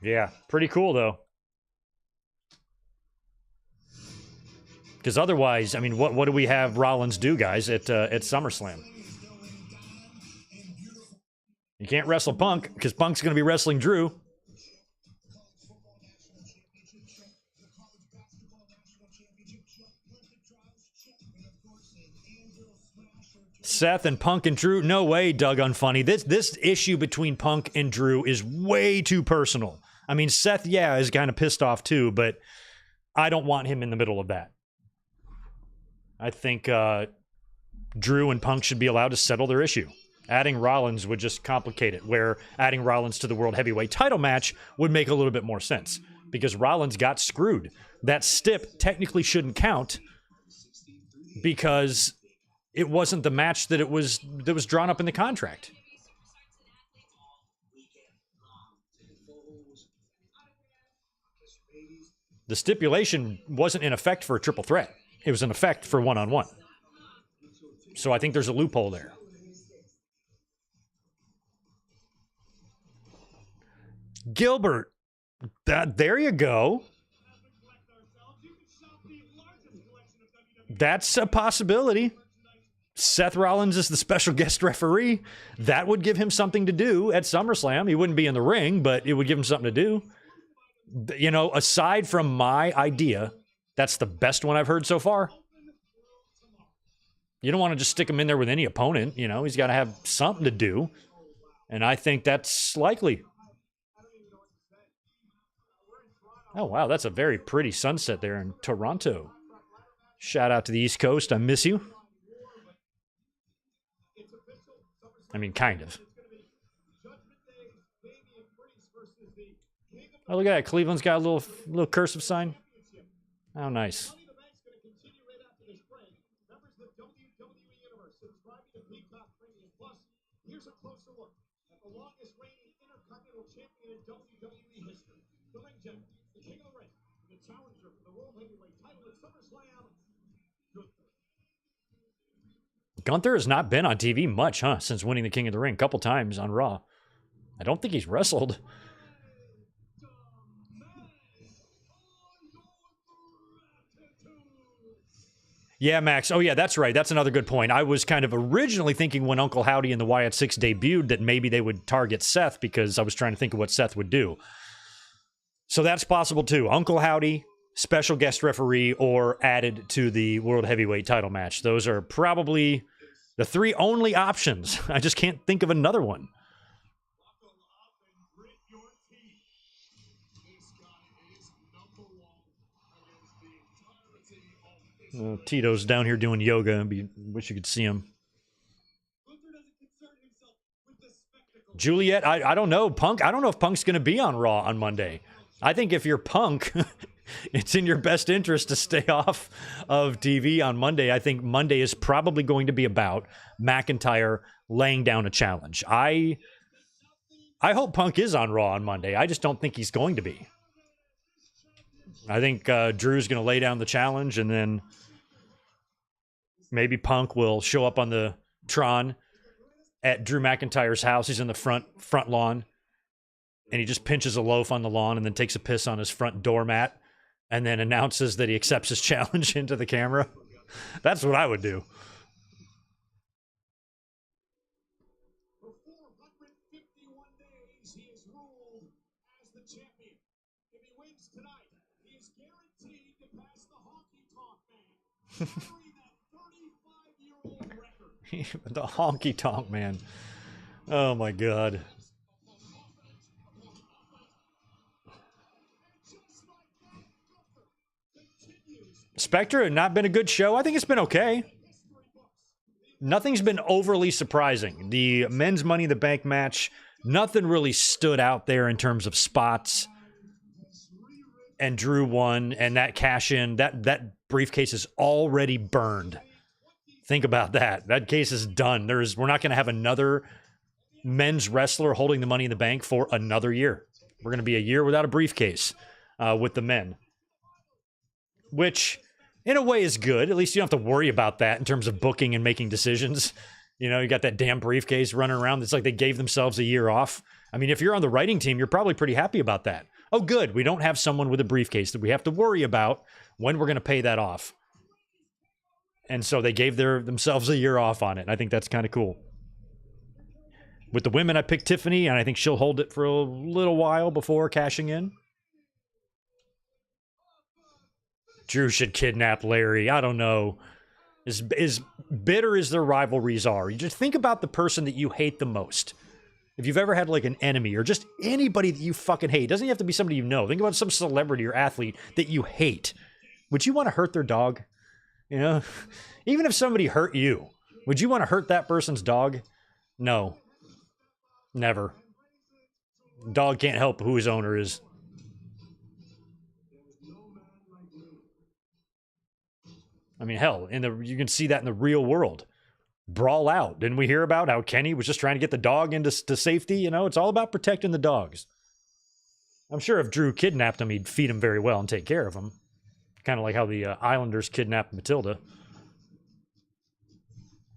Yeah, pretty cool though. Because otherwise, I mean, what do we have Rollins do, guys, at SummerSlam? You can't wrestle Punk because Punk's going to be wrestling Drew. Seth and Punk and Drew, no way, Doug Unfunny. This issue between Punk and Drew is way too personal. I mean, Seth, yeah, is kind of pissed off too, but I don't want him in the middle of that. I think Drew and Punk should be allowed to settle their issue. Adding Rollins would just complicate it, where adding Rollins to the World Heavyweight title match would make a little bit more sense, because Rollins got screwed. That stip technically shouldn't count because it wasn't the match that was drawn up in the contract. The stipulation wasn't in effect for a triple threat. It was in effect for one-on-one. So I think there's a loophole there. Gilbert, there you go. That's a possibility. Seth Rollins is the special guest referee. That would give him something to do at SummerSlam. He wouldn't be in the ring, but it would give him something to do. You know, aside from my idea, that's the best one I've heard so far. You don't want to just stick him in there with any opponent. You know, he's got to have something to do. And I think that's likely. Oh, wow, that's a very pretty sunset there in Toronto. Shout out to the East Coast. I miss you. I mean, kind of. Oh, look at that. Cleveland's got a little cursive sign. Oh, nice. Here's a closer look at the longest reigning Intercontinental Champion in WWE history. The ring general, the King of the Ring, the challenger for the World Heavyweight title at SummerSlam. Gunther has not been on TV much, huh? Since winning the King of the Ring a couple times on Raw. I don't think he's wrestled. Yeah, Max. Oh, yeah, that's right. That's another good point. I was kind of originally thinking when Uncle Howdy and the Wyatt Six debuted that maybe they would target Seth because I was trying to think of what Seth would do. So that's possible too. Uncle Howdy, special guest referee, or added to the World Heavyweight title match. Those are probably the three only options. I just can't think of another one. Buckle up and grit your teeth. This guy is number one. Tito's down here doing yoga. Wish you could see him. Juliet, I don't know. Punk, I don't know if Punk's going to be on Raw on Monday. I think if you're Punk, it's in your best interest to stay off of TV on Monday. I think Monday is probably going to be about McIntyre laying down a challenge. I hope Punk is on Raw on Monday. I just don't think he's going to be. I think Drew's going to lay down the challenge, and then maybe Punk will show up on the Tron at Drew McIntyre's house. He's in the front lawn, and he just pinches a loaf on the lawn and then takes a piss on his front doormat and then announces that he accepts his challenge into the camera. That's what I would do. For 451 days, he has ruled as the champion. If he wins tonight, he is guaranteed to pass the honky tonk man, carrying that 35-year-old record. The honky tonk man. Oh my God. Spectre had not been a good show. I think it's been okay. Nothing's been overly surprising. The men's Money in the Bank match, nothing really stood out there in terms of spots. And Drew won, and that cash-in, that briefcase is already burned. Think about that. That case is done. We're not going to have another men's wrestler holding the Money in the Bank for another year. We're going to be a year without a briefcase with the men. Which, in a way, is good. At least you don't have to worry about that in terms of booking and making decisions. You know, you got that damn briefcase running around. It's like they gave themselves a year off. I mean, if you're on the writing team, you're probably pretty happy about that. Oh, good. We don't have someone with a briefcase that we have to worry about when we're going to pay that off. And so they gave themselves a year off on it. And I think that's kind of cool. With the women, I picked Tiffany, and I think she'll hold it for a little while before cashing in. Drew should kidnap Larry. I don't know. As bitter as their rivalries are, you just think about the person that you hate the most. If you've ever had like an enemy or just anybody that you fucking hate, doesn't have to be somebody you know. Think about some celebrity or athlete that you hate. Would you want to hurt their dog? You know, even if somebody hurt you, would you want to hurt that person's dog? No. Never. Dog can't help who his owner is. I mean, hell, you can see that in the real world. Brawl out. Didn't we hear about how Kenny was just trying to get the dog into safety? You know, it's all about protecting the dogs. I'm sure if Drew kidnapped him, he'd feed him very well and take care of him. Kind of like how the Islanders kidnapped Matilda.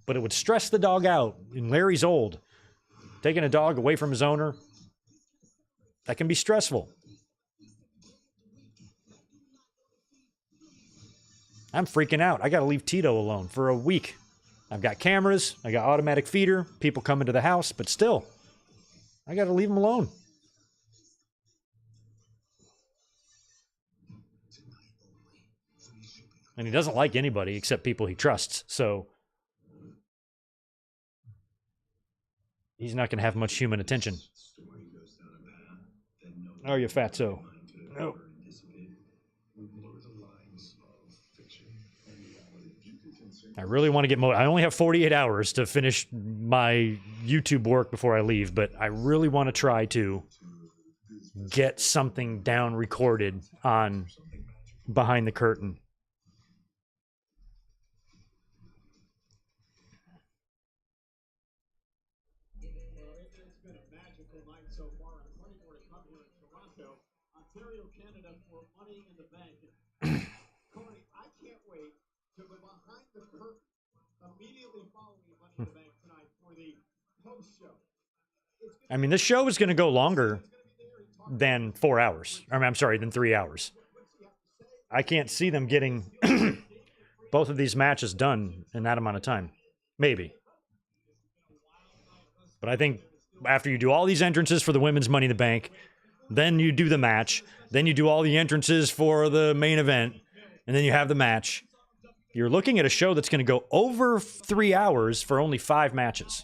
But it would stress the dog out. And Larry's old. Taking a dog away from his owner, that can be stressful. I'm freaking out. I got to leave Tito alone for a week. I've got cameras. I got automatic feeder. People coming to the house. But still, I got to leave him alone. And he doesn't like anybody except people he trusts. So he's not going to have much human attention. Oh, you fatso. No. I really want to get I only have 48 hours to finish my YouTube work before I leave, but I really want to try to get something down recorded on Behind the Curtain. It's been a magical night so far. I'm plenty more to come here in Toronto, Ontario, Canada for Money in the Bank. Cody, I can't wait to go behind the curtain immediately following Money in the Bank tonight for the post show. I mean, this show is going to go longer than 4 hours. I'm sorry, than 3 hours. I can't see them getting both of these matches done in that amount of time. Maybe. But I think after you do all these entrances for the women's Money in the Bank, then you do the match, then you do all the entrances for the main event, and then you have the match. You're looking at a show that's going to go over 3 hours for only 5 matches.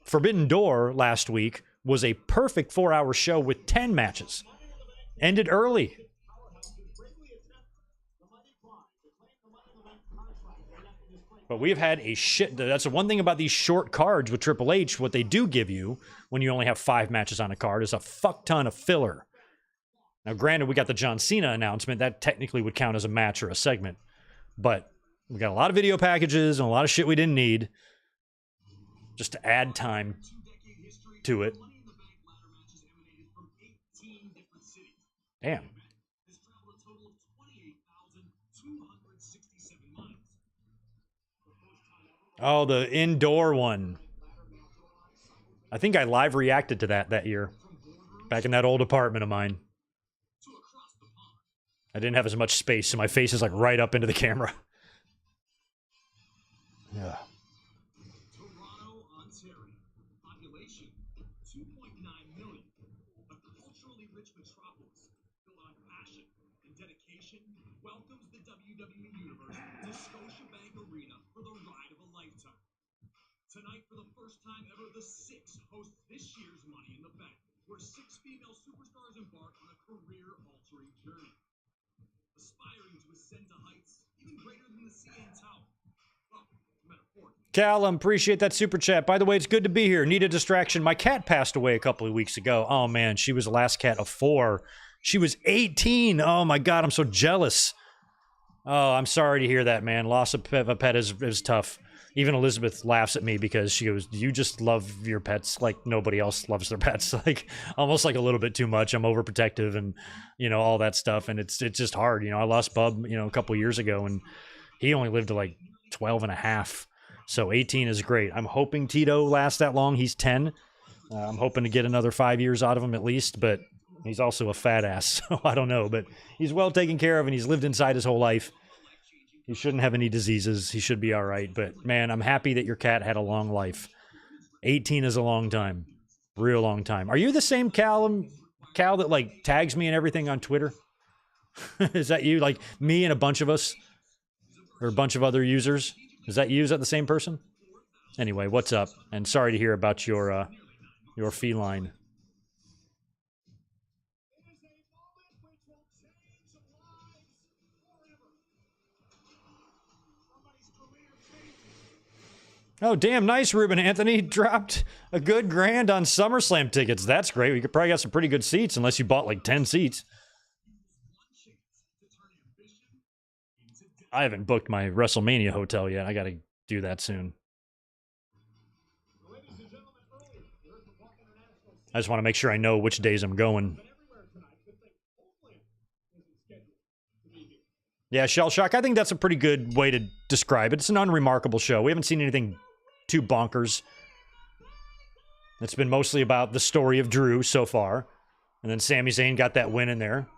Forbidden Door last week was a perfect 4-hour show with 10 matches. Ended early. But we've had a shit. That's the one thing about these short cards with Triple H. What they do give you when you only have 5 matches on a card is a fuck ton of filler. Now, granted, we got the John Cena announcement. That technically would count as a match or a segment. But we got a lot of video packages and a lot of shit we didn't need just to add time to it. Damn. Oh, the indoor one. I think I live reacted to that year. Back in that old apartment of mine. I didn't have as much space, so my face is like right up into the camera. Yeah. Toronto, Ontario. Population 2.9 million. A culturally rich metropolis built on passion and dedication welcomes the WWE Universe to Scotiabank Arena for the ride of a lifetime. Tonight, for the first time ever, the Six hosts this year's Money in the Bank, where 6 female superstars embark on a career-altering journey, aspiring to ascend to heights even greater than the CN Tower. Well, metaphorically. Callum, appreciate that super chat. By the way, it's good to be here. Need a distraction. My cat passed away a couple of weeks ago. Oh, man, she was the last cat of 4. She was 18. Oh, my God, I'm so jealous. Oh, I'm sorry to hear that, man. Loss of a pet is tough. Even Elizabeth laughs at me because she goes, you just love your pets like nobody else loves their pets. Like, almost like a little bit too much. I'm overprotective and, all that stuff. And it's just hard. I lost Bub, a couple years ago, and he only lived to like 12 and a half. So 18 is great. I'm hoping Tito lasts that long. He's 10. I'm hoping to get another 5 years out of him at least, but he's also a fat ass, so I don't know. But he's well taken care of, and he's lived inside his whole life. He shouldn't have any diseases. He should be all right. But, man, I'm happy that your cat had a long life. 18 is a long time. Real long time. Are you the same Cal that, like, tags me and everything on Twitter? Is that you? Like, me and a bunch of us? Or a bunch of other users? Is that you? Is that the same person? Anyway, what's up? And sorry to hear about your feline. Oh, damn, nice, Ruben Anthony. Dropped a good $1,000 on SummerSlam tickets. That's great. We could probably got some pretty good seats, unless you bought like 10 seats. I haven't booked my WrestleMania hotel yet. I got to do that soon. I just want to make sure I know which days I'm going. Yeah, Shell Shock. I think that's a pretty good way to describe it. It's an unremarkable show. We haven't seen anything too bonkers. It's been mostly about the story of Drew so far. And then Sami Zayn got that win in there.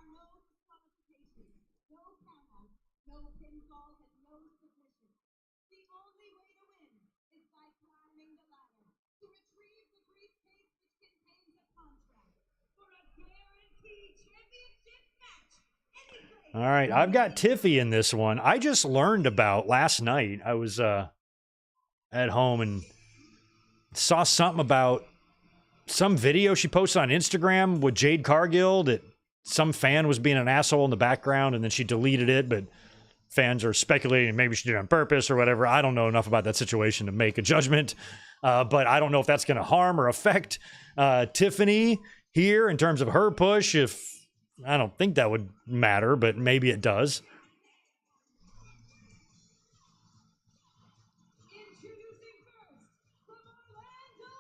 All right, I've got Tiffy in this one. I just learned about last night. I was at home and saw something about some video she posted on Instagram with Jade Cargill that some fan was being an asshole in the background, and then she deleted it, but fans are speculating maybe she did it on purpose or whatever. I don't know enough about that situation to make a judgment, but I don't know if that's going to harm or affect Tiffany here in terms of her push. I don't think that would matter, but maybe it does. Introducing first, from Orlando,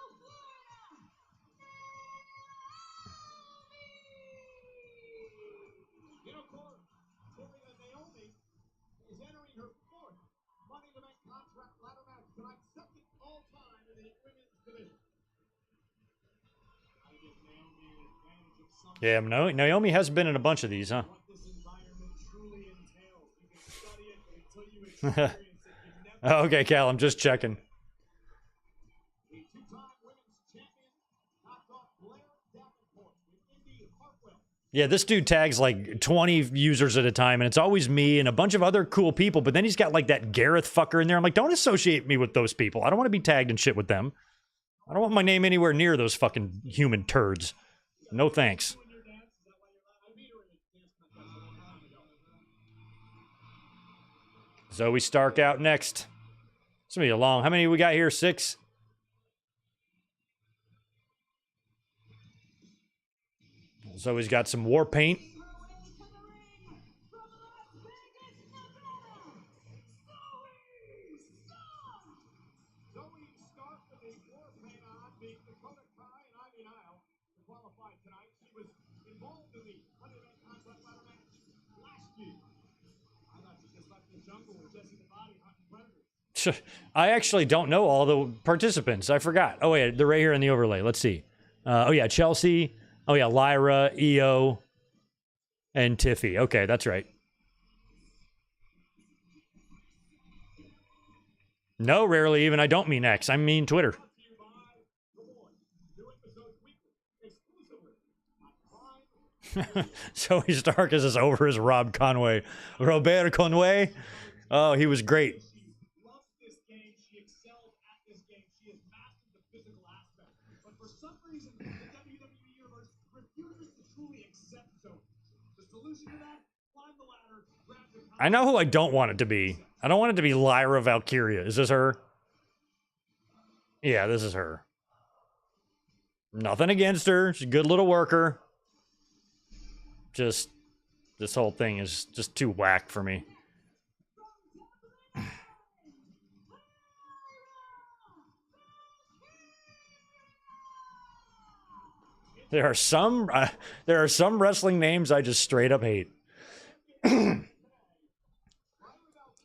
Florida, Naomi is entering her 4th Money in the Bank contract ladder match tonight, 2nd all time in the women's division. I give Naomi an advantage of some. Yeah, Naomi has been in a bunch of these, huh? What this environment truly entails. You can study it, but until you experience it, you never. Okay, Cal, I'm just checking. The 2-time women's champion knocked off Blair Davenport with Indy Hartwell. Yeah, this dude tags like 20 users at a time, and it's always me and a bunch of other cool people, but then he's got like that Gareth fucker in there. I'm like, don't associate me with those people. I don't want to be tagged and shit with them. I don't want my name anywhere near those fucking human turds. No thanks. Zoe Stark out next. It's gonna be a long. How many we got here? 6. So he's got some war paint. I actually don't know all the participants. I forgot. Oh, wait, they're right here in the overlay. Let's see. Oh, yeah, Chelsea. Oh, yeah, Lyra, Io, and Tiffy. Okay, that's right. No, rarely even. I don't mean X. I mean Twitter. Zoe Stark is as over as Rob Conway. Robert Conway. Oh, he was great. I know who I don't want it to be. I don't want it to be Lyra Valkyria. Is this her? Yeah, this is her. Nothing against her. She's a good little worker. Just, this whole thing is just too whack for me. There are some wrestling names I just straight up hate.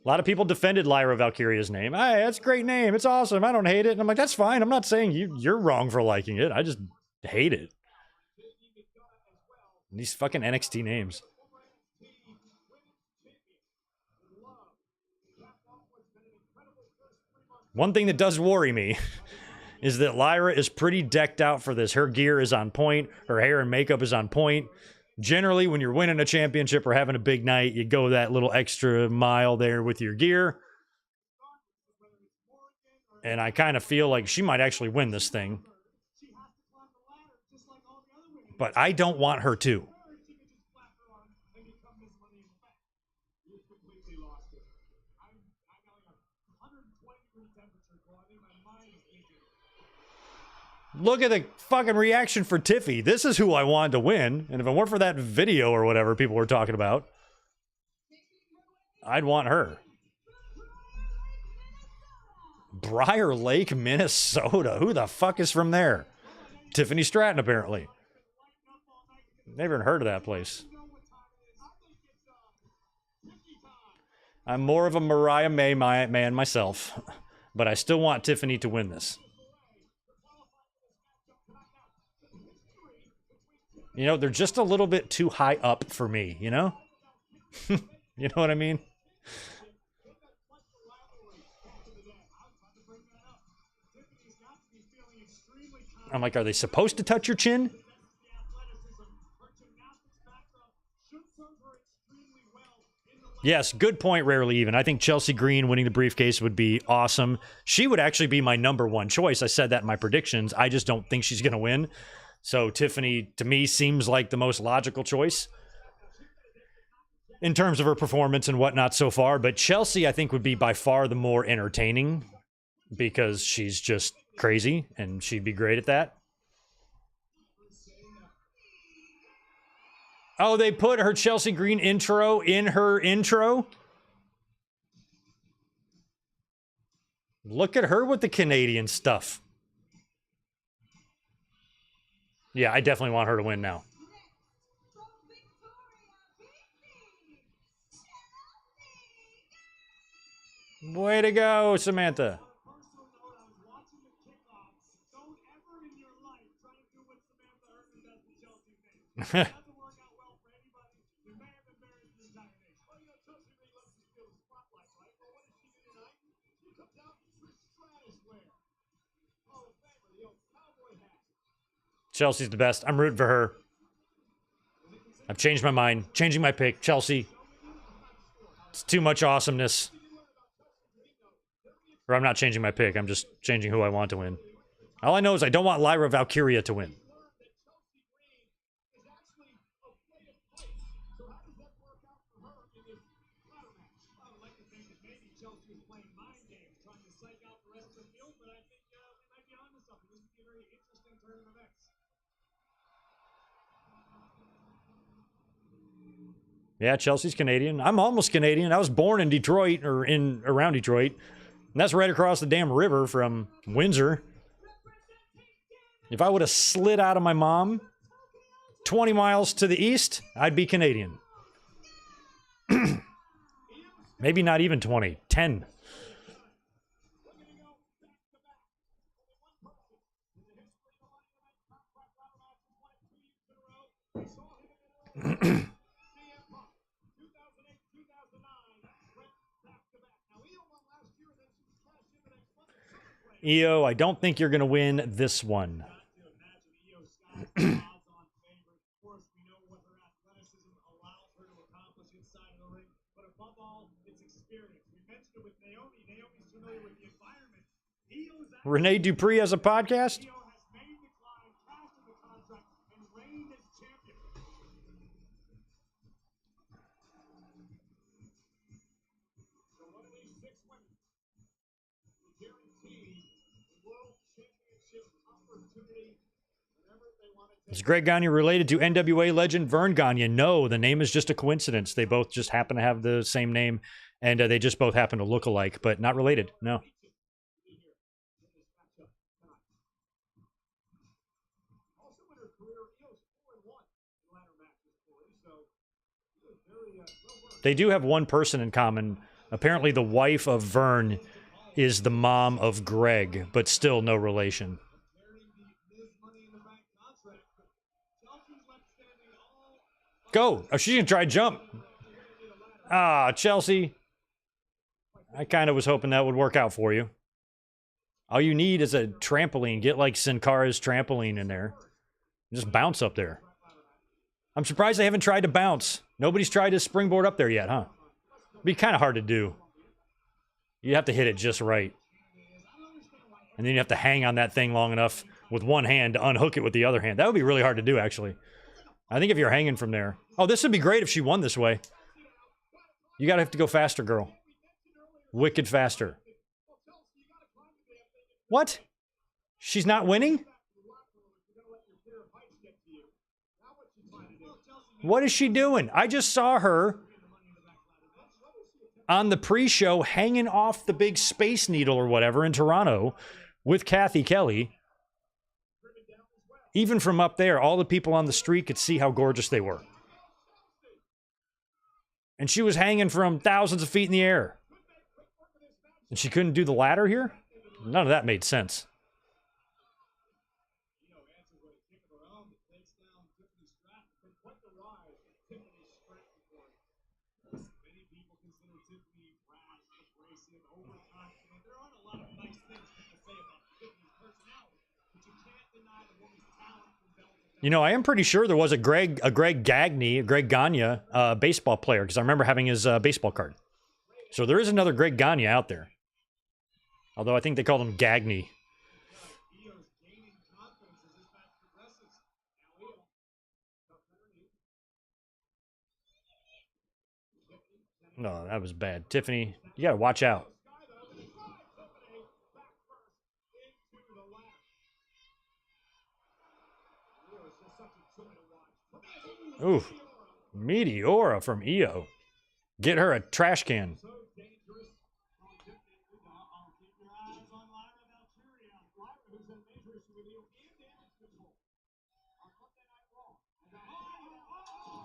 A lot of people defended Lyra Valkyria's name. Hey, that's a great name. It's awesome. I don't hate it. And I'm like, that's fine. I'm not saying you're wrong for liking it. I just hate it. These fucking NXT names. One thing that does worry me is that Lyra is pretty decked out for this. Her gear is on point. Her hair and makeup is on point. Generally, when you're winning a championship or having a big night, you go that little extra mile there with your gear. And I kind of feel like she might actually win this thing. But I don't want her to. Look at the fucking reaction for Tiffy. This is who I wanted to win. And if it weren't for that video or whatever people were talking about, I'd want her. Briar Lake, Minnesota. Who the fuck is from there? Tiffany Stratton, apparently. Never even heard of that place. I'm more of a Mariah May man myself, but I still want Tiffany to win this. You know, they're just a little bit too high up for me, you know? You know what I mean? I'm like, are they supposed to touch your chin? Yes, good point, rarely even. I think Chelsea Green winning the briefcase would be awesome. She would actually be my #1 choice. I said that in my predictions. I just don't think she's going to win. So Tiffany, to me, seems like the most logical choice in terms of her performance and whatnot so far. But Chelsea, I think, would be by far the more entertaining because she's just crazy and she'd be great at that. Oh, they put her Chelsea Green intro in her intro? Look at her with the Canadian stuff. Yeah, I definitely want her to win now. Way to go, Samantha. Chelsea's the best. I'm rooting for her. I've changed my mind. Changing my pick. Chelsea. It's too much awesomeness. Or I'm not changing my pick. I'm just changing who I want to win. All I know is I don't want Lyra Valkyria to win. psych out the rest of the field, but I think we might be onto something. This would be a very interesting turn of events. Yeah, Chelsea's Canadian. I'm almost Canadian. I was born in Detroit, or in around Detroit. And that's right across the damn river from Windsor. If I would have slid out of my mom 20 miles to the east, I'd be Canadian. Maybe not even 20, 10. EO, I don't think you're going to win this one. Rene Dupree has a podcast? Is Greg Gagne related to NWA legend Vern Gagne? No, the name is just a coincidence. They both just happen to have the same name, and they just both happen to look alike, but not related. No. They do have one person in common. Apparently, the wife of Vern is the mom of Greg, but still no relation. Go! Oh, she's gonna try to jump. Ah, Chelsea. I kind of was hoping that would work out for you. All you need is a trampoline. Get like Sin Cara's trampoline in there. Just bounce up there. I'm surprised they haven't tried to bounce. Nobody's tried to springboard up there yet, huh? It'd be kind of hard to do. You have to hit it just right. And then you have to hang on that thing long enough with one hand to unhook it with the other hand. That would be really hard to do, actually. I think if you're hanging from there. Oh, this would be great if she won this way. You gotta have to go faster, girl. Wicked faster. What? She's not winning? What is she doing? I just saw her on the pre-show hanging off the big Space Needle or whatever in Toronto with Kathy Kelly. Even from up there, all the people on the street could see how gorgeous they were. And she was hanging from thousands of feet in the air. And she couldn't do the ladder here? None of that made sense. You know, I am pretty sure there was a Greg Gagne baseball player, because I remember having his baseball card. So there is another Greg Gagne out there. Although I think they called him Gagne. No, that was bad. Tiffany, you gotta watch out. Ooh, Meteora from EO. Get her a trash can.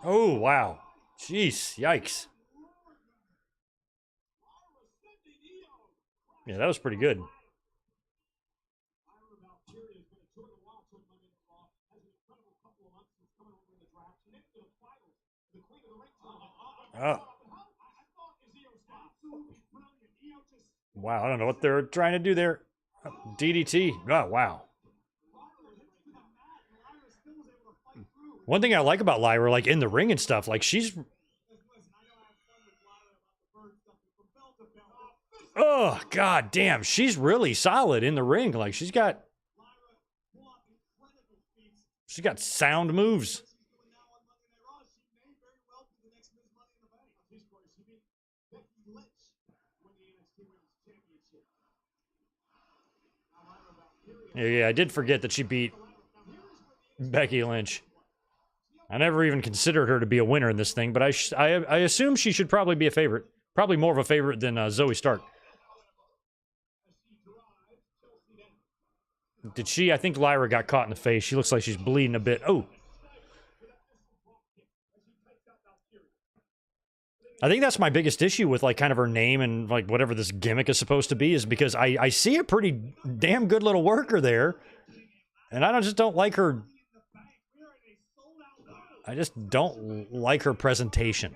Oh, wow. Jeez, yikes. Yeah, that was pretty good. Oh. Wow, I don't know what they're trying to do there. DDT. Oh, wow. One thing I like about Lyra, like in the ring and stuff, like she's... Oh, god damn. She's really solid in the ring. Like she's got sound moves. Yeah, I did forget that she beat Becky Lynch. I never even considered her to be a winner in this thing, but I assume she should probably be a favorite. Probably more of a favorite than Zoe Stark. Did she? I think Lyra got caught in the face. She looks like she's bleeding a bit. Oh. I think that's my biggest issue with, like, kind of her name and, like, whatever this gimmick is supposed to be, is because I see a pretty damn good little worker there, and I just don't like her. I just don't like her presentation.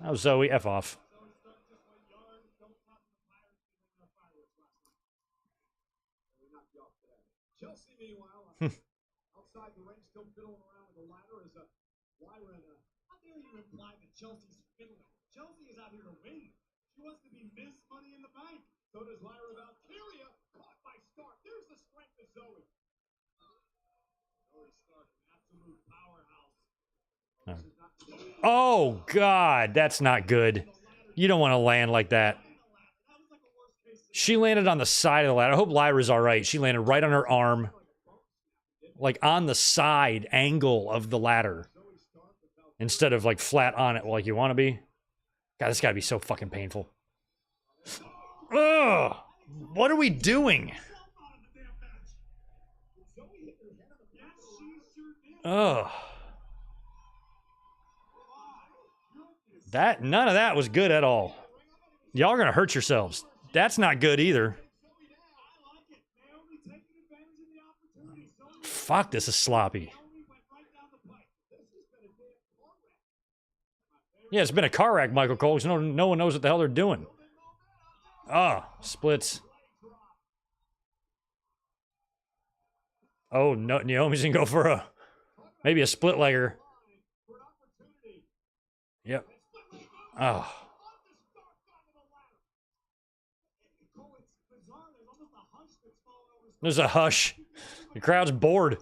Oh, Zoe, F off. Chelsea, meanwhile, outside the ring, still fiddling around with the ladder as Lyra and how dare you imply that Chelsea's fiddling? Chelsea is out here to win. She wants to be Miss Money in the Bank. So does Lyra Valkyria, caught by Stark. There's the strength of Zoe. Zoe Stark, an absolute powerhouse. Oh, God, that's not good. You don't want to land like that. She landed on the side of the ladder. I hope Lyra's all right. She landed right on her arm. Like, on the side angle of the ladder. Instead of, like, flat on it like you want to be. God, this gotta be so fucking painful. Ugh! What are we doing? Ugh. None of that was good at all. Y'all are gonna hurt yourselves. That's not good either. Fuck, this is sloppy. Yeah, it's been a car wreck, Michael Cole, because no one knows what the hell they're doing. Ah, splits. Oh, no, Naomi's gonna go for maybe a split legger. Yep. Oh. There's a hush. The crowd's bored.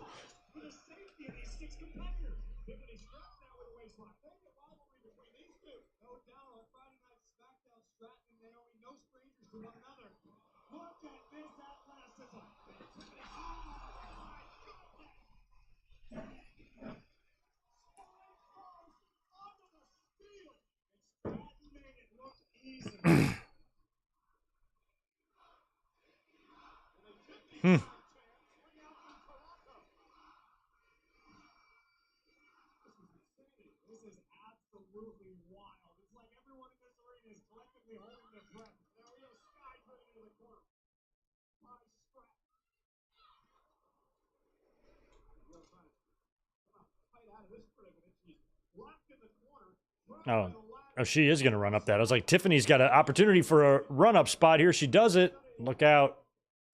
Oh, she is going to run up that. I was like, Tiffany's got an opportunity for a run-up spot here. She does it. Look out.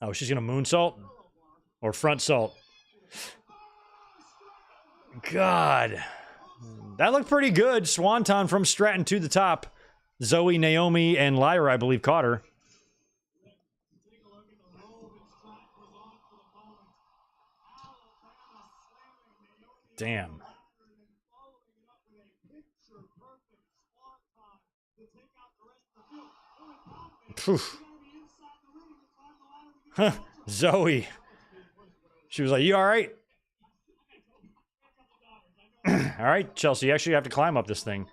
Oh, she's going to moonsault? Or front salt? God. That looked pretty good. Swanton from Stratton to the top. Zoe, Naomi, and Lyra, I believe, caught her. Damn. Zoe. She was like, you all right? All right, Chelsea, you actually have to climb up this thing.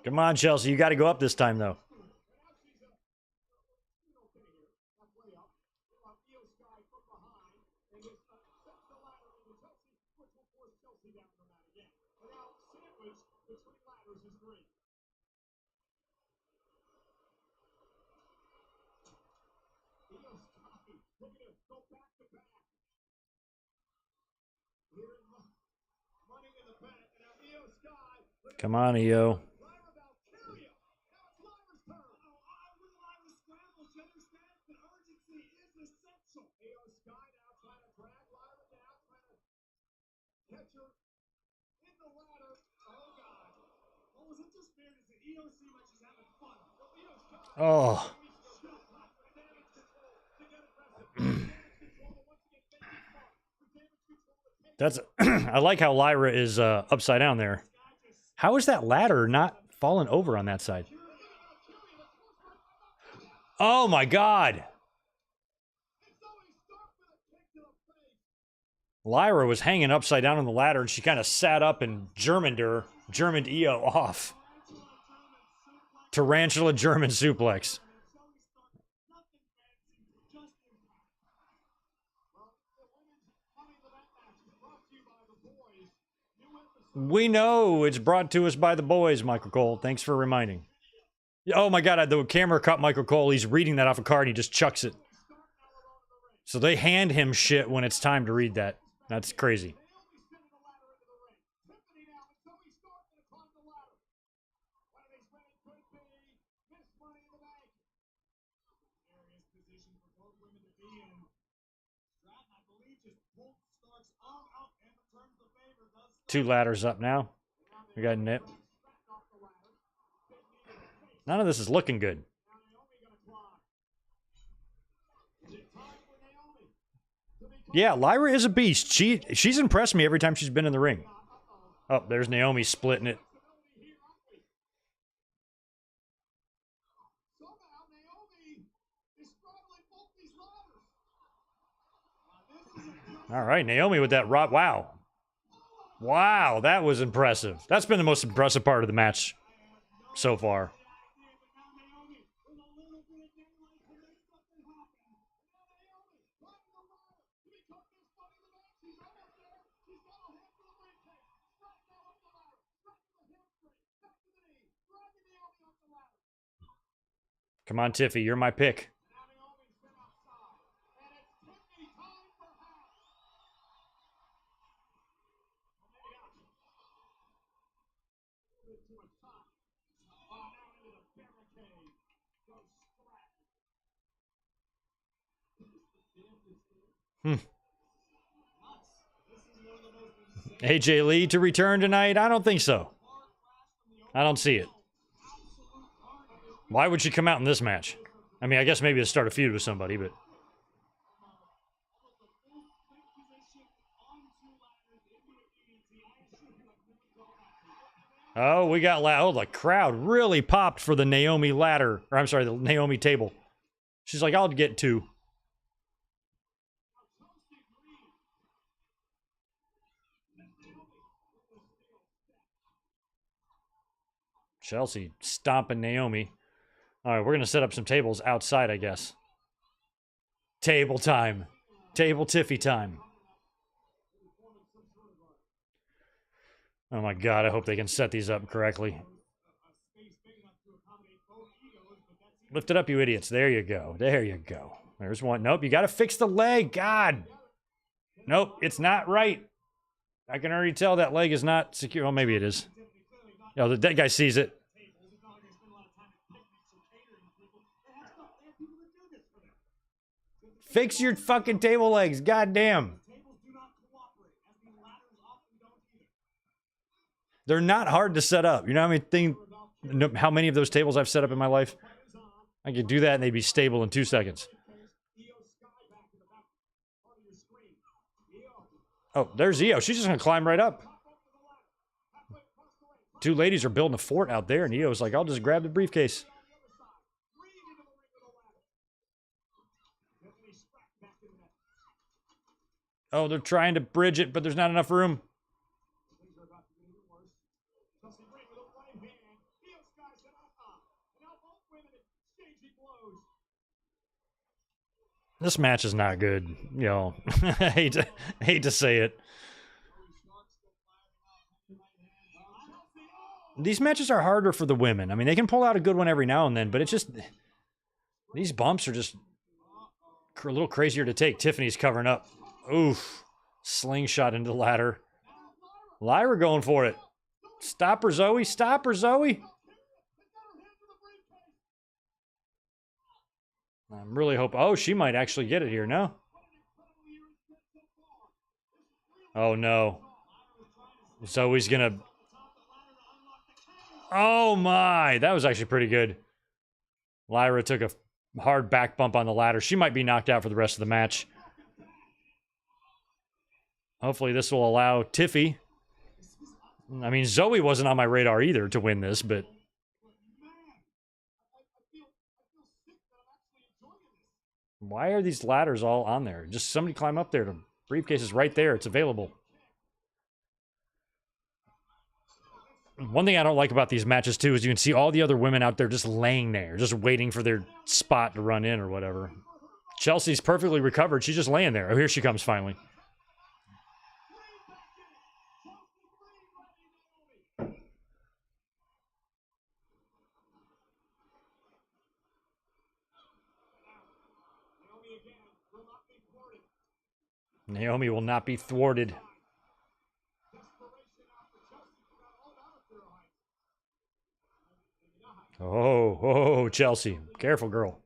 Come on, Chelsea, you got to go up this time, though. Come on, EO. Oh. That's I like how Lyra is upside down there. How is that ladder not falling over on that side? Oh my god. Lyra was hanging upside down on the ladder and she kind of sat up and Germaned Io off. Tarantula German suplex. We know it's brought to us by the boys, Michael Cole. Thanks for reminding. Oh my god, the camera caught Michael Cole. He's reading that off a card and he just chucks it. So they hand him shit when it's time to read that. That's crazy. Two ladders up now. We got Nip. None of this is looking good. Yeah, Lyra is a beast. She's impressed me every time she's been in the ring. Oh, there's Naomi splitting it. All right, Naomi with that rock. Wow. Wow, that was impressive. That's been the most impressive part of the match so far. Come on, Tiffy, you're my pick. AJ Lee to return tonight? I don't think so. I don't see it. Why would she come out in this match? I mean, I guess maybe to start a feud with somebody, but... Oh, we got... Oh, the crowd really popped for the Naomi ladder. Or, I'm sorry, the Naomi table. She's like, I'll get two. Chelsea stomping Naomi. All right, we're going to set up some tables outside, I guess. Table time. Table Tiffy time. Oh my god, I hope they can set these up correctly. Lift it up, you idiots. There you go. There you go. There's one. Nope, you got to fix the leg. God. Nope, it's not right. I can already tell that leg is not secure. Well, maybe it is. Oh, the dead guy sees it. Fix your fucking table legs. God damn. They're not hard to set up. You know how many of those tables I've set up in my life? I could do that and they'd be stable in 2 seconds. Oh, there's Io. She's just going to climb right up. Two ladies are building a fort out there, and Io's like, I'll just grab the briefcase. Oh, they're trying to bridge it, but there's not enough room. This match is not good, yo. I hate to say it. These matches are harder for the women. I mean, they can pull out a good one every now and then, but it's just... These bumps are just a little crazier to take. Tiffany's covering up. Oof. Slingshot into the ladder. Lyra going for it. Stop her, Zoe. Stop her, Zoe. I'm really hoping... Oh, she might actually get it here, no? Oh, no. Zoe's gonna... Oh my, that was actually pretty good. Lyra took a hard back bump on the ladder. She might be knocked out for the rest of the match. Hopefully this will allow Tiffy. I mean, Zoe wasn't on my radar either to win this, but... Why are these ladders all on there? Just somebody climb up there. The briefcase is right there. It's available. One thing I don't like about these matches, too, is you can see all the other women out there just laying there, just waiting for their spot to run in or whatever. Chelsea's perfectly recovered. She's just laying there. Oh, here she comes finally. Naomi will not be thwarted. Oh, Chelsea. Careful, girl.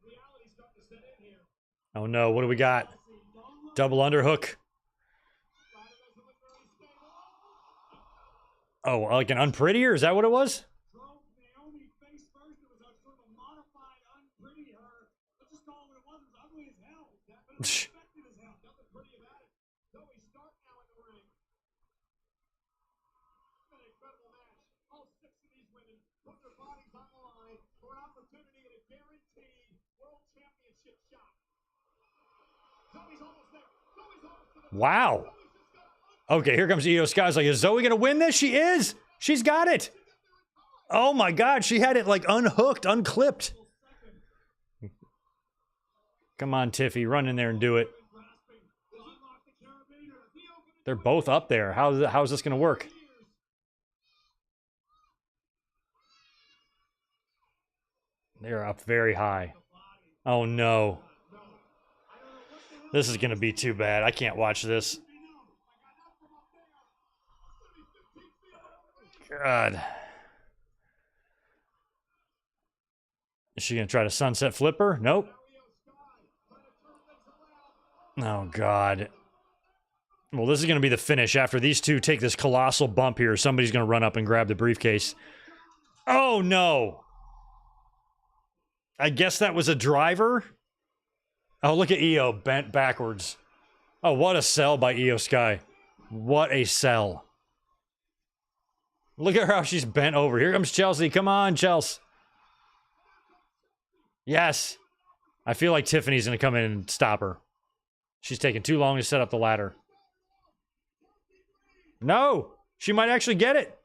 Oh, no. What do we got? Double underhook. Oh, like an unprettier? Is that what it was? Wow. Okay, here comes Io Sky's like, is Zoe going to win this? She is. She's got it. Oh my God, she had it like unhooked, unclipped. Come on, Tiffy, run in there and do it. They're both up there. How's this going to work? They're up very high. Oh no. This is going to be too bad. I can't watch this. God. Is she going to try to sunset flipper? Nope. Oh, God. Well, this is going to be the finish. After these two take this colossal bump here, somebody's going to run up and grab the briefcase. Oh, no. I guess that was a driver. Oh, look at Io bent backwards. Oh, what a sell by Io Sky. What a sell. Look at how she's bent over. Here comes Chelsea. Come on, Chelsea. Yes. I feel like Tiffany's going to come in and stop her. She's taking too long to set up the ladder. No. She might actually get it.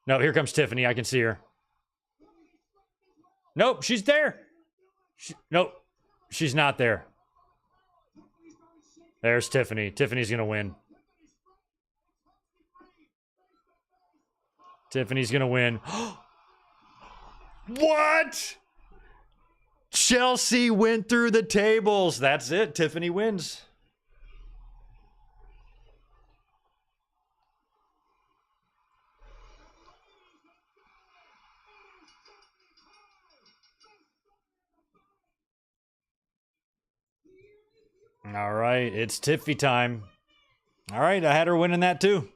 No, here comes Tiffany. I can see her. Nope, she's there. Nope. She's not there. There's Tiffany. Tiffany's going to win. Tiffany's going to win. What? Chelsea went through the tables. That's it. Tiffany wins. All right, it's Tiffy time. All right, I had her winning that too.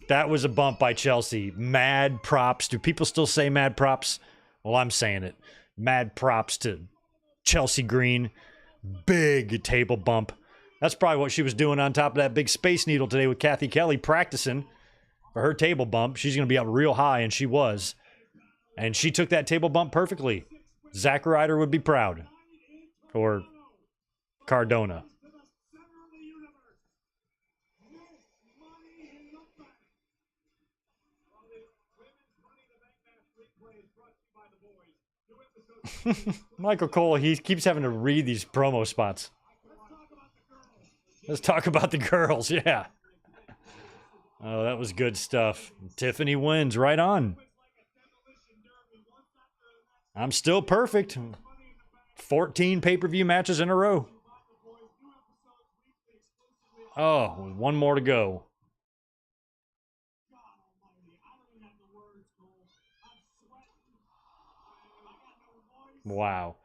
That was a bump by Chelsea. Mad props. Do people still say mad props? Well, I'm saying it. Mad props to Chelsea Green. Big table bump. That's probably what she was doing on top of that big Space Needle today with Kathy Kelly, practicing for her table bump. She's going to be up real high, and she was. And she took that table bump perfectly. Zack Ryder would be proud. Or Cardona. Michael Cole, he keeps having to read these promo spots. Let's talk about the girls, yeah. Oh, that was good stuff. Tiffany wins, right on. I'm still perfect. 14 pay-per-view matches in a row. Oh, one more to go. Wow.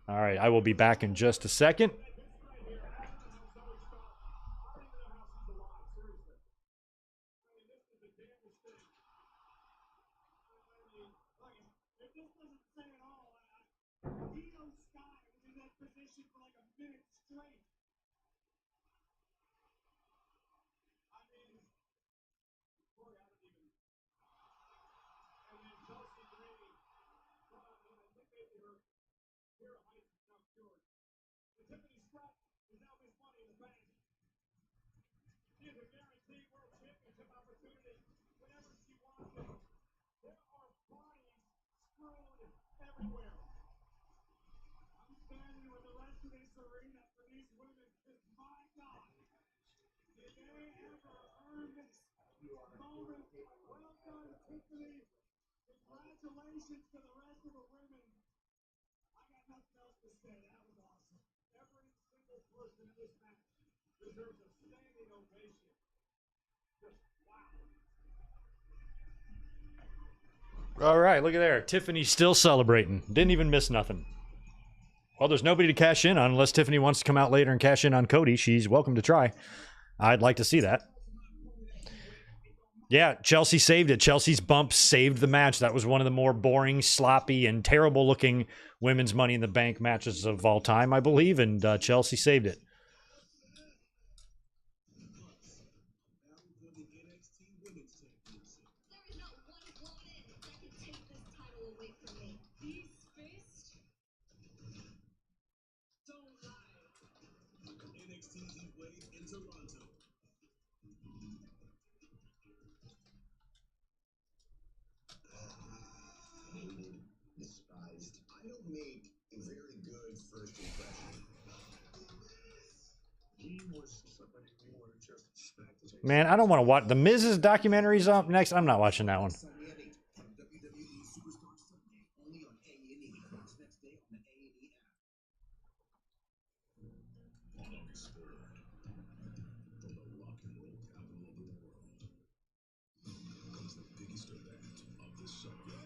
All right, I will be back in just a second. celebration for like a minute straight. I mean, boy, I don't even. And then Chelsea Green, I think maybe her hair height is now cured. And Tiffany Stratton is now Miss Money in the Bank. She has a guaranteed world championship opportunity whenever she wants it. There are bodies strewn everywhere. I'm standing with the rest of this arena for these women. Just my God, did they ever earn this moment? Well done, Tiffany. Congratulations to the rest of the women. I got nothing else to say. That was awesome. Every single person in this match deserves a standing ovation. Just wow. All right, look at there. Tiffany's still celebrating. Didn't even miss nothing. Well, there's nobody to cash in on unless Tiffany wants to come out later and cash in on Cody. She's welcome to try. I'd like to see that. Yeah, Chelsea saved it. Chelsea's bump saved the match. That was one of the more boring, sloppy, and terrible-looking women's Money in the Bank matches of all time, I believe, and Chelsea saved it. There's not one opponent that can take this title away from me. These fists don't lie. NXT he played in Toronto. Hated, despised. I don't make a very good first impression. He was somebody we were just expecting. Man, I don't want to watch. The Miz's documentary's up next. I'm not watching that one. Sunday at 8 from WWE Superstar Sunday, only on A&E. Watch next day on the A&E app. Longest word from the rock and roll capital of the world comes the biggest event of the summer.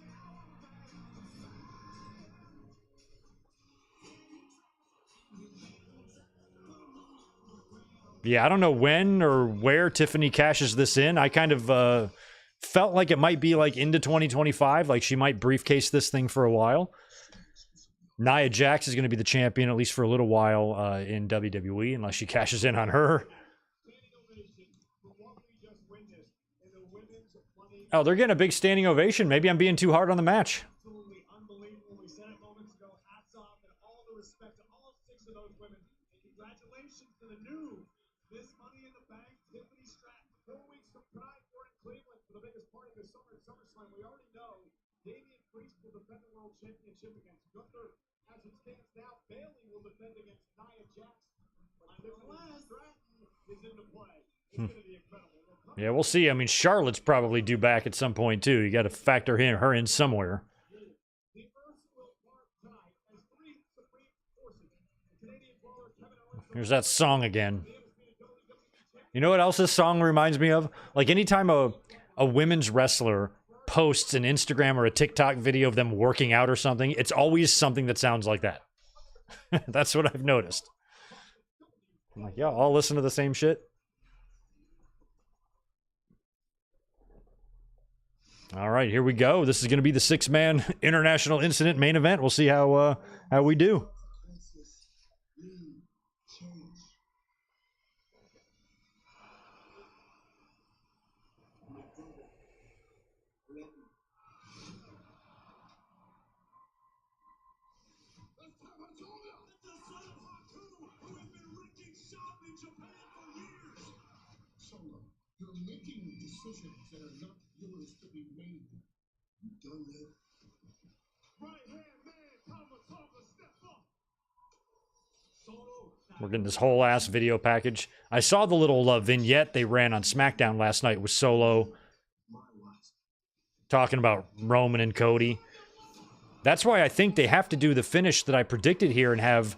Yeah, I don't know when or where Tiffany cashes this in. I kind of felt like it might be like into 2025. Like she might briefcase this thing for a while. Nia Jax is going to be the champion, at least for a little while, in WWE, unless she cashes in on her. Oh, they're getting a big standing ovation. Maybe I'm being too hard on the match. Absolutely unbelievable. We said it moments ago. Hats off and all the respect to all 6 of those women. And congratulations to the new Miss Money in the Bank, Tiffany Stratton. 4 weeks from tonight, we're in Cleveland for the biggest party of the summer at SummerSlam. We already know Damian will defend the World Championship against Gunther. As it stands now, Bailey will defend against Nia Jax. Unless Stratton is into play. It's going to be incredible. Yeah, we'll see. I mean, Charlotte's probably due back at some point, too. You got to factor her in somewhere. Here's that song again. You know what else this song reminds me of? Like anytime a women's wrestler posts an Instagram or a TikTok video of them working out or something, it's always something that sounds like that. That's what I've noticed. I'm like, yeah, I'll listen to the same shit. All right, here we go. This is going to be the 6-man international incident main event. We'll see how we do. You're making decisions that are not yours to be made. You done that? Right hand man, Kawasaka, step up. Solo. We're getting this whole ass video package. I saw the little vignette they ran on SmackDown last night with Solo talking about Roman and Cody. That's why I think they have to do the finish that I predicted here and have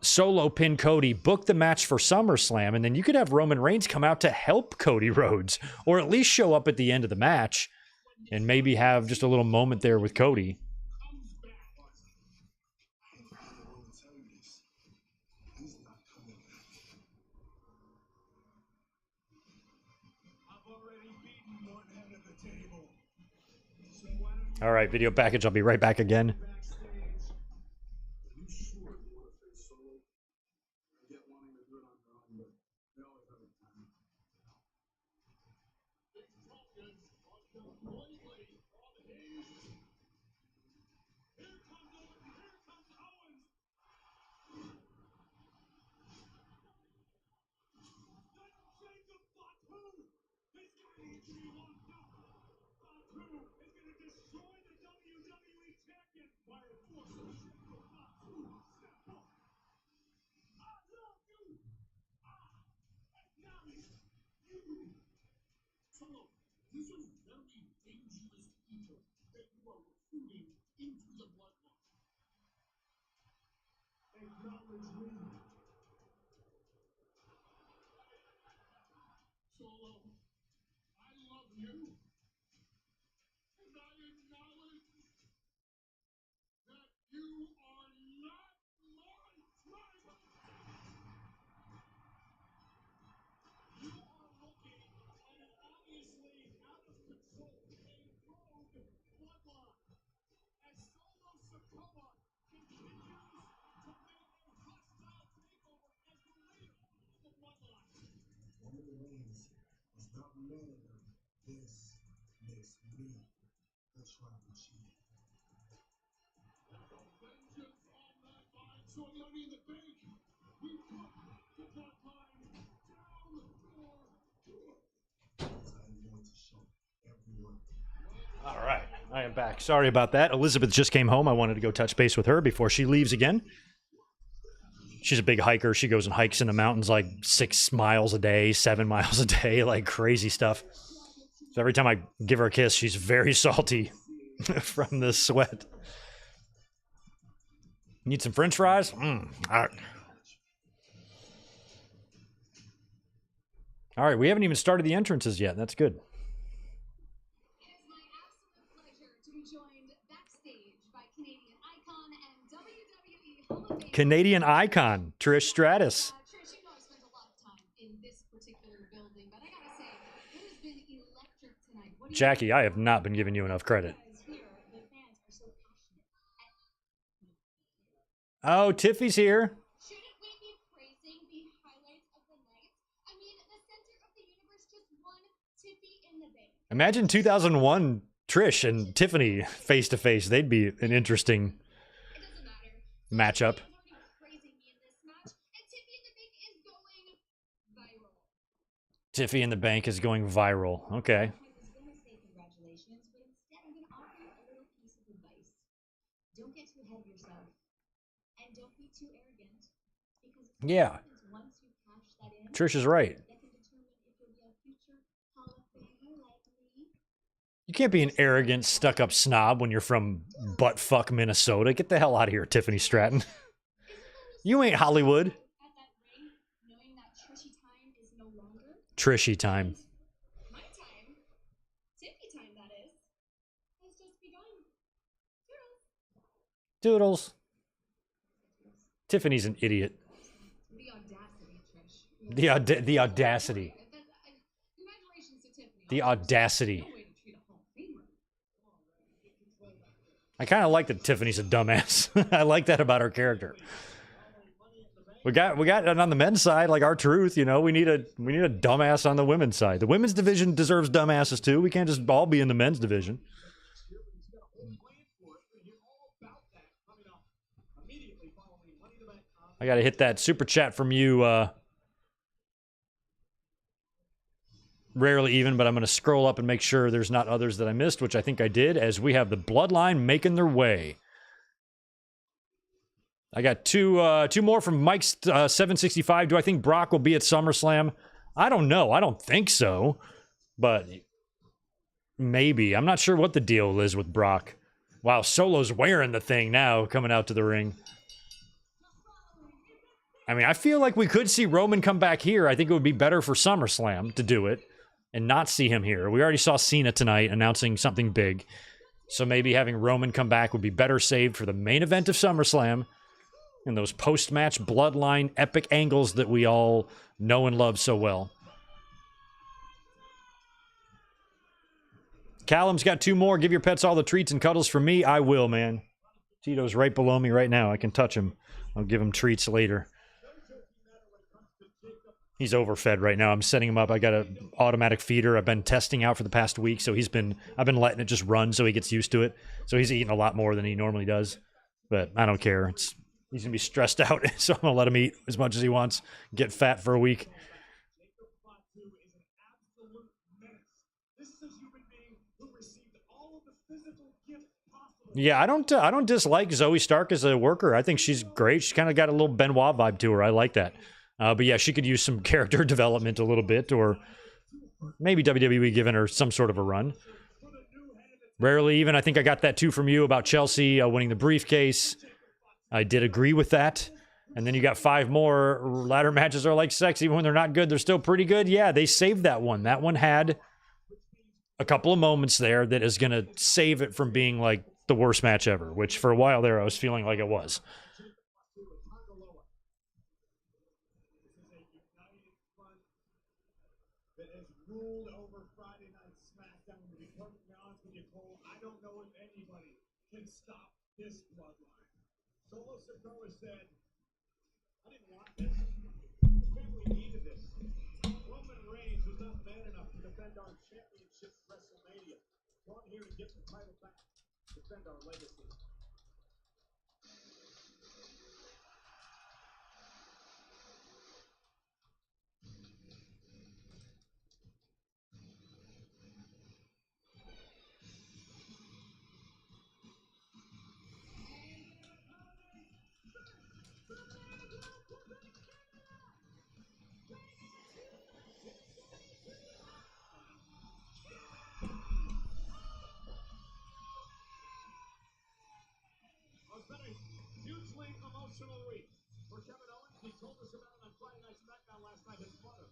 Solo pin Cody, book the match for SummerSlam, and then you could have Roman Reigns come out to help Cody Rhodes, or at least show up at the end of the match and maybe have just a little moment there with Cody. All right, video package. I'll be right back again. solo. I get wanting to do it on their own, but they always have a time. These Falcons are completely unhinged. Here comes Owens. Here comes Owens. That Jacob Fatu is going to be locked up. Fatu is going to destroy the WWE champion by a force of Jacob Fatu. Step up. I love you. Acknowledge you. Solo, this is very dangerous people that you are recruiting into the bloodline. Acknowledge me. Solo, I love you. And I acknowledge that you are not my tribe. You are looking at an obviously out of control, a rogue bloodline. As Solo Sikoa continues to make a hostile takeover as the leader of the bloodline. Roman Reigns is not mad at them. This makes me the tribal chief. Vengeance on that line. So Money in the Bank, we put the bloodline down for good. I'm going to show everyone. All right, I am back. Sorry about that. Elizabeth just came home. I wanted to go touch base with her before she leaves again. She's a big hiker. She goes and hikes in the mountains like 6 miles a day, 7 miles a day, like crazy stuff. So every time I give her a kiss, she's very salty from the sweat. Need some French fries? All right. All right, we haven't even started the entrances yet. That's good. It is my absolute pleasure to be joined backstage by Canadian icon and WWE Hall of Fame. Canadian icon, Trish Stratus. Trish, you know I spent a lot of time in this particular building, but I gotta say, it has been electric tonight. What do you Jackie, I have not been giving you enough credit. Because here, the fans are so passionate. Oh, Tiffy's here. Shouldn't we be praising the highlights of the night? I mean, the center of the universe just won Tiffy in the bank. Imagine 2001 Trish and Tiffany face to face. They'd be an interesting It doesn't matter. matchup. Fans already praising me in this match, and Tiffy in the bank is going viral. Tiffy in the bank is going viral. Okay. I was gonna say congratulations, but instead I'm gonna offer you a little piece of advice. Don't get too ahead of yourself, and don't be too arrogant, because it's what Yeah. happens once you cash that in. Trish is right. That can determine if you'll be a future Hall of Famer like me. You can't be an arrogant, stuck-up snob when you're from buttfuck Minnesota. Get the hell out of here, Tiffany Stratton. You ain't Hollywood. At that ring, knowing that Trishy time is no longer Trishy time. my time, Tiffy time that is, has just begun. Toodles. Doodles. Tiffany's an idiot. The audacity, Trish. The audacity. Congratulations to Tiffany. The audacity. No way to treat a Hall of Famer. I kind of like that Tiffany's a dumbass. I like that about her character. We got it on the men's side, like our truth. You know, we need a dumbass on the women's side. The women's division deserves dumbasses too. We can't just all be in the men's division. He's got a whole plan for it. We're gonna hear all about that coming up immediately following Money in the Bank. I got to hit that super chat from you. Rarely even, but I'm going to scroll up and make sure there's not others that I missed, which I think I did, as we have the Bloodline making their way. I got two more from Mike's 765. Do I think Brock will be at SummerSlam? I don't know. I don't think so, but maybe. I'm not sure what the deal is with Brock. Wow, Solo's wearing the thing now, coming out to the ring. I mean, I feel like we could see Roman come back here. I think it would be better for SummerSlam to do it and not see him here. We already saw Cena tonight announcing something big. So maybe having Roman come back would be better saved for the main event of SummerSlam and those post-match Bloodline epic angles that we all know and love so well. Callum's got 2 more. Give your pets all the treats and cuddles from me. I will, man. Tito's right below me right now. I can touch him I'll give him treats later. He's overfed right now. I'm setting him up. I got an automatic feeder I've been testing out for the past week, so I've been letting it just run so he gets used to it. So he's eating a lot more than he normally does. But I don't care. He's going to be stressed out, so I'm going to let him eat as much as he wants, get fat for a week. Yeah, I don't dislike Zoe Stark as a worker. I think she's great. She's kind of got a little Benoit vibe to her. I like that. But yeah, she could use some character development a little bit, or maybe WWE giving her some sort of a run. Rarely even. I think I got that too from you about Chelsea winning the briefcase. I did agree with that. And then you got 5 more. Ladder matches are like sex. Even when they're not good, they're still pretty good. Yeah, they saved that one. That one had a couple of moments there that is going to save it from being like the worst match ever, which for a while there I was feeling like it was. Said, I didn't want this. The family needed this. Roman Reigns was not man enough to defend our championship at WrestleMania. Brought here to get the title back, defend our legacy. It's been a hugely emotional week for Kevin Owens. He told us about it on Friday Night SmackDown last night. His mother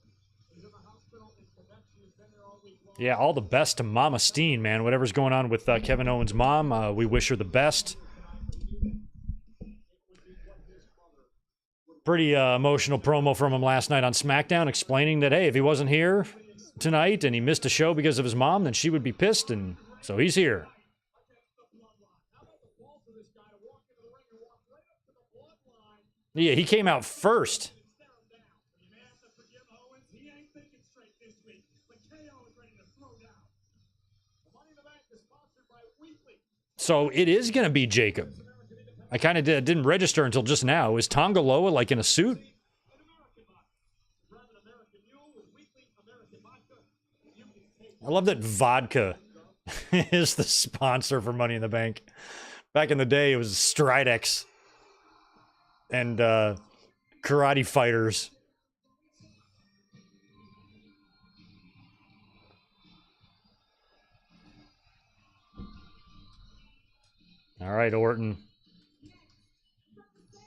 is in the hospital in Quebec. She has been there all week long. Yeah, all the best to Mama Steen, man. Whatever's going on with Kevin Owens' mom, we wish her the best. Pretty emotional promo from him last night on SmackDown, explaining that, hey, if he wasn't here tonight and he missed a show because of his mom, then she would be pissed, and so he's here. Yeah, he came out first. So it is going to be Jacob. I kind of didn't register until just now. Is Tonga Loa like in a suit? I love that vodka is the sponsor for Money in the Bank. Back in the day, it was Stridex and karate fighters. All right, Orton.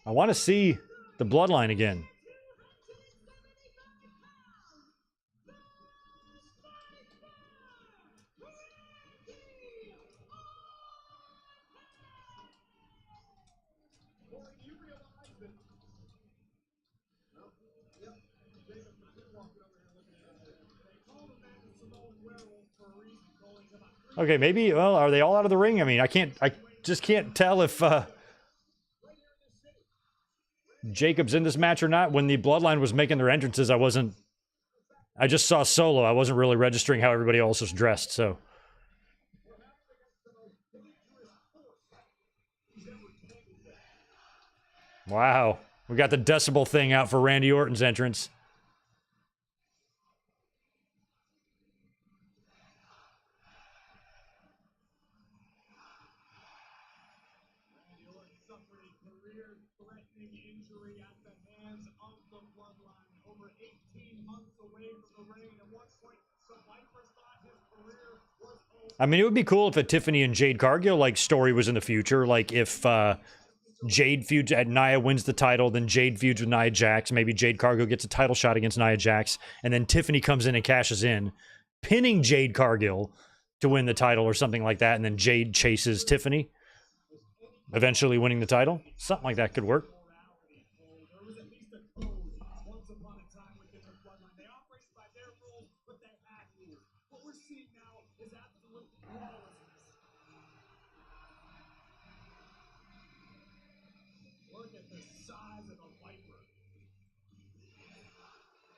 I want to see the bloodline again. Okay, maybe, well, are they all out of the ring? I mean, I just can't tell if Jacob's in this match or not. When the Bloodline was making their entrances, I just saw Solo. I wasn't really registering how everybody else was dressed, so. Wow. We got the decibel thing out for Randy Orton's entrance. I mean, it would be cool if a Tiffany and Jade Cargill like story was in the future. Like if Jade feuds at Nia wins the title, then Jade feuds with Nia Jax. Maybe Jade Cargill gets a title shot against Nia Jax, and then Tiffany comes in and cashes in, pinning Jade Cargill to win the title or something like that, and then Jade chases Tiffany, eventually winning the title. Something like that could work.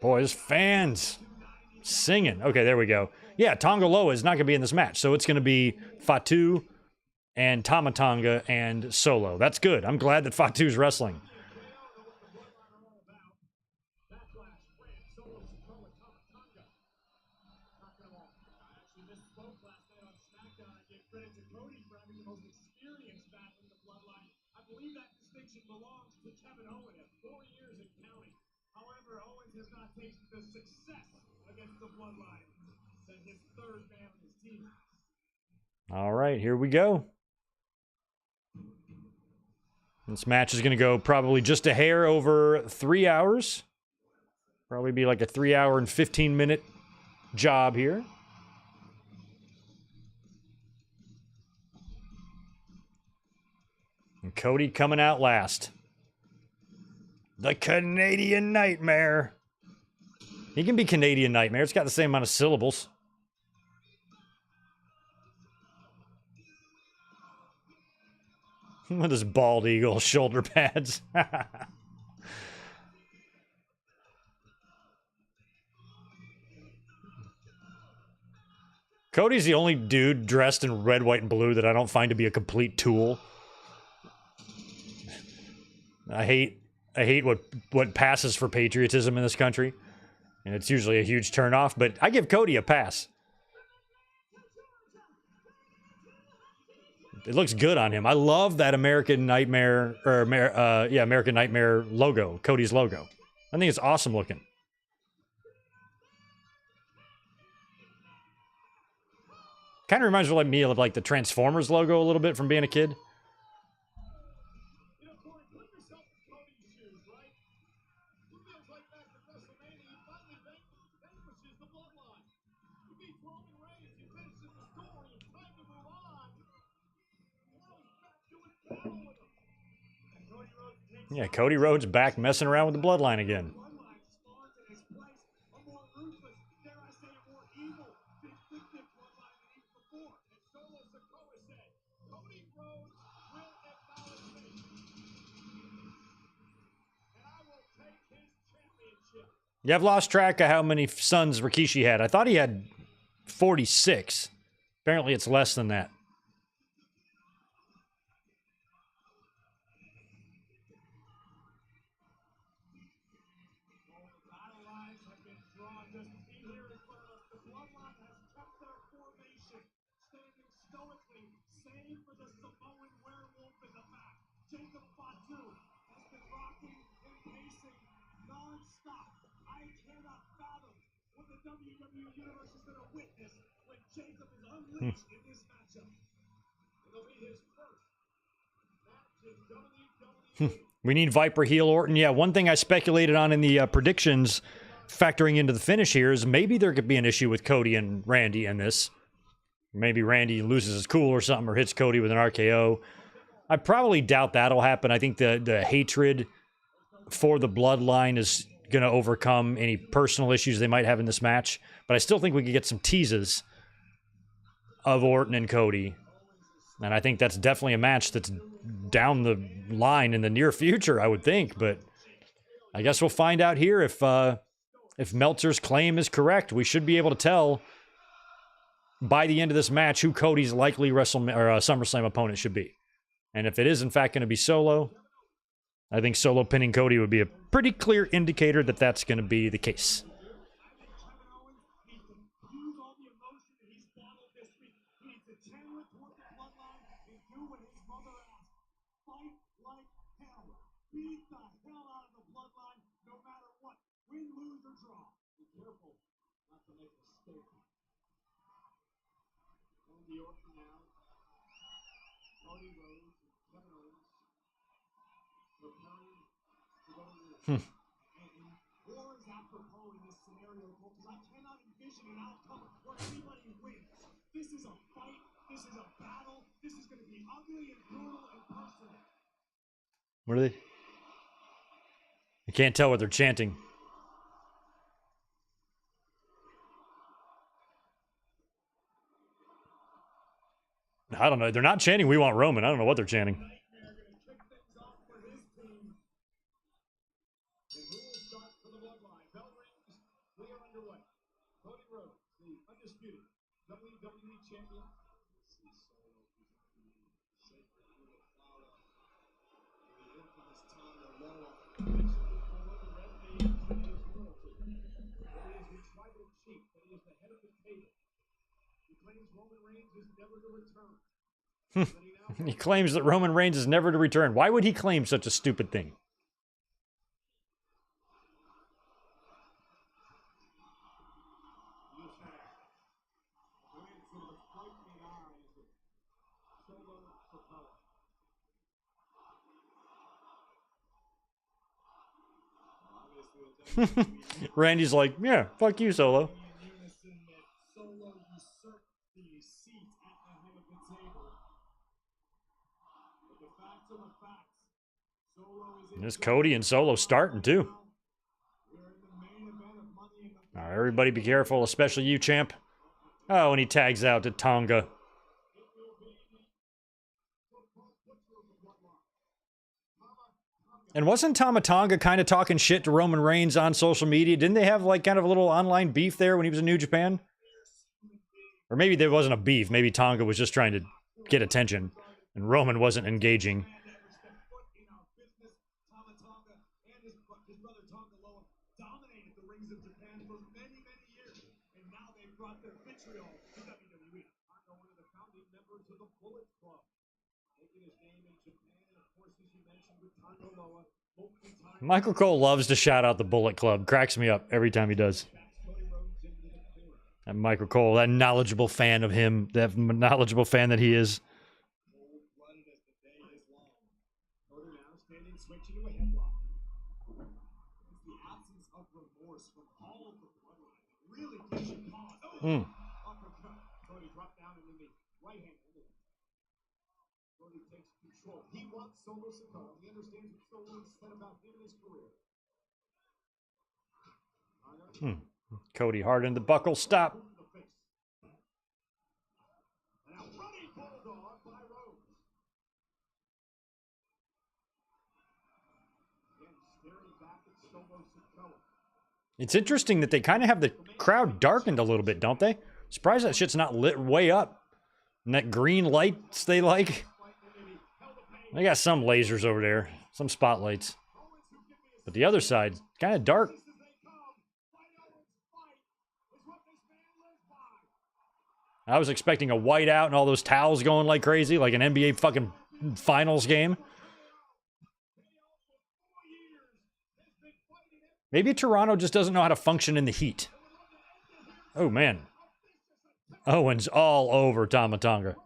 Boy, there's fans singing. Okay, there we go. Yeah, Tonga Loa is not going to be in this match, so it's going to be Fatu and Tama Tonga and Solo. That's good. I'm glad that Fatu's wrestling. Has not tasted the success against the bloodline that his third man on his team has. All right, here we go. This match is going to go probably just a hair over 3 hours. Probably be like a 3 hour and 15-minute job here. And Cody coming out last. The Canadian Nightmare. He can be Canadian Nightmare. It's got the same amount of syllables. With his bald eagle shoulder pads. Cody's the only dude dressed in red, white, and blue that I don't find to be a complete tool. I hate what passes for patriotism in this country. And it's usually a huge turnoff, but I give Cody a pass. It looks good on him. I love that American Nightmare, or American Nightmare logo, Cody's logo. I think it's awesome looking. Kind of reminds me of like the Transformers logo a little bit from being a kid. Yeah, Cody Rhodes back messing around with the bloodline again. Yeah, I've lost track of how many sons Rikishi had. I thought he had 46. Apparently it's less than that. WWE Universe is going to witness when Jacob is unleashed in this matchup. It'll be his first match in WWE. We need Viper heel Orton. Yeah, one thing I speculated on in the predictions factoring into the finish here is maybe there could be an issue with Cody and Randy in this. Maybe Randy loses his cool or something or hits Cody with an RKO. I probably doubt that'll happen. I think the hatred for the bloodline is going to overcome any personal issues they might have in this match. But I still think we could get some teases of Orton and Cody. And I think that's definitely a match that's down the line in the near future, I would think. But I guess we'll find out here if Meltzer's claim is correct. We should be able to tell by the end of this match who Cody's likely SummerSlam opponent should be. And if it is, in fact, going to be Solo, I think Solo pinning Cody would be a pretty clear indicator that that's going to be the case. War is apropos in this scenario, because I cannot envision an outcome where anybody wins. This is a fight. This is a battle. This is going to be ugly and brutal and personal. What are they? I can't tell what they're chanting. I don't know. They're not chanting, "We want Roman." I don't know what they're chanting. We are underway. Cody Rhodes, the undisputed WWE champion. He claims that Roman Reigns is never to return. Why would he claim such a stupid thing? Randy's like, yeah, fuck you, Solo. There's Cody and Solo starting too. All right, everybody be careful, especially you, champ. Oh, and he tags out to Tonga. And wasn't Tama Tonga kind of talking shit to Roman Reigns on social media? Didn't they have like kind of a little online beef there when he was in New Japan? Or maybe there wasn't a beef. Maybe Tonga was just trying to get attention and Roman wasn't engaging. Michael Cole loves to shout out the Bullet Club. Cracks me up every time he does. And Michael Cole, that knowledgeable fan of him, that knowledgeable fan that he is. Mm. Cody hard in the buckle. Stop. It's interesting that they kind of have the crowd darkened a little bit, don't they? Surprised that shit's not lit way up. And that green lights they like. They got some lasers over there, some spotlights. But the other side, kind of dark. I was expecting a whiteout and all those towels going like crazy, like an NBA fucking finals game. Maybe Toronto just doesn't know how to function in the heat. Oh, man. Owens all over Tama Tonga.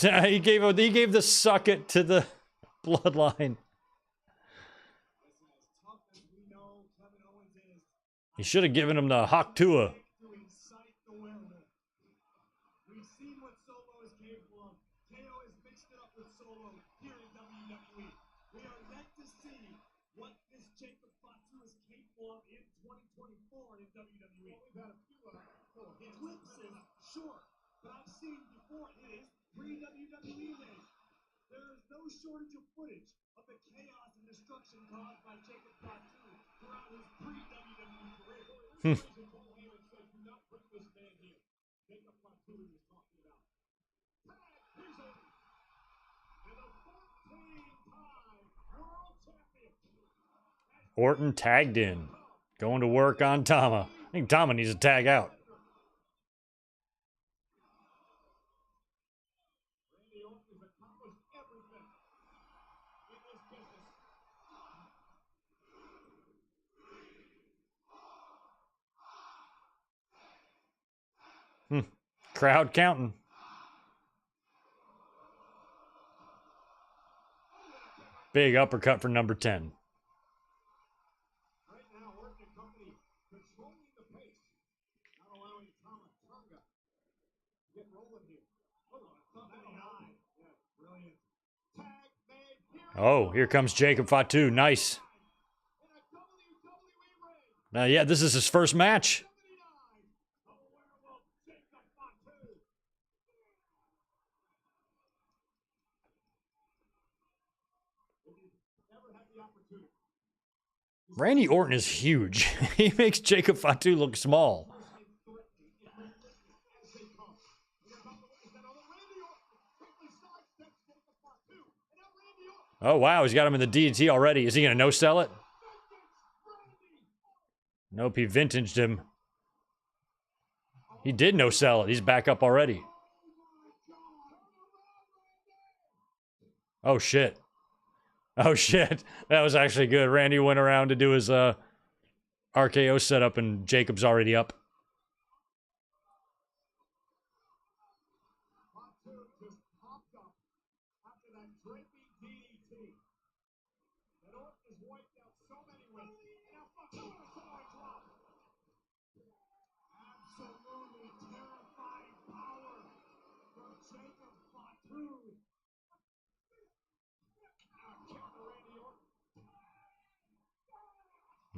He gave the suck it to the bloodline. He should have given him the Hawk Tua. Sure, but I've seen before his pre-WWE days. There is no shortage of footage of the chaos and destruction caused by Jacob Fatu throughout his pre-WWE career. Paul Heyman said, "Do not bring this man here." Jacob Fatu is talking about. He's over. And the 14-time world champion. Orton tagged in, going to work on Tama. I think Tama needs to tag out. Crowd counting. Big uppercut for number 10. Right now, Orton and company controlling the pace, not allowing Tama Tonga to get rolling here. Yeah, brilliant. Tag made here. Oh, here comes Jacob Fatu. Nice. Yeah, this is his first match. Randy Orton is huge. He makes Jacob Fatu look small. Oh, wow. He's got him in the DDT already. Is he going to no-sell it? Nope, he vintaged him. He did no-sell it. He's back up already. Oh, shit. Oh, shit. That was actually good. Randy went around to do his RKO setup, and Jacob's already up.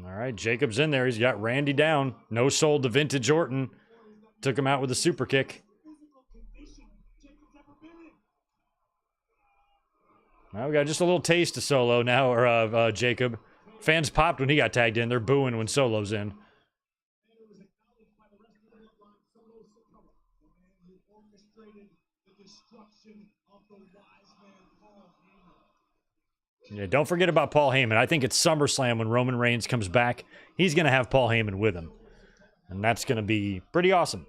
All right, Jacob's in there. He's got Randy down. No sold to Vintage Orton. Took him out with a super kick. Well, we got just a little taste of Solo now, or Jacob. Fans popped when he got tagged in. They're booing when Solo's in. Yeah, don't forget about Paul Heyman. I think it's SummerSlam when Roman Reigns comes back. He's going to have Paul Heyman with him. And that's going to be pretty awesome.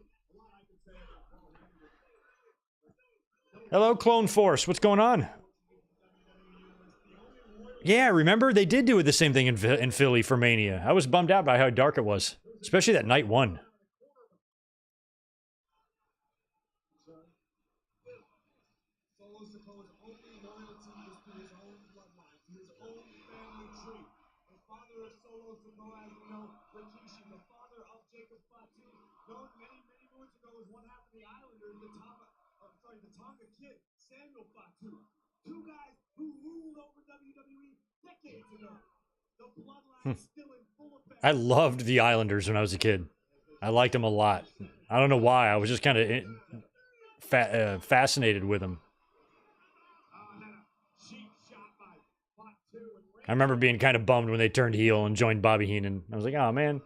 Hello, Clone Force. What's going on? Yeah, remember? They did do the same thing in Philly for Mania. I was bummed out by how dark it was. Especially that night one. Two guys who ruled over WWE decades ago. The bloodline is still in full effect. I loved the Islanders when I was a kid. I liked them a lot. I don't know why. I was just kind of fascinated with them. I remember being kind of bummed when they turned heel and joined Bobby Heenan. I was like, oh, man.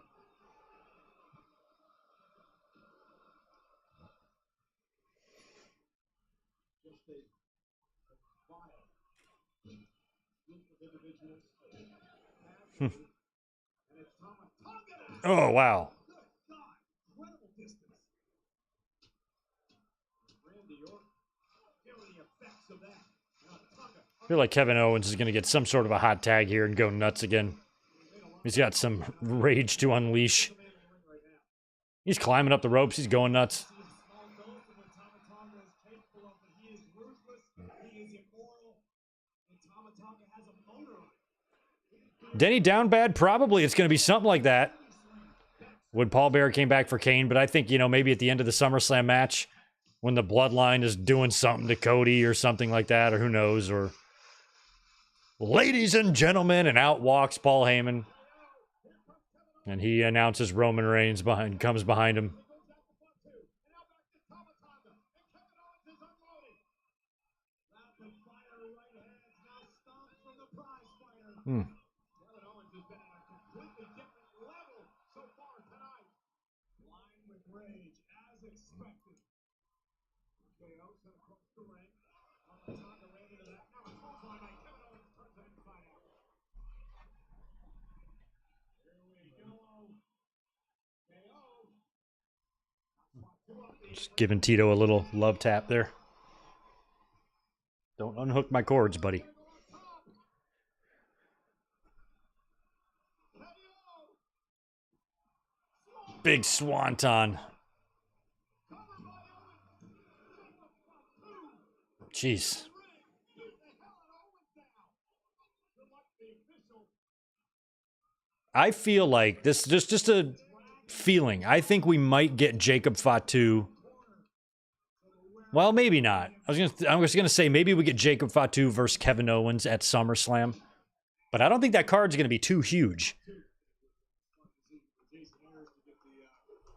Oh, wow. I feel like Kevin Owens is going to get some sort of a hot tag here and go nuts again. He's got some rage to unleash. He's climbing up the ropes. He's going nuts. Denny down bad? Probably. It's going to be something like that. When Paul Bearer came back for Kane, but I think, you know, maybe at the end of the SummerSlam match, when the Bloodline is doing something to Cody or something like that, or who knows, or ladies and gentlemen, and out walks Paul Heyman. And he announces Roman Reigns comes behind him. Just giving Tito a little love tap there. Don't unhook my cords, buddy. Big swanton. Jeez. I feel like this just a feeling. I think we might get Jacob Fatu. Well, maybe not. I was gonna say maybe we get Jacob Fatu versus Kevin Owens at SummerSlam, but I don't think that card's gonna be too huge.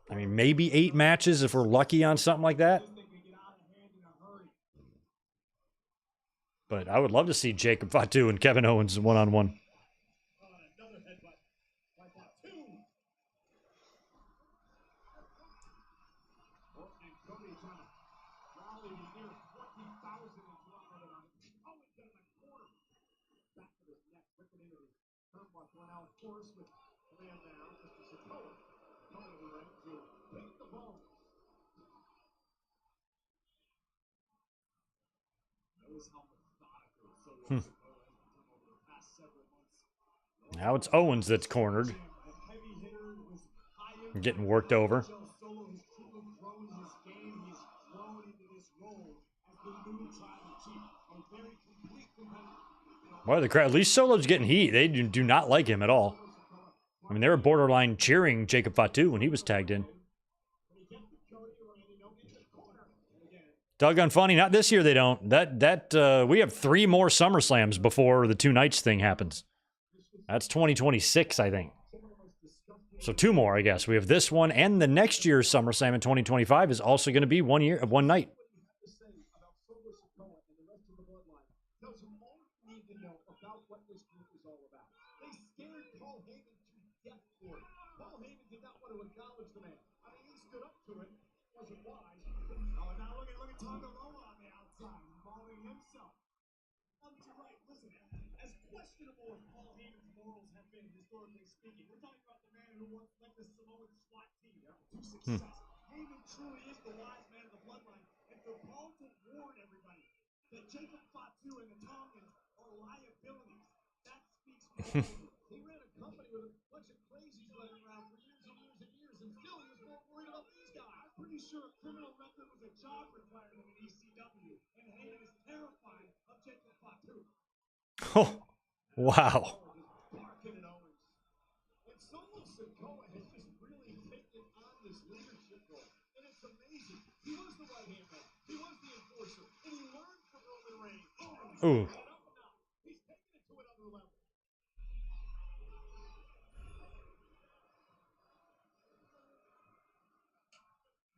I mean, maybe 8 matches if we're lucky on something like that. But I would love to see Jacob Fatu and Kevin Owens one-on-one. Quicker into the turnbuckle. Now, of course, with the man down, Mr. Sikoa coming to the ring to pick the bones. Notice how methodical Solo Sikoa has become over the past several months. Now it's Owens that's cornered. Getting worked over. Solo has truly grown his game. He's grown into this role as the new tribal chief. A very complete competitor. Well, the crowd, at least Solo's getting heat. They do not like him at all. I mean, they were borderline cheering Jacob Fatu when he was tagged in. Doggone funny. Not this year, they don't. We have 3 more SummerSlams before the 2 nights thing happens. That's 2026, I think. So 2 more, I guess. We have this one, and the next year's SummerSlam in 2025 is also going to be 1 year of 1 night. Historically speaking, we're talking about the man who once led the Samoan SWAT team to success. Heyman truly is the wise man of the bloodline, and for Paul to warn everybody that Jacob Fatu and the Tongans are liabilities, that speaks volumes. He ran a company with a bunch of crazies running around for years and years and years, and still he was more worried about these guys. I'm pretty sure a criminal record was a job requirement in ECW, and Heyman is terrified of Jacob Fatu. Oh, wow. Solo Sikoa has just really taken on this leadership role, and it's amazing. He was the right-hand man, he was the enforcer, and he learned from Roman Reigns. Ooh. He's taking it to another level.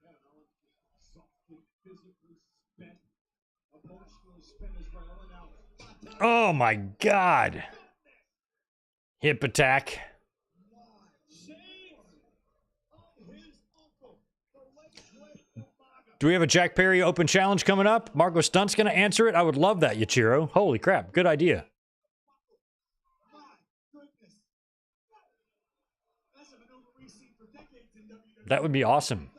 Yeah, no, exhausted, physically spent, emotionally spent as well, and now. Oh my God. Hip attack. Do we have a Jack Perry Open Challenge coming up? Marco Stunt's going to answer it? I would love that, Yachiro. Holy crap. Good idea. That would be awesome.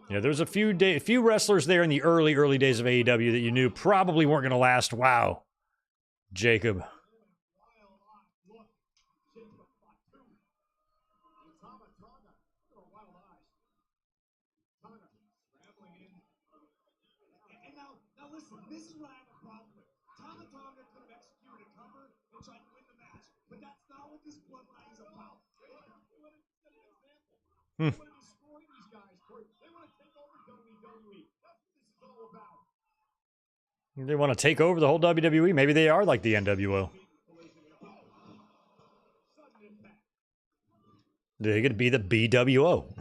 Yeah, there's a few wrestlers there in the early days of AEW that you knew probably weren't going to last. Wow. Jacob. Now listen, this is what I have a problem with. Tonga Tonga could have executed a cover and tried to win the match, but that's not what this bloodline is about. They want to set an example. They want to destroy these guys. They want to take over WWE. That's what this is all about. They want to take over the whole WWE. Maybe they are like the NWO. They could be the BWO,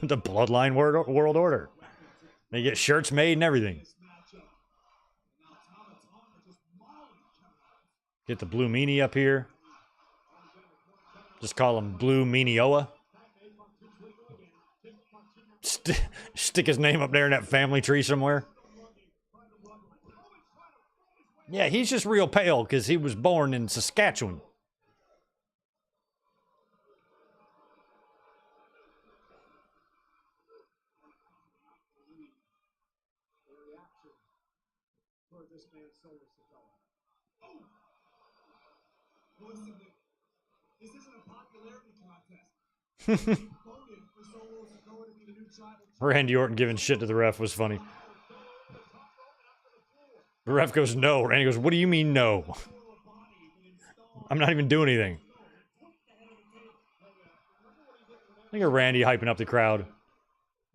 the Bloodline World Order. They get shirts made and everything. Get the Blue Meanie up here. Just call him Blue Meanie-Oa. Stick his name up there in that family tree somewhere. Yeah, he's just real pale because he was born in Saskatchewan. This isn't a popularity contest. Randy Orton giving shit to the ref was funny. The ref goes, no. Randy goes, what do you mean no? I'm not even doing anything. Look at Randy hyping up the crowd.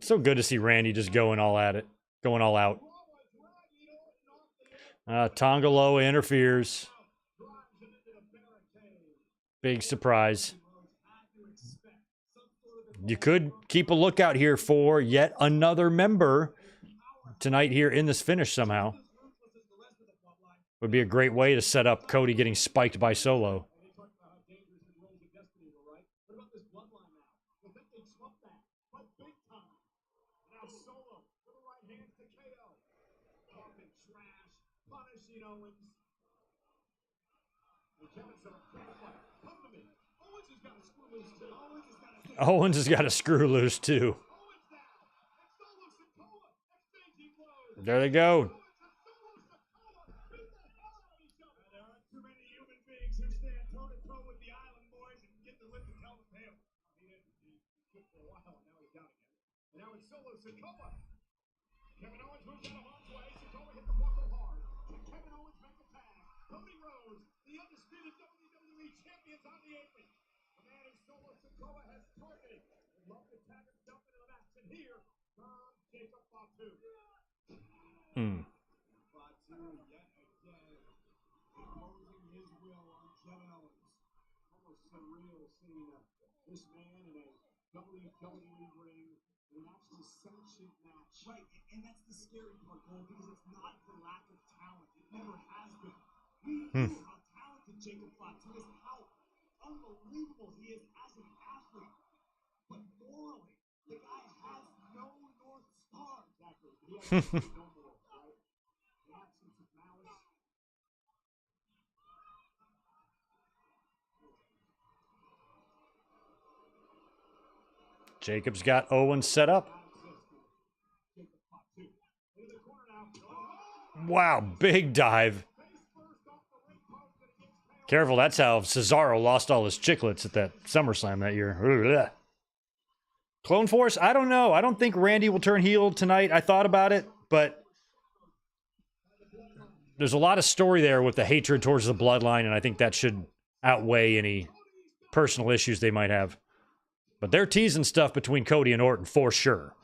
So good to see Randy just going all at it. Going all out. Tonga Loa interferes. Big surprise. You could keep a lookout here for yet another member tonight here in this finish somehow. Would be a great way to set up Cody getting spiked by Solo. seen Owens. And Kevin said, come to me. Owens has got a screw loose too. Owens has got a screw loose too. Owens now. And Solo Sikoa exchanging blows. There they go. There aren't too many human beings who stand toe-to-toe with the Island Boys and get the lip to tell the tale. He didn't. He quit for a while, and now he's down again. And now it's Solo Sikoa. Kevin Owens moves out of harm's way. Sikoa hit the buckle hard. And Kevin Owens make a tag. Cody Rhodes, the undisputed WWE champions on the apron. The man who Solo Sikoa has targeted. Would love to tag him jump into the match. And here comes Jacob Fatu. Fatu yet again. Imposing his will on Kevin Owens. Almost surreal seeing this man in a WWE ring in an actually sanctioned match. Right, and that's the scary part, Cole, because it's not for lack of talent. It never has been. We knew how talented Jacob Fatu is, how unbelievable he is as an athlete. But morally, the guy has no North Star. Exactly. He has no moral, right? The absence of malice. Jacob's got Owens set up. Wow, big dive. Careful, that's how Cesaro lost all his chiclets at that SummerSlam that year. Clone Force? I don't know. I don't think Randy will turn heel tonight. I thought about it, but there's a lot of story there with the hatred towards the bloodline, and I think that should outweigh any personal issues they might have. But they're teasing stuff between Cody and Orton for sure.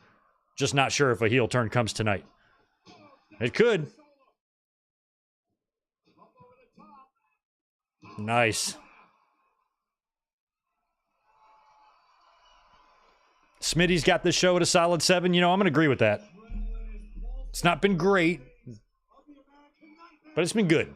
Just not sure if a heel turn comes tonight. It could. Nice. Smitty's got this show at a solid 7. You know, I'm going to agree with that. It's not been great, but it's been good.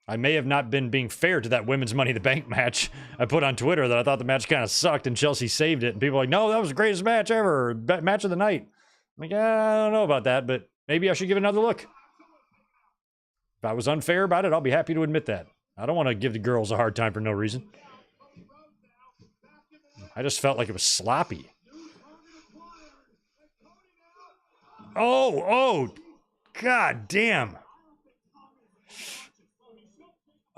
I may have not been being fair to that women's Money in the Bank match I put on Twitter that I thought the match kind of sucked and Chelsea saved it. And people were like, no, that was the greatest match ever. Match of the night. I'm like, I don't know about that, but maybe I should give it another look. If I was unfair about it, I'll be happy to admit that. I don't want to give the girls a hard time for no reason. I just felt like it was sloppy. Oh, god damn.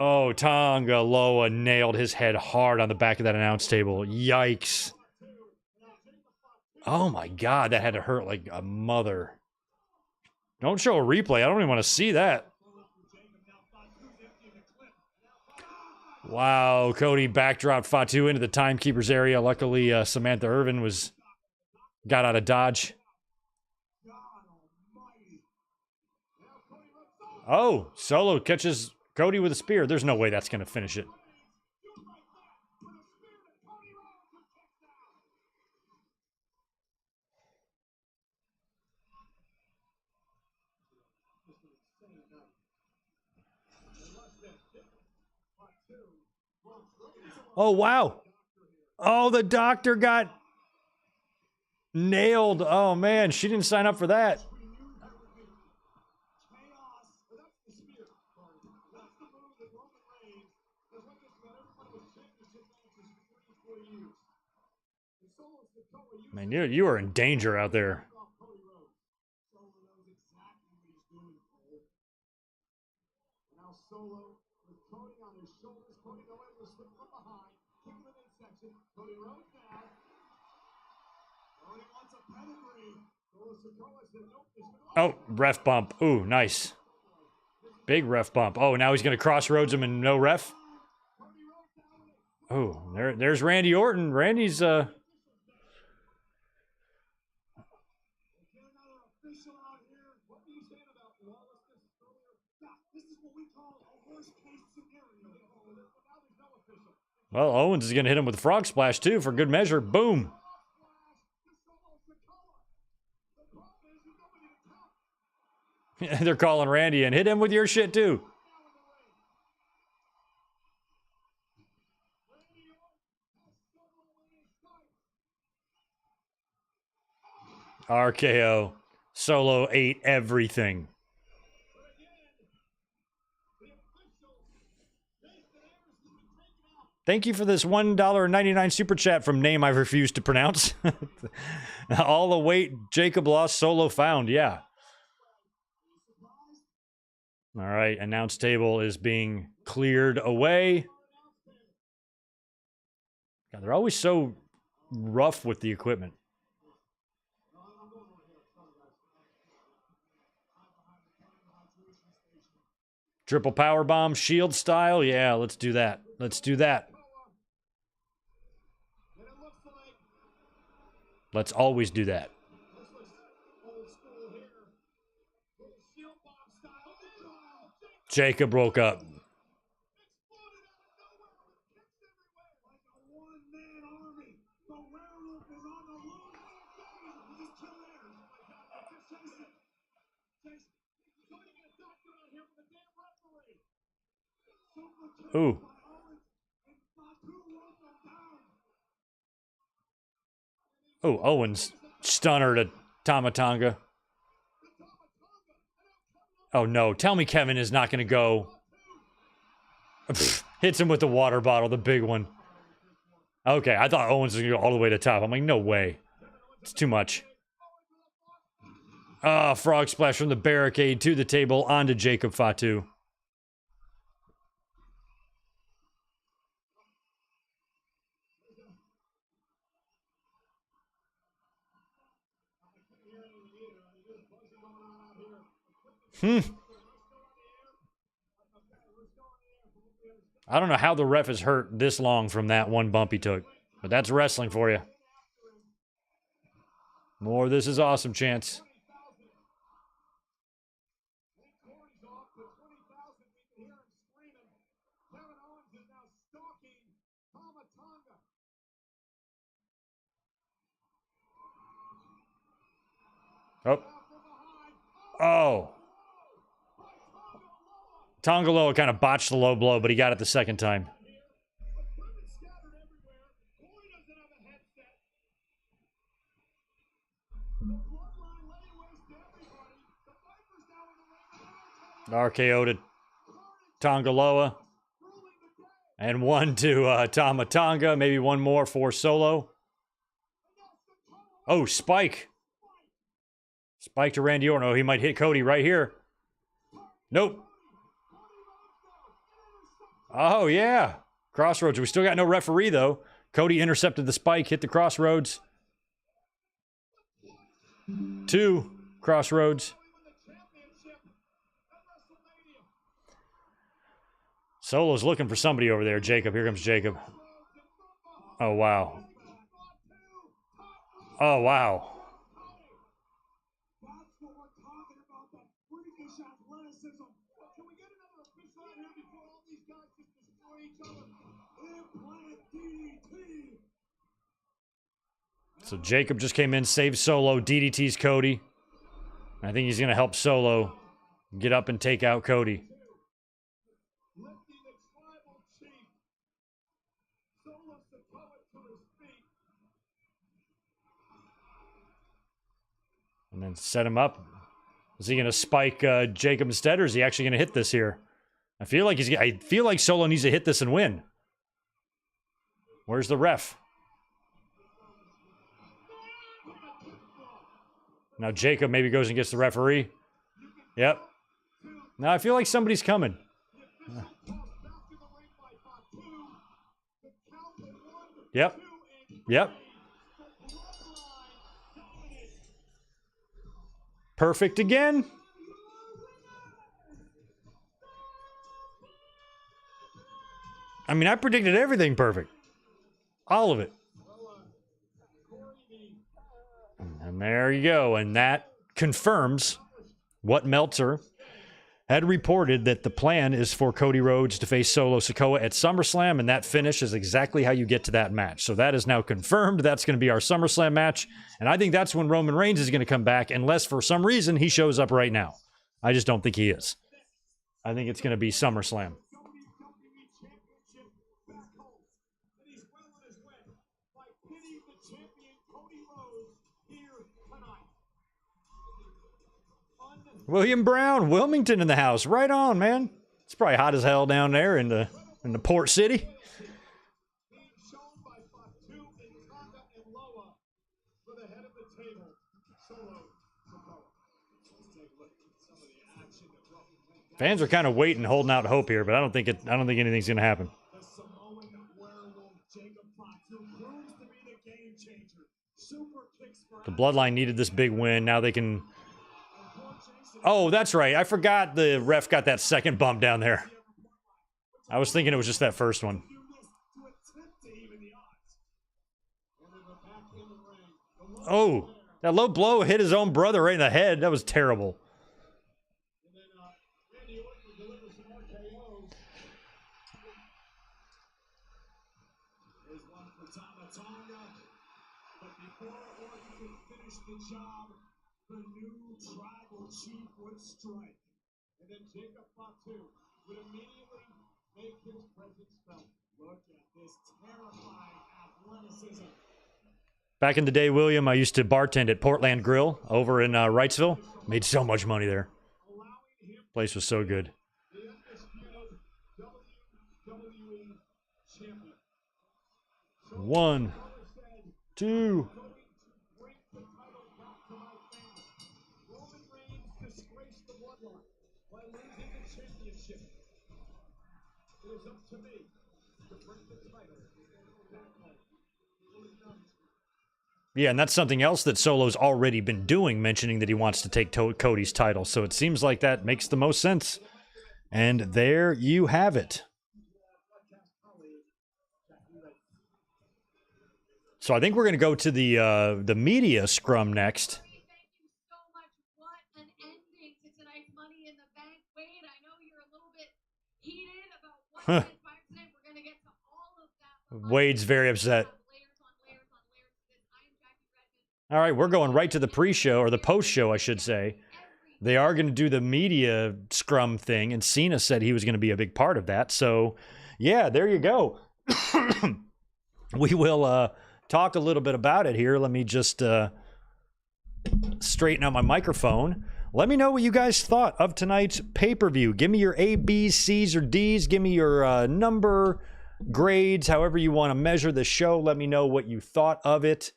Oh, Tonga Loa nailed his head hard on the back of that announce table. Yikes. Oh my god, that had to hurt like a mother. Don't show a replay. I don't even want to see that. Wow, Cody backdropped Fatu into the timekeeper's area. Luckily, Samantha Irvin got out of dodge. Oh, Solo catches Cody with a spear. There's no way that's going to finish it. Oh, wow. Oh, the doctor got nailed. Oh, man. She didn't sign up for that. Man, you are in danger out there. Oh, ref bump. Ooh, nice. Big ref bump. Oh, now he's going to crossroads him and no ref. Oh, there's Randy Orton. Randy's, well, Owens is going to hit him with a frog splash, too, for good measure. Boom. They're calling Randy and hit him with your shit, too. RKO. Solo ate everything. Thank you for this $1.99 super chat from name I've refused to pronounce. All the weight Jacob lost, Solo found. Yeah. All right. Announce table is being cleared away. God, they're always so rough with the equipment. Triple power bomb, shield style. Yeah, let's do that. Let's do that. Let's always do that. Jacob woke up. Ooh. Oh, Owens stunner to Tamatonga. Oh no, tell me Kevin is not going to go. Hits him with the water bottle, the big one. Okay, I thought Owens was going to go all the way to top. I'm like, no way. It's too much. Ah, frog splash from the barricade to the table onto Jacob Fatu. I don't know how the ref is hurt this long from that one bump he took. But that's wrestling for you. More This Is Awesome chance. Oh. Oh. Tongaloa kind of botched the low blow, but he got it the second time. RKO to Tongaloa. And one to Tamatonga. Maybe one more for Solo. Oh, Spike. Spike to Randy Orton. Oh, he might hit Cody right here. Nope. Oh, yeah. Crossroads. We still got no referee, though. Cody intercepted the spike, hit the crossroads. 2 crossroads. Solo's looking for somebody over there. Jacob. Here comes Jacob. Oh, wow. Oh, wow. So Jacob just came in, saved Solo, DDT's Cody. I think he's going to help Solo get up and take out Cody. And then set him up. Is he going to spike Jacob instead, or is he actually going to hit this here? I feel like Solo needs to hit this and win. Where's the ref? Now Jacob maybe goes and gets the referee. Yep. Now I feel like somebody's coming. Yep. Yep. Perfect again. I mean, I predicted everything perfect. All of it. And there you go. And that confirms what Meltzer had reported, that the plan is for Cody Rhodes to face Solo Sikoa at SummerSlam, and that finish is exactly how you get to that match. So that is now confirmed. That's going to be our SummerSlam match. And I think that's when Roman Reigns is going to come back, unless for some reason he shows up right now. I just don't think he is. I think it's going to be SummerSlam. William Brown, Wilmington in the house. Right on, man. It's probably hot as hell down there in the port city. Being shown by Fatu in Tonga and Loa for the head of the table, Solo Sikoa. Let's take a look at some of the action that went down. Fans are kind of waiting, holding out hope here, but I don't think anything's gonna happen. The Samoan werewolf Jacob Fatu proves to be the game changer. Super kicks for The Bloodline needed this big win. Now they can. Oh, that's right. I forgot the ref got that second bump down there. I was thinking it was just that first one. Oh, that low blow hit his own brother right in the head. That was terrible. And then Randy Orton delivers some more KOs. Here's one for Tama Tonga. But before Orton could finish the job, the new tribal chief would strike. And then Jacob Fatu would immediately make his presence felt. Look at this terrifying athleticism. Back in the day, William, I used to bartend at Portland Grill over in Wrightsville. Made so much money there. Place was so good. The undisputed WWE champion. 1, 2. Bring the title back to my family. Roman Reigns disgraced the bloodline by losing the championship. It is up to me to bring the title back home. Will it done? Yeah, and that's something else that Solo's already been doing, mentioning that he wants to take Cody's title. So it seems like that makes the most sense. And there you have it. So I think we're going to go to the media scrum next. Thank you so much. What an ending to tonight's Money in the Bank. Wade, I know you're a little bit heated about what transpired tonight. We're going to get to all of that. Wade's very upset. Layers on layers on layers to this. I am Jackie Redmond. All right, we're going right to the pre-show, or the post-show, I should say. They are going to do the media scrum thing, and Cena said he was going to be a big part of that. So, yeah, there you go. We will talk a little bit about it here. Let me just straighten out my microphone. Let me know what you guys thought of tonight's pay-per-view. Give me your A, B's, C's, or D's. Give me your number, grades, however you want to measure the show. Let me know what you thought of it.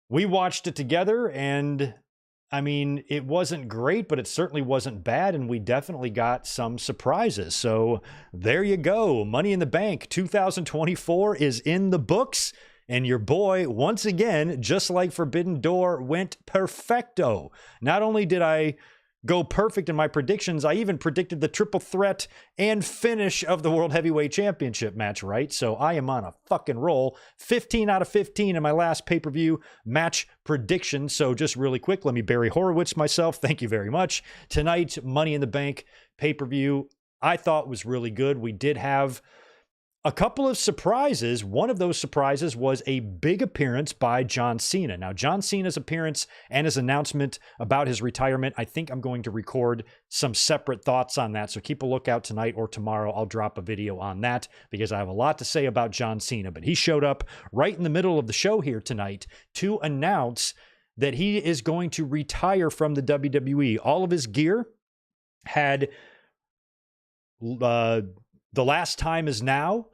We watched it together, and I mean, it wasn't great, but it certainly wasn't bad, and we definitely got some surprises. So there you go. Money in the Bank 2024 is in the books, and your boy, once again, just like Forbidden Door, went perfecto. Not only did I go perfect in my predictions, I even predicted the triple threat and finish of the World Heavyweight Championship match, right? So I am on a fucking roll. 15 out of 15 in my last pay-per-view match prediction. So just really quick, let me Barry Horowitz myself. Thank you very much. Tonight's Money in the Bank pay-per-view I thought was really good. We did have a couple of surprises. One of those surprises was a big appearance by John Cena. Now, John Cena's appearance and his announcement about his retirement, I think I'm going to record some separate thoughts on that. So keep a lookout tonight or tomorrow. I'll drop a video on that because I have a lot to say about John Cena. But he showed up right in the middle of the show here tonight to announce that he is going to retire from the WWE. All of his gear had the last time is now.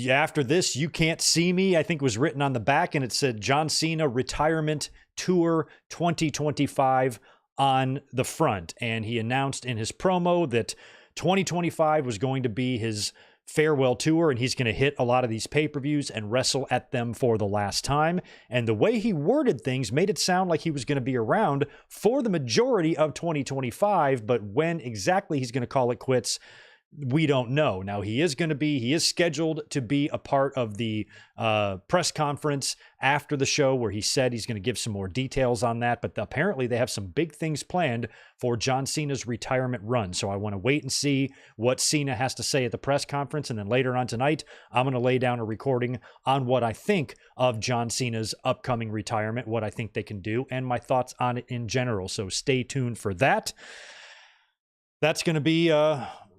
After this, you can't see me, I think was written on the back, and it said John Cena Retirement Tour 2025 on the front. And he announced in his promo that 2025 was going to be his farewell tour, and he's going to hit a lot of these pay-per-views and wrestle at them for the last time. And the way he worded things made it sound like he was going to be around for the majority of 2025, but when exactly he's going to call it quits, we don't know. Now, he is scheduled to be a part of the press conference after the show where he said he's going to give some more details on that. But apparently they have some big things planned for John Cena's retirement run. So I want to wait and see what Cena has to say at the press conference. And then later on tonight, I'm going to lay down a recording on what I think of John Cena's upcoming retirement, what I think they can do, and my thoughts on it in general. So stay tuned for that. That's going to be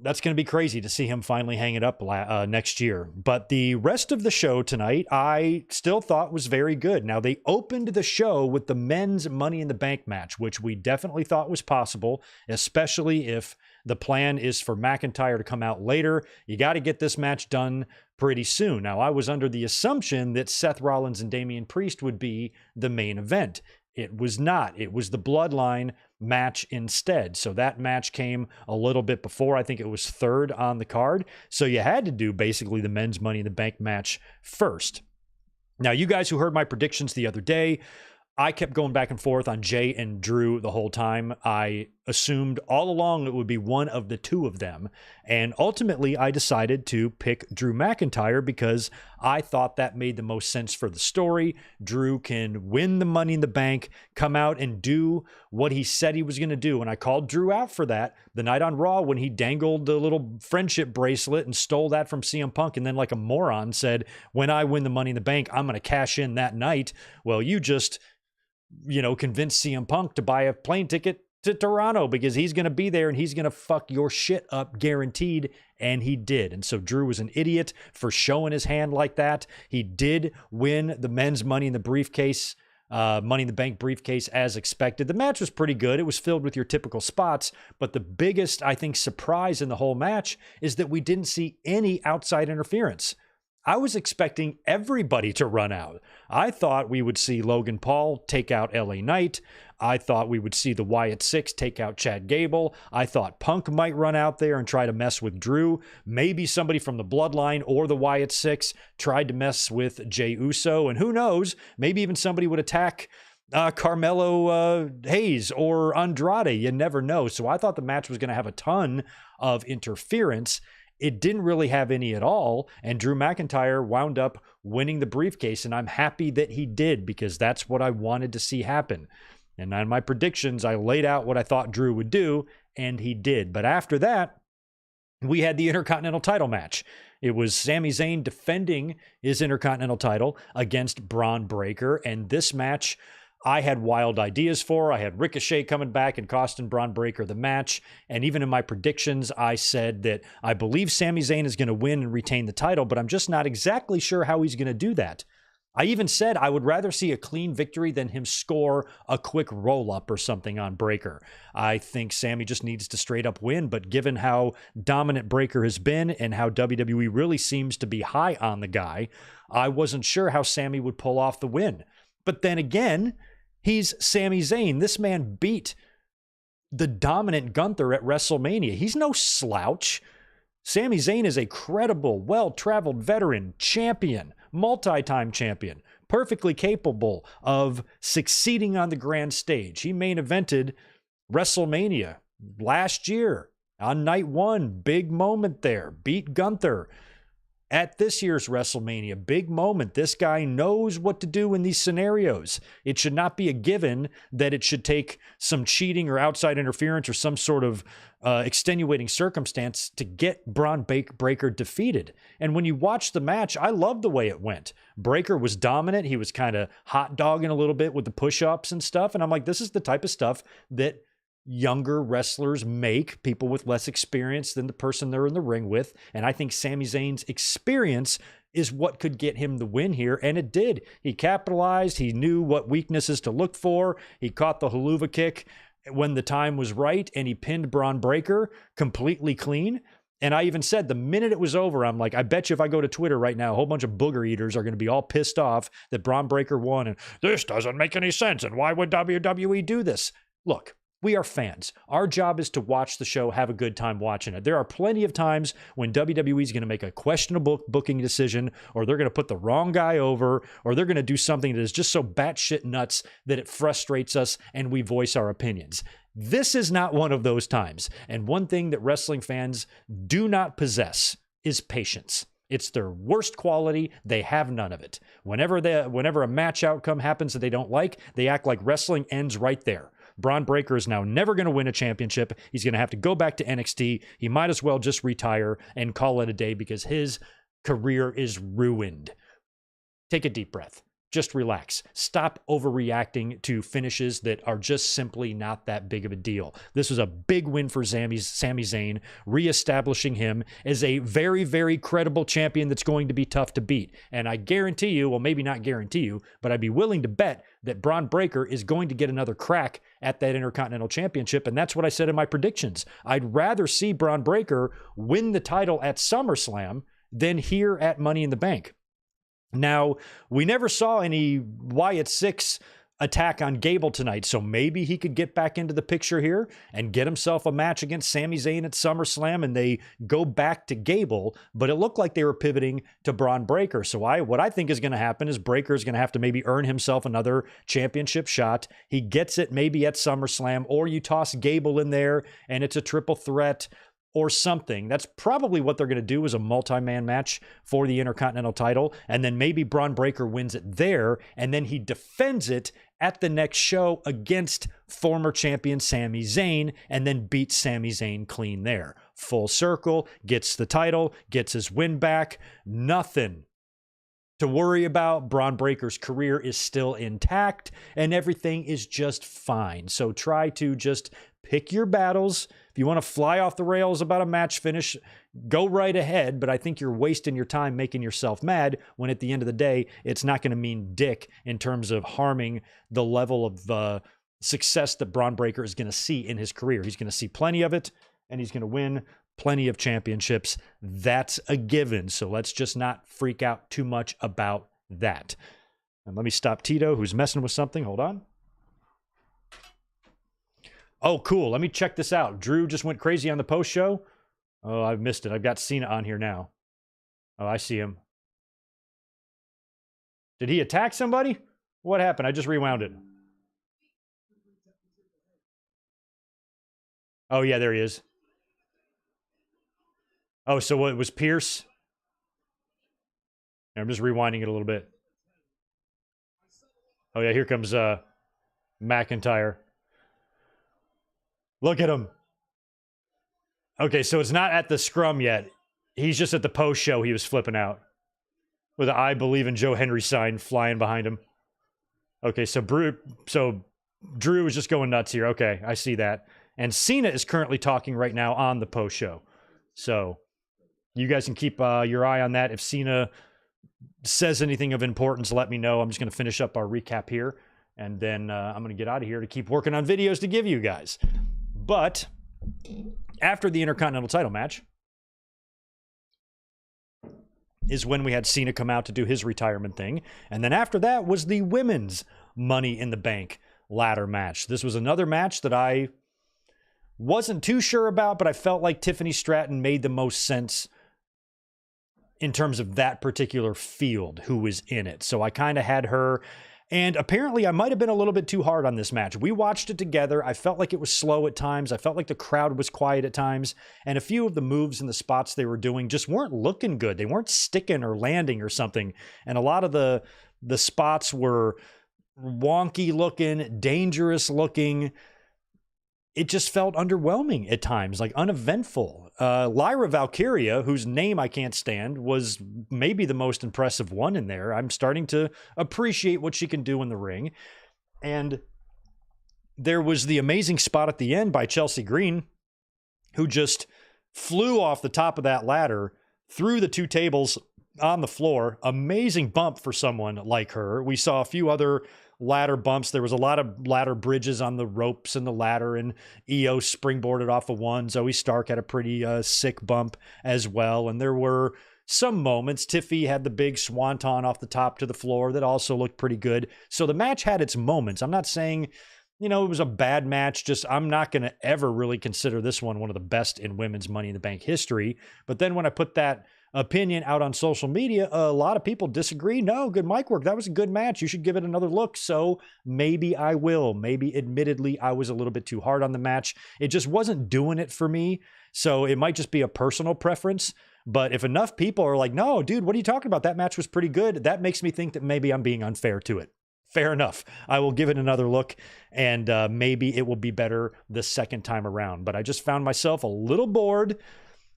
that's going to be crazy to see him finally hang it up next year. But the rest of the show tonight, I still thought was very good. Now, they opened the show with the men's Money in the Bank match, which we definitely thought was possible, especially if the plan is for McIntyre to come out later. You got to get this match done pretty soon. Now, I was under the assumption that Seth Rollins and Damian Priest would be the main event. It was not. It was the Bloodline match instead. So that match came a little bit before. I think it was third on the card. So you had to do basically the men's Money in the Bank match first. Now, you guys who heard my predictions the other day, I kept going back and forth on Jay and Drew the whole time. I assumed all along it would be one of the two of them. And ultimately, I decided to pick Drew McIntyre because I thought that made the most sense for the story. Drew can win the Money in the Bank, come out and do what he said he was going to do. And I called Drew out for that the night on Raw when he dangled the little friendship bracelet and stole that from CM Punk. And then like a moron said, when I win the Money in the Bank, I'm going to cash in that night. Well, you just convince CM Punk to buy a plane ticket to Toronto because he's going to be there and he's going to fuck your shit up guaranteed. And he did. And so Drew was an idiot for showing his hand like that. He did win the men's Money in the briefcase, Money in the Bank briefcase as expected. The match was pretty good. It was filled with your typical spots. But the biggest, I think, surprise in the whole match is that we didn't see any outside interference. I was expecting everybody to run out. I thought we would see Logan Paul take out LA Knight. I thought we would see the Wyatt Six take out Chad Gable. I thought Punk might run out there and try to mess with Drew. Maybe somebody from the Bloodline or the Wyatt Six tried to mess with Jey Uso. And who knows, maybe even somebody would attack Carmelo Hayes or Andrade. You never know. So I thought the match was going to have a ton of interference. It didn't really have any at all, and Drew McIntyre wound up winning the briefcase, and I'm happy that he did because that's what I wanted to see happen. And on my predictions, I laid out what I thought Drew would do, and he did. But after that, we had the Intercontinental title match. It was Sami Zayn defending his Intercontinental title against Bron Breakker, and this match I had wild ideas for. I had Ricochet coming back and costing Bron Breakker the match. And even in my predictions, I said that I believe Sami Zayn is going to win and retain the title, but I'm just not exactly sure how he's going to do that. I even said I would rather see a clean victory than him score a quick roll-up or something on Breakker. I think Sami just needs to straight up win, but given how dominant Breakker has been and how WWE really seems to be high on the guy, I wasn't sure how Sami would pull off the win. But then again, he's Sami Zayn. This man beat the dominant Gunther at WrestleMania. He's no slouch. Sami Zayn is a credible, well-traveled veteran, champion, multi-time champion, perfectly capable of succeeding on the grand stage. He main evented WrestleMania last year on night one. Big moment there. Beat Gunther. At this year's WrestleMania, big moment. This guy knows what to do in these scenarios. It should not be a given that it should take some cheating or outside interference or some sort of extenuating circumstance to get Bron Breakker defeated. And when you watch the match, I love the way it went. Breakker was dominant. He was kind of hot dogging a little bit with the push-ups and stuff. And I'm like, this is the type of stuff that younger wrestlers make, people with less experience than the person they're in the ring with. And I think Sami Zayn's experience is what could get him the win here. And it did. He capitalized. He knew what weaknesses to look for. He caught the haluva kick when the time was right, and he pinned Bron Breakker completely clean. And I even said the minute it was over, I'm like, I bet you if I go to Twitter right now, a whole bunch of booger eaters are going to be all pissed off that Bron Breakker won. And this doesn't make any sense. And why would WWE do this? Look, we are fans. Our job is to watch the show, have a good time watching it. There are plenty of times when WWE is going to make a questionable booking decision, or they're going to put the wrong guy over, or they're going to do something that is just so batshit nuts that it frustrates us and we voice our opinions. This is not one of those times. And one thing that wrestling fans do not possess is patience. It's their worst quality. They have none of it. Whenever a match outcome happens that they don't like, they act like wrestling ends right there. Bron Breakker is now never going to win a championship. He's going to have to go back to NXT. He might as well just retire and call it a day because his career is ruined. Take a deep breath. just relax. Stop overreacting to finishes that are just simply not that big of a deal. This was a big win for Sami Zayn, reestablishing him as a very, very credible champion that's going to be tough to beat. And I guarantee you, well, maybe not guarantee you, but I'd be willing to bet that Bron Breakker is going to get another crack at that Intercontinental Championship. And that's what I said in my predictions. I'd rather see Bron Breakker win the title at SummerSlam than here at Money in the Bank. Now, we never saw any Wyatt Six attack on Gable tonight, so maybe he could get back into the picture here and get himself a match against Sami Zayn at SummerSlam, and they go back to Gable, but it looked like they were pivoting to Bron Breakker. So what I think is going to happen is Breakker is going to have to maybe earn himself another championship shot. He gets it maybe at SummerSlam, or you toss Gable in there, and it's a triple threat or something. That's probably what they're going to do, is a multi-man match for the Intercontinental title. And then maybe Bron Breakker wins it there, and then he defends it at the next show against former champion Sami Zayn, and then beats Sami Zayn clean there. Full circle, gets the title, gets his win back. Nothing to worry about. Bron Breakker's career is still intact, and everything is just fine. So try to just pick your battles. If you want to fly off the rails about a match finish, go right ahead, but I think you're wasting your time making yourself mad when at the end of the day, it's not going to mean dick in terms of harming the level of success that Bron Breakker is going to see in his career. He's going to see plenty of it, and he's going to win plenty of championships. That's a given, so let's just not freak out too much about that. And let me stop Tito, who's messing with something. Hold on. Oh, cool. Let me check this out. Drew just went crazy on the post show. Oh, I've missed it. I've got Cena on here now. Oh, I see him. Did he attack somebody? What happened? I just rewound it. Oh, yeah, there he is. Oh, so what, it was Pierce? I'm just rewinding it a little bit. Oh, yeah, here comes McIntyre. Look at him. Okay, so it's not at the scrum yet. He's just at the post show. He was flipping out with an I Believe in Joe Henry sign flying behind him. Okay, so Drew is just going nuts here. Okay, I see that. And Cena is currently talking right now on the post show. So you guys can keep your eye on that. If Cena says anything of importance, let me know. I'm just going to finish up our recap here. And then I'm going to get out of here to keep working on videos to give you guys. But after the Intercontinental title match is when we had Cena come out to do his retirement thing. And then after that was the women's Money in the Bank ladder match. This was another match that I wasn't too sure about, but I felt like Tiffany Stratton made the most sense in terms of that particular field who was in it. So I kind of had her. And apparently I might have been a little bit too hard on this match. We watched it together. I felt like it was slow at times. I felt like the crowd was quiet at times. And a few of the moves and the spots they were doing just weren't looking good. They weren't sticking or landing or something. And a lot of the spots were wonky looking, dangerous looking. It just felt underwhelming at times, like uneventful. Lyra Valkyria, whose name I can't stand, was maybe the most impressive one in there. I'm starting to appreciate what she can do in the ring. And there was the amazing spot at the end by Chelsea Green, who just flew off the top of that ladder, through the two tables on the floor. Amazing bump for someone like her. We saw a few other ladder bumps. There was a lot of ladder bridges on the ropes and the ladder, and EO springboarded off of one. Zoe Stark had a pretty sick bump as well. And there were some moments. Tiffy had the big swanton off the top to the floor that also looked pretty good. So the match had its moments. I'm not saying, it was a bad match. Just I'm not going to ever really consider this one of the best in women's Money in the Bank history. But then when I put that opinion out on social media, a lot of people disagree. No, good mic work. That was a good match. You should give it another look. So maybe I will. Maybe admittedly, I was a little bit too hard on the match. It just wasn't doing it for me. So it might just be a personal preference. But if enough people are like, no, dude, what are you talking about? That match was pretty good. That makes me think that maybe I'm being unfair to it. Fair enough. I will give it another look, and maybe it will be better the second time around. But I just found myself a little bored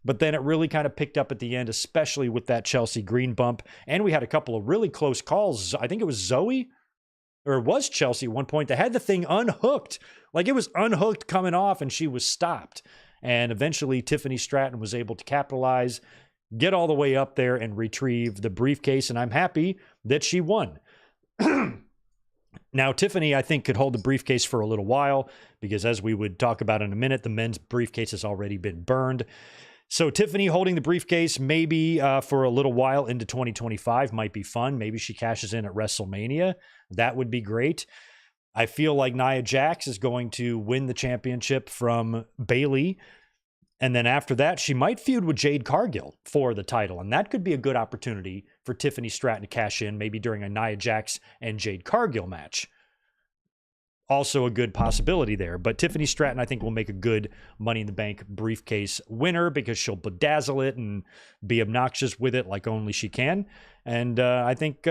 but then it really kind of picked up at the end, especially with that Chelsea Green bump. And we had a couple of really close calls. I think it was Zoe, or it was Chelsea at one point, that had the thing unhooked. Like, it was unhooked coming off, and she was stopped. And eventually Tiffany Stratton was able to capitalize, get all the way up there, and retrieve the briefcase. And I'm happy that she won. Now, Tiffany, I think, could hold the briefcase for a little while because, as we would talk about in a minute, the men's briefcase has already been burned. So Tiffany holding the briefcase maybe for a little while into 2025 might be fun. Maybe she cashes in at WrestleMania. That would be great. I feel like Nia Jax is going to win the championship from Bayley. And then after that, she might feud with Jade Cargill for the title. And that could be a good opportunity for Tiffany Stratton to cash in, maybe during a Nia Jax and Jade Cargill match. Also a good possibility there. But Tiffany Stratton, I think, will make a good Money in the Bank briefcase winner because she'll bedazzle it and be obnoxious with it like only she can. And I think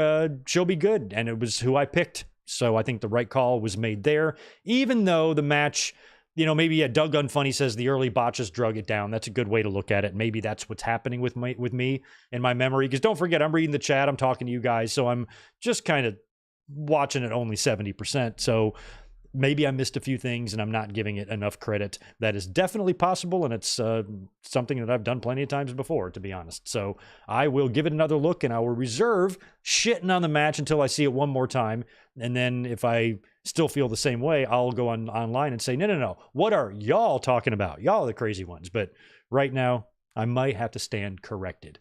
she'll be good. And it was who I picked. So I think the right call was made there. Even though the match, you know, maybe Doug Unfunny says the early botches drug it down. That's a good way to look at it. Maybe that's what's happening with me in my memory. Because don't forget, I'm reading the chat. I'm talking to you guys. So I'm just kind of watching it only 70%. So maybe I missed a few things and I'm not giving it enough credit. That is definitely possible, and it's something that I've done plenty of times before, to be honest. So I will give it another look, and I will reserve shitting on the match until I see it one more time. And then if I still feel the same way, I'll go online and say, no. What are y'all talking about? Y'all are the crazy ones. But right now, I might have to stand corrected.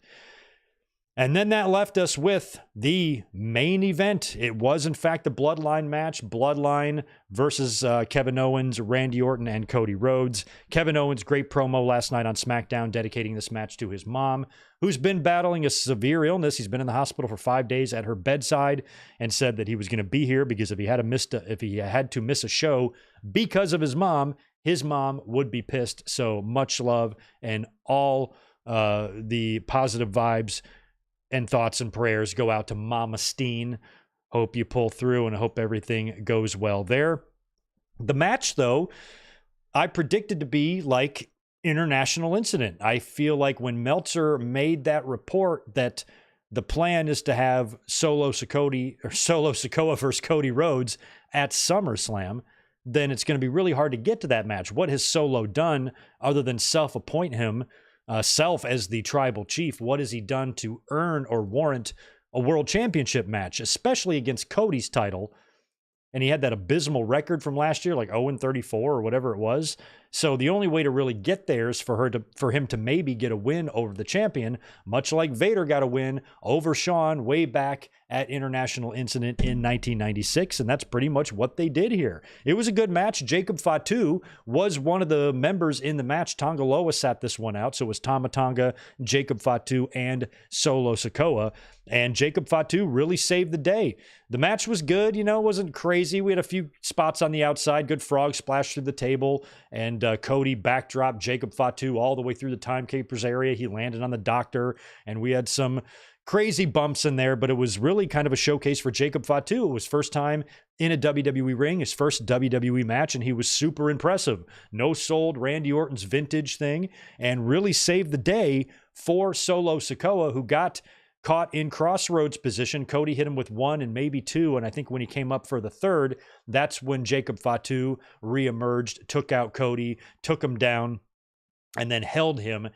And then that left us with the main event. It was, in fact, the Bloodline match. Bloodline versus Kevin Owens, Randy Orton, and Cody Rhodes. Kevin Owens, great promo last night on SmackDown, dedicating this match to his mom, who's been battling a severe illness. He's been in the hospital for 5 days at her bedside, and said that he was going to be here because if he had to miss a show because of his mom would be pissed. So much love and all the positive vibes and thoughts and prayers go out to Mama Steen. Hope you pull through and hope everything goes well there. The match, though, I predicted to be like international incident. I feel like when Meltzer made that report that the plan is to have Solo Sikoa versus Cody Rhodes at SummerSlam, then it's going to be really hard to get to that match. What has Solo done other than self-appoint him self as the tribal chief? What has he done to earn or warrant a world championship match, especially against Cody's title? And he had that abysmal record from last year, like 0-34 or whatever it was. So the only way to really get there is for him to maybe get a win over the champion, much like Vader got a win over Shawn way back at International Incident in 1996. And that's pretty much what they did here. It was a good match. Jacob Fatu was one of the members in the match. Tonga Loa sat this one out. So it was Tama Tonga, Jacob Fatu, and Solo Sikoa. And Jacob Fatu really saved the day. The match was good, it wasn't crazy. We had a few spots on the outside, good frog splash through the table, and Cody backdropped Jacob Fatu all the way through the timekeepers area. He landed on the doctor, and we had some crazy bumps in there, but it was really kind of a showcase for Jacob Fatu. It was first time in a WWE ring, his first WWE match, and he was super impressive. No sold Randy Orton's vintage thing, and really saved the day for Solo Sikoa, who got caught in crossroads position. Cody hit him with one and maybe two, and I think when he came up for the third, that's when Jacob Fatu reemerged, took out Cody, took him down, and then held him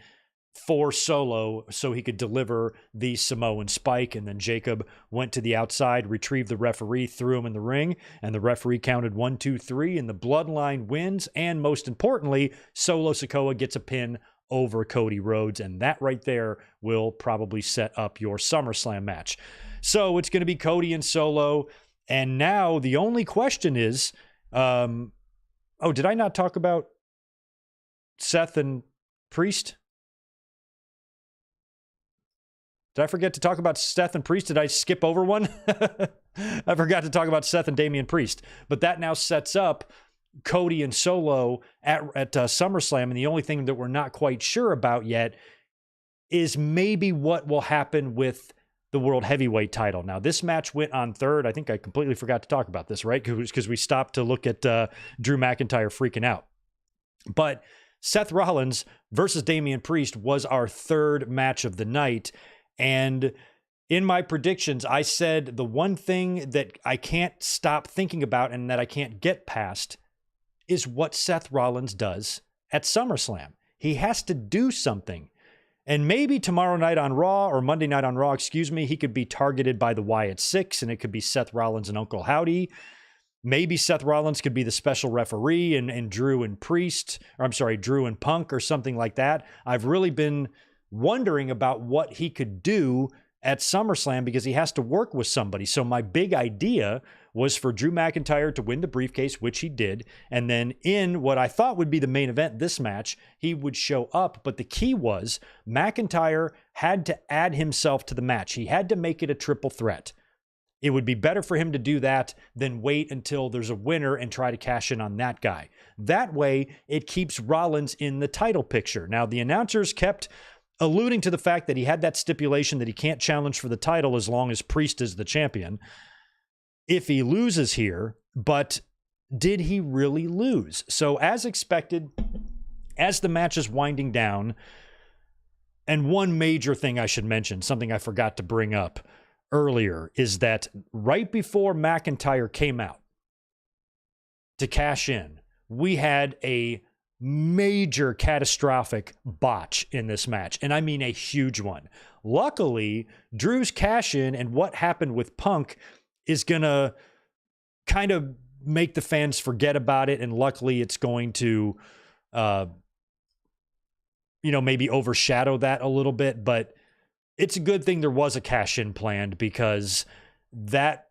for Solo so he could deliver the Samoan spike. And then Jacob went to the outside, retrieved the referee, threw him in the ring, and the referee counted 1, 2, 3, and the Bloodline wins. And most importantly, Solo Sikoa gets a pin over Cody Rhodes, and that right there will probably set up your SummerSlam match. So it's going to be Cody and Solo, and now the only question is, did I not talk about Seth and Priest? Did I forget to talk about Seth and Priest? Did I skip over one? I forgot to talk about Seth and Damian Priest, but that now sets up Cody and Solo at SummerSlam, and the only thing that we're not quite sure about yet is maybe what will happen with the World Heavyweight title. Now, this match went on third. I think I completely forgot to talk about this, right? Because we stopped to look at Drew McIntyre freaking out. But Seth Rollins versus Damian Priest was our third match of the night. And in my predictions, I said the one thing that I can't stop thinking about and that I can't get past is what Seth Rollins does at SummerSlam. He has to do something. And maybe tomorrow night on Raw, or Monday night on Raw, he could be targeted by the Wyatt Six, and it could be Seth Rollins and Uncle Howdy. Maybe Seth Rollins could be the special referee and Drew and Drew and Punk or something like that. I've really been wondering about what he could do at SummerSlam because he has to work with somebody. So my big idea was for Drew McIntyre to win the briefcase, which he did. And then in what I thought would be the main event, this match, he would show up. But the key was McIntyre had to add himself to the match. He had to make it a triple threat. It would be better for him to do that than wait until there's a winner and try to cash in on that guy. That way, it keeps Rollins in the title picture. Now, the announcers kept alluding to the fact that he had that stipulation that he can't challenge for the title as long as Priest is the champion if he loses here, but did he really lose? So as expected, as the match is winding down, and one major thing I should mention, something I forgot to bring up earlier, is that right before McIntyre came out to cash in, we had a major catastrophic botch in this match. And I mean a huge one. Luckily, Drew's cash in and what happened with Punk is going to kind of make the fans forget about it. And luckily it's going to, maybe overshadow that a little bit, but it's a good thing there was a cash in planned because that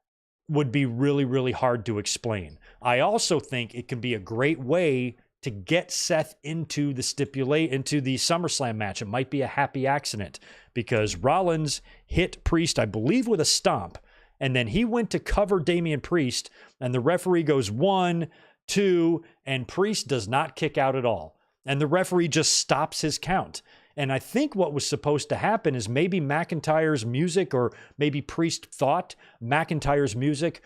would be really, really hard to explain. I also think it can be a great way to get Seth into the SummerSlam match. It might be a happy accident because Rollins hit Priest, I believe, with a stomp. And then he went to cover Damian Priest, and the referee goes 1, 2, and Priest does not kick out at all. And the referee just stops his count. And I think what was supposed to happen is maybe McIntyre's music, or maybe Priest thought McIntyre's music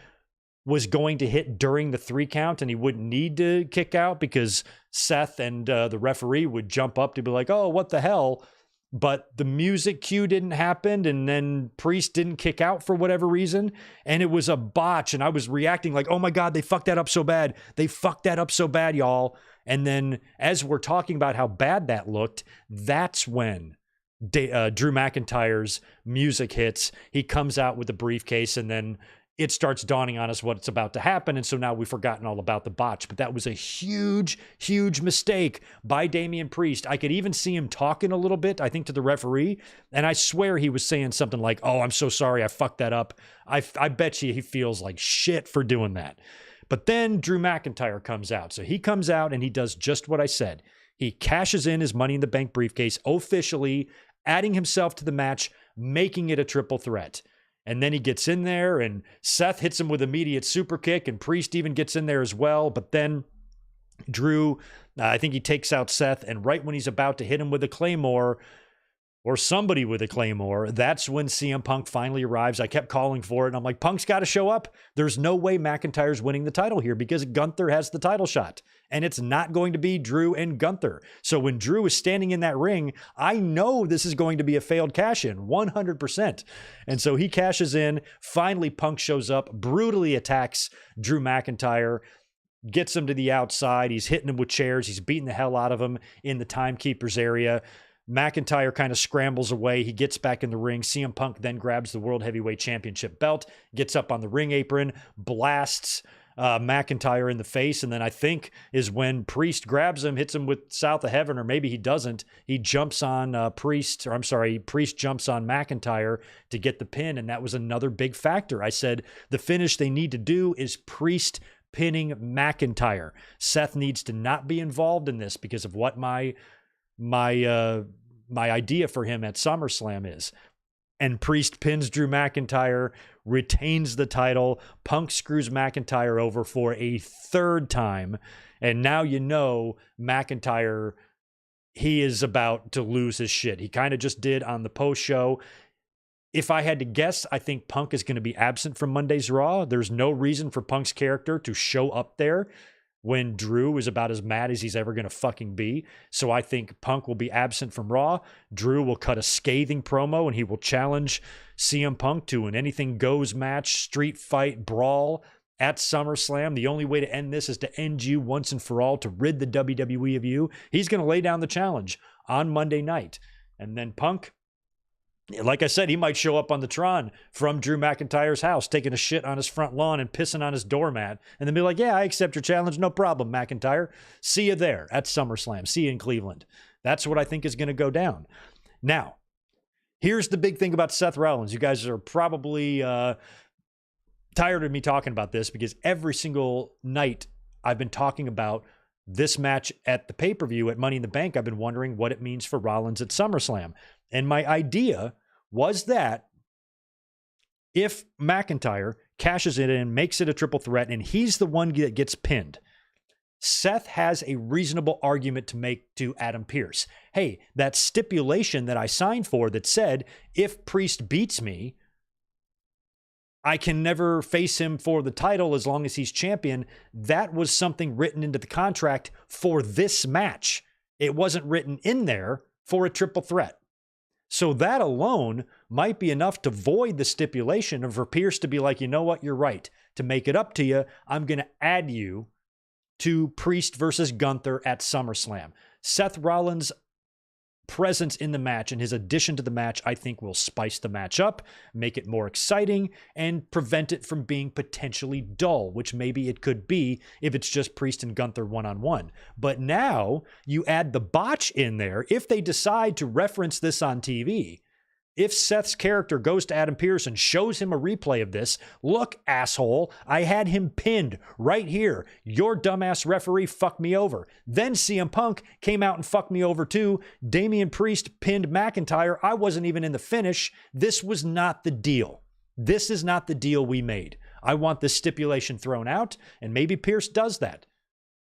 was going to hit during the 3 count and he wouldn't need to kick out because Seth and the referee would jump up to be like, oh, what the hell? But the music cue didn't happen, and then Priest didn't kick out for whatever reason, and it was a botch, and I was reacting like, oh my God, they fucked that up so bad. They fucked that up so bad, y'all. And then as we're talking about how bad that looked, that's when Drew McIntyre's music hits. He comes out with the briefcase, and then it starts dawning on us what's about to happen. And so now we've forgotten all about the botch. But that was a huge, huge mistake by Damian Priest. I could even see him talking a little bit, I think, to the referee. And I swear he was saying something like, oh, I'm so sorry, I fucked that up. I bet you he feels like shit for doing that. But then Drew McIntyre comes out. So he comes out and he does just what I said. He cashes in his Money in the Bank briefcase, officially adding himself to the match, making it a triple threat. And then he gets in there and Seth hits him with immediate super kick, and Priest even gets in there as well. But then Drew, I think he takes out Seth, and right when he's about to hit him with a Claymore, or somebody with a Claymore, that's when CM Punk finally arrives. I kept calling for it, and I'm like, Punk's got to show up. There's no way McIntyre's winning the title here because Gunther has the title shot, and it's not going to be Drew and Gunther. So when Drew is standing in that ring, I know this is going to be a failed cash-in, 100%. And so he cashes in. Finally, Punk shows up, brutally attacks Drew McIntyre, gets him to the outside. He's hitting him with chairs. He's beating the hell out of him in the timekeeper's area. McIntyre kind of scrambles away. He gets back in the ring. CM Punk then grabs the World Heavyweight Championship belt, gets up on the ring apron, blasts McIntyre in the face, and then I think is when Priest grabs him, hits him with South of Heaven, or maybe he doesn't. He jumps on Priest jumps on McIntyre to get the pin, and that was another big factor. I said the finish they need to do is Priest pinning McIntyre. Seth needs to not be involved in this because of what my idea for him at SummerSlam is. And Priest pins Drew McIntyre, retains the title. Punk screws McIntyre over for a 3rd time. And now you know McIntyre, he is about to lose his shit. He kind of just did on the post show. If I had to guess, I think Punk is going to be absent from Monday's Raw. There's no reason for Punk's character to show up there. when Drew is about as mad as he's ever going to fucking be. So I think Punk will be absent from Raw. Drew will cut a scathing promo and he will challenge CM Punk to an anything goes match, street fight, brawl at SummerSlam. The only way to end this is to end you once and for all, to rid the WWE of you. He's going to lay down the challenge on Monday night. And then Punk, like I said, he might show up on the Tron from Drew McIntyre's house, taking a shit on his front lawn and pissing on his doormat, and then be like, yeah, I accept your challenge. No problem, McIntyre. See you there at SummerSlam. See you in Cleveland. That's what I think is going to go down. Now, here's the big thing about Seth Rollins. You guys are probably tired of me talking about this because every single night I've been talking about this match at the pay-per-view at Money in the Bank. I've been wondering what it means for Rollins at SummerSlam. And my idea was that if McIntyre cashes it in, makes it a triple threat, and he's the one that gets pinned, Seth has a reasonable argument to make to Adam Pearce. Hey, that stipulation that I signed for that said, if Priest beats me, I can never face him for the title as long as he's champion. That was something written into the contract for this match. It wasn't written in there for a triple threat. So that alone might be enough to void the stipulation and for Pierce to be like, you know what, you're right. To make it up to you, I'm going to add you to Priest versus Gunther at SummerSlam. Seth Rollins' presence in the match and his addition to the match, I think, will spice the match up, make it more exciting, and prevent it from being potentially dull, which maybe it could be if it's just Priest and Gunther one-on-one. But now you add the botch in there. If they decide to reference this on TV, if Seth's character goes to Adam Pearce and shows him a replay of this, look, asshole, I had him pinned right here. Your dumbass referee fucked me over. Then CM Punk came out and fucked me over too. Damian Priest pinned McIntyre. I wasn't even in the finish. This was not the deal. This is not the deal we made. I want this stipulation thrown out, and maybe Pearce does that.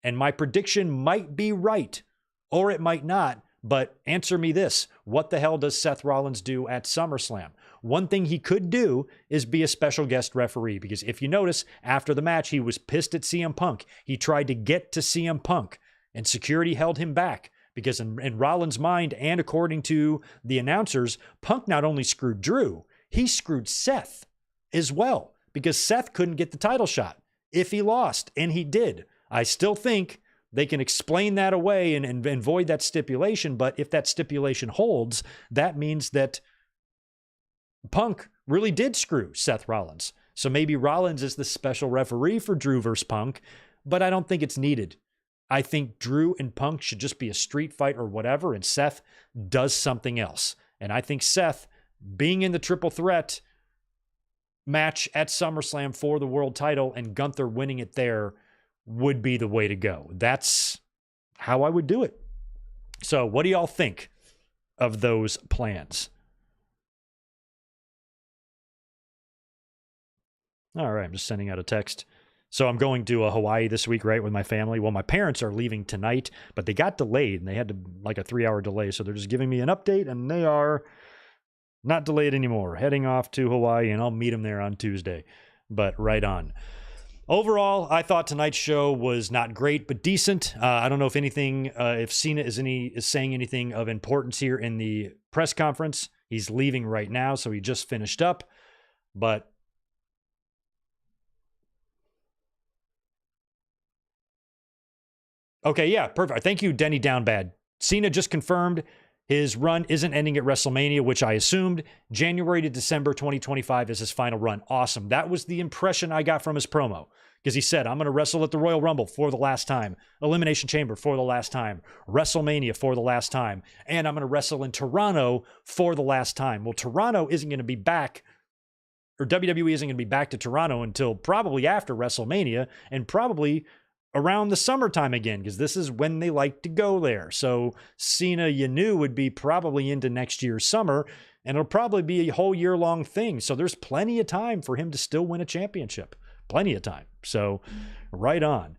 And my prediction might be right, or it might not. But answer me this. What the hell does Seth Rollins do at SummerSlam? One thing he could do is be a special guest referee, because if you notice, after the match, he was pissed at CM Punk. He tried to get to CM Punk, and security held him back because in Rollins' mind, and according to the announcers, Punk not only screwed Drew, he screwed Seth as well, because Seth couldn't get the title shot if he lost, and he did. I still think they can explain that away and void that stipulation, but if that stipulation holds, that means that Punk really did screw Seth Rollins. So maybe Rollins is the special referee for Drew versus Punk, but I don't think it's needed. I think Drew and Punk should just be a street fight or whatever, and Seth does something else. And I think Seth, being in the triple threat match at SummerSlam for the world title and Gunther winning it there, would be the way to go. That's how I would do it. So what do y'all think of those plans? All right, I'm just sending out a text. So I'm going to Hawaii this week, right, with my family. Well, my parents are leaving tonight, but they got delayed, and they had like a 3-hour delay. So they're just giving me an update, and they are not delayed anymore. Heading off to Hawaii, and I'll meet them there on Tuesday. But right on. Overall, I thought tonight's show was not great, but decent. I don't know if anything, if Cena is saying anything of importance here in the press conference. He's leaving right now, so he just finished up. But okay, yeah, perfect. Thank you, Denny Downbad. Cena just confirmed his run isn't ending at WrestleMania, which I assumed. January to December 2025 is his final run. Awesome. That was the impression I got from his promo, because he said, I'm going to wrestle at the Royal Rumble for the last time, Elimination Chamber for the last time, WrestleMania for the last time, and I'm going to wrestle in Toronto for the last time. Well, Toronto isn't going to be back, or WWE isn't going to be back to Toronto until probably after WrestleMania, and probably around the summertime again, because this is when they like to go there. So Cena, you knew, would be probably into next year's summer, and it'll probably be a whole year-long thing. So there's plenty of time for him to still win a championship. Plenty of time. So right on.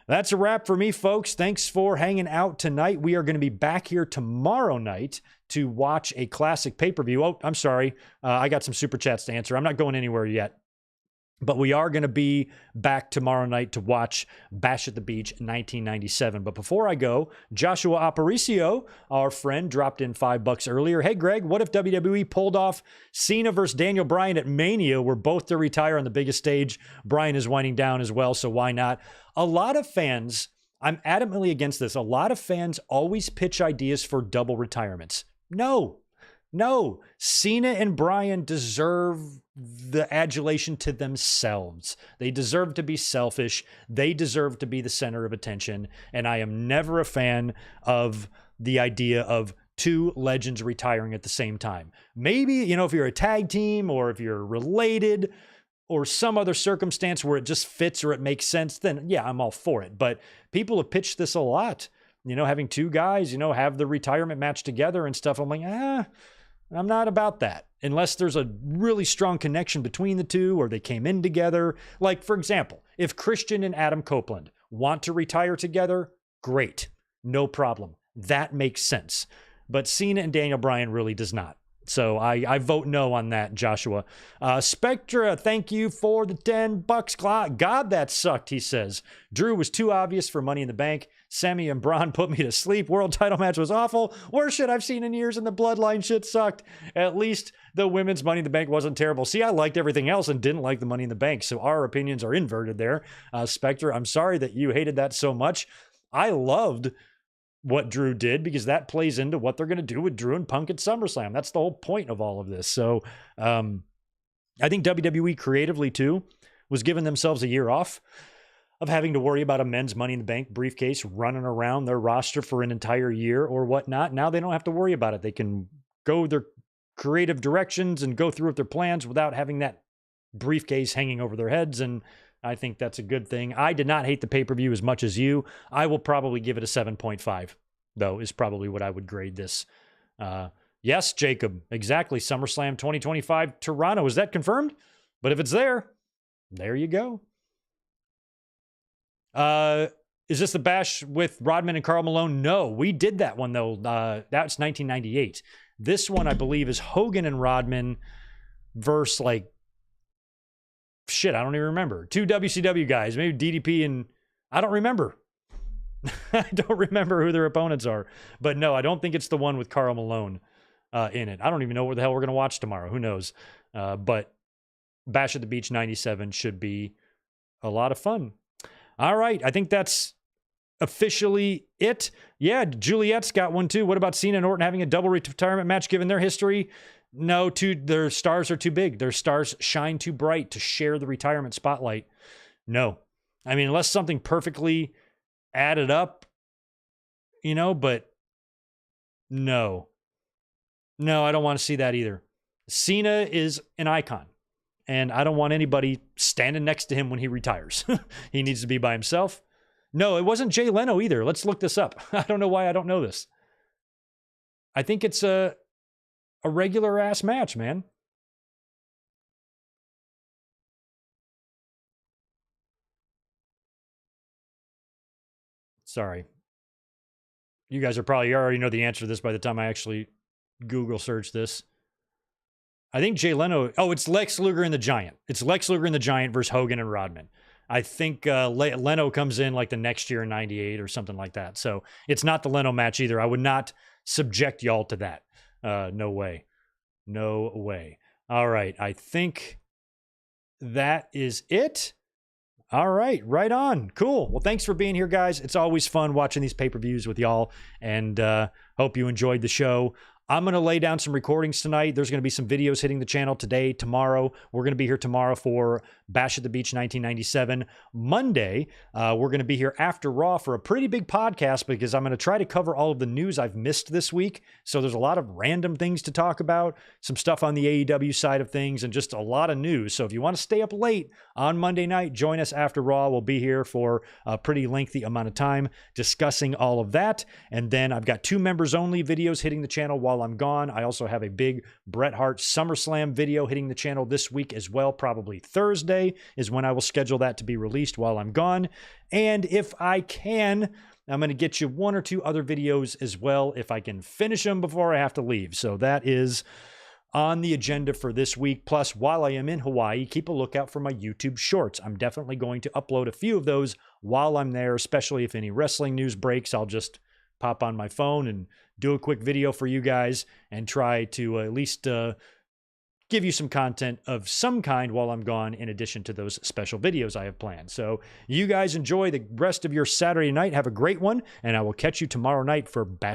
That's a wrap for me, folks. Thanks for hanging out tonight. We are going to be back here tomorrow night to watch a classic pay-per-view. Oh, I'm sorry. I got some super chats to answer. I'm not going anywhere yet. But we are going to be back tomorrow night to watch Bash at the Beach 1997. But before I go, Joshua Aparicio, our friend, dropped in $5 earlier. Hey, Greg, what if WWE pulled off Cena versus Daniel Bryan at Mania, where both to retire on the biggest stage? Bryan is winding down as well, so why not? A lot of fans, I'm adamantly against this, a lot of fans always pitch ideas for double retirements. No, Cena and Bryan deserve the adulation to themselves. They deserve to be selfish. They deserve to be the center of attention. And I am never a fan of the idea of two legends retiring at the same time. Maybe, you know, if you're a tag team or if you're related or some other circumstance where it just fits or it makes sense, then yeah, I'm all for it. But people have pitched this a lot, you know, having two guys, you know, have the retirement match together and stuff. I'm like, I'm not about that unless there's a really strong connection between the two or they came in together. Like, for example, if Christian and Adam Copeland want to retire together, great, no problem. That makes sense. But Cena and Daniel Bryan really does not. So I vote no on that, Joshua. Spectra, thank you for the $10. God, that sucked, he says. Drew was too obvious for Money in the Bank. Sami and Bron put me to sleep. World title match was awful. Worst shit I've seen in years, and the Bloodline shit sucked. At least the women's Money in the Bank wasn't terrible. See, I liked everything else and didn't like the Money in the Bank, so our opinions are inverted there. Spectre, I'm sorry that you hated that so much. I loved what Drew did because that plays into what they're going to do with Drew and Punk at SummerSlam. That's the whole point of all of this. So I think WWE creatively, too, was giving themselves a year off of having to worry about a men's Money in the Bank briefcase running around their roster for an entire year or whatnot. Now they don't have to worry about it. They can go their creative directions and go through with their plans without having that briefcase hanging over their heads. And I think that's a good thing. I did not hate the pay-per-view as much as you. I will probably give it a 7.5, though, is probably what I would grade this. Yes, Jacob, exactly. SummerSlam 2025, Toronto. Is that confirmed? But if it's there you go. Is this the Bash with Rodman and Karl Malone? No, we did that one, though. That's 1998. This one, I believe, is Hogan and Rodman versus, like, shit, I don't even remember. Two WCW guys, maybe DDP and I don't remember. I don't remember who their opponents are. But no, I don't think it's the one with Karl Malone in it. I don't even know what the hell we're going to watch tomorrow. Who knows? But Bash at the Beach 97 should be a lot of fun. All right, I think that's officially it. Yeah, Juliet's got one too. What about Cena and Orton having a double retirement match given their history? No, their stars are too big. Their stars shine too bright to share the retirement spotlight. No. I mean, unless something perfectly added up, you know, but no. No, I don't want to see that either. Cena is an icon, and I don't want anybody standing next to him when he retires. He needs to be by himself. No, it wasn't Jay Leno either. Let's look this up. I don't know why I don't know this. I think it's a regular ass match, man. Sorry. You guys already know the answer to this by the time I actually Google search this. I think Jay Leno, it's Lex Luger and the Giant. It's Lex Luger and the Giant versus Hogan and Rodman. I think Leno comes in like the next year in 98 or something like that. So it's not the Leno match either. I would not subject y'all to that. No way. No way. All right. I think that is it. All right. Right on. Cool. Well, thanks for being here, guys. It's always fun watching these pay-per-views with y'all, and hope you enjoyed the show. I'm going to lay down some recordings tonight. There's going to be some videos hitting the channel today, tomorrow. We're going to be here tomorrow for Bash at the Beach 1997. Monday, we're going to be here after Raw for a pretty big podcast because I'm going to try to cover all of the news I've missed this week. So there's a lot of random things to talk about, some stuff on the AEW side of things, and just a lot of news. So if you want to stay up late on Monday night, join us after Raw. We'll be here for a pretty lengthy amount of time discussing all of that. And then I've got 2 members only videos hitting the channel while I'm gone. I also have a big Bret Hart SummerSlam video hitting the channel this week as well. Probably Thursday is when I will schedule that to be released while I'm gone. And if I can, I'm going to get you 1 or 2 other videos as well if I can finish them before I have to leave. So that is on the agenda for this week. Plus, while I am in Hawaii, keep a lookout for my YouTube shorts. I'm definitely going to upload a few of those while I'm there, especially if any wrestling news breaks. I'll just pop on my phone and do a quick video for you guys and try to at least give you some content of some kind while I'm gone, in addition to those special videos I have planned. So you guys enjoy the rest of your Saturday night. Have a great one, and I will catch you tomorrow night for Bash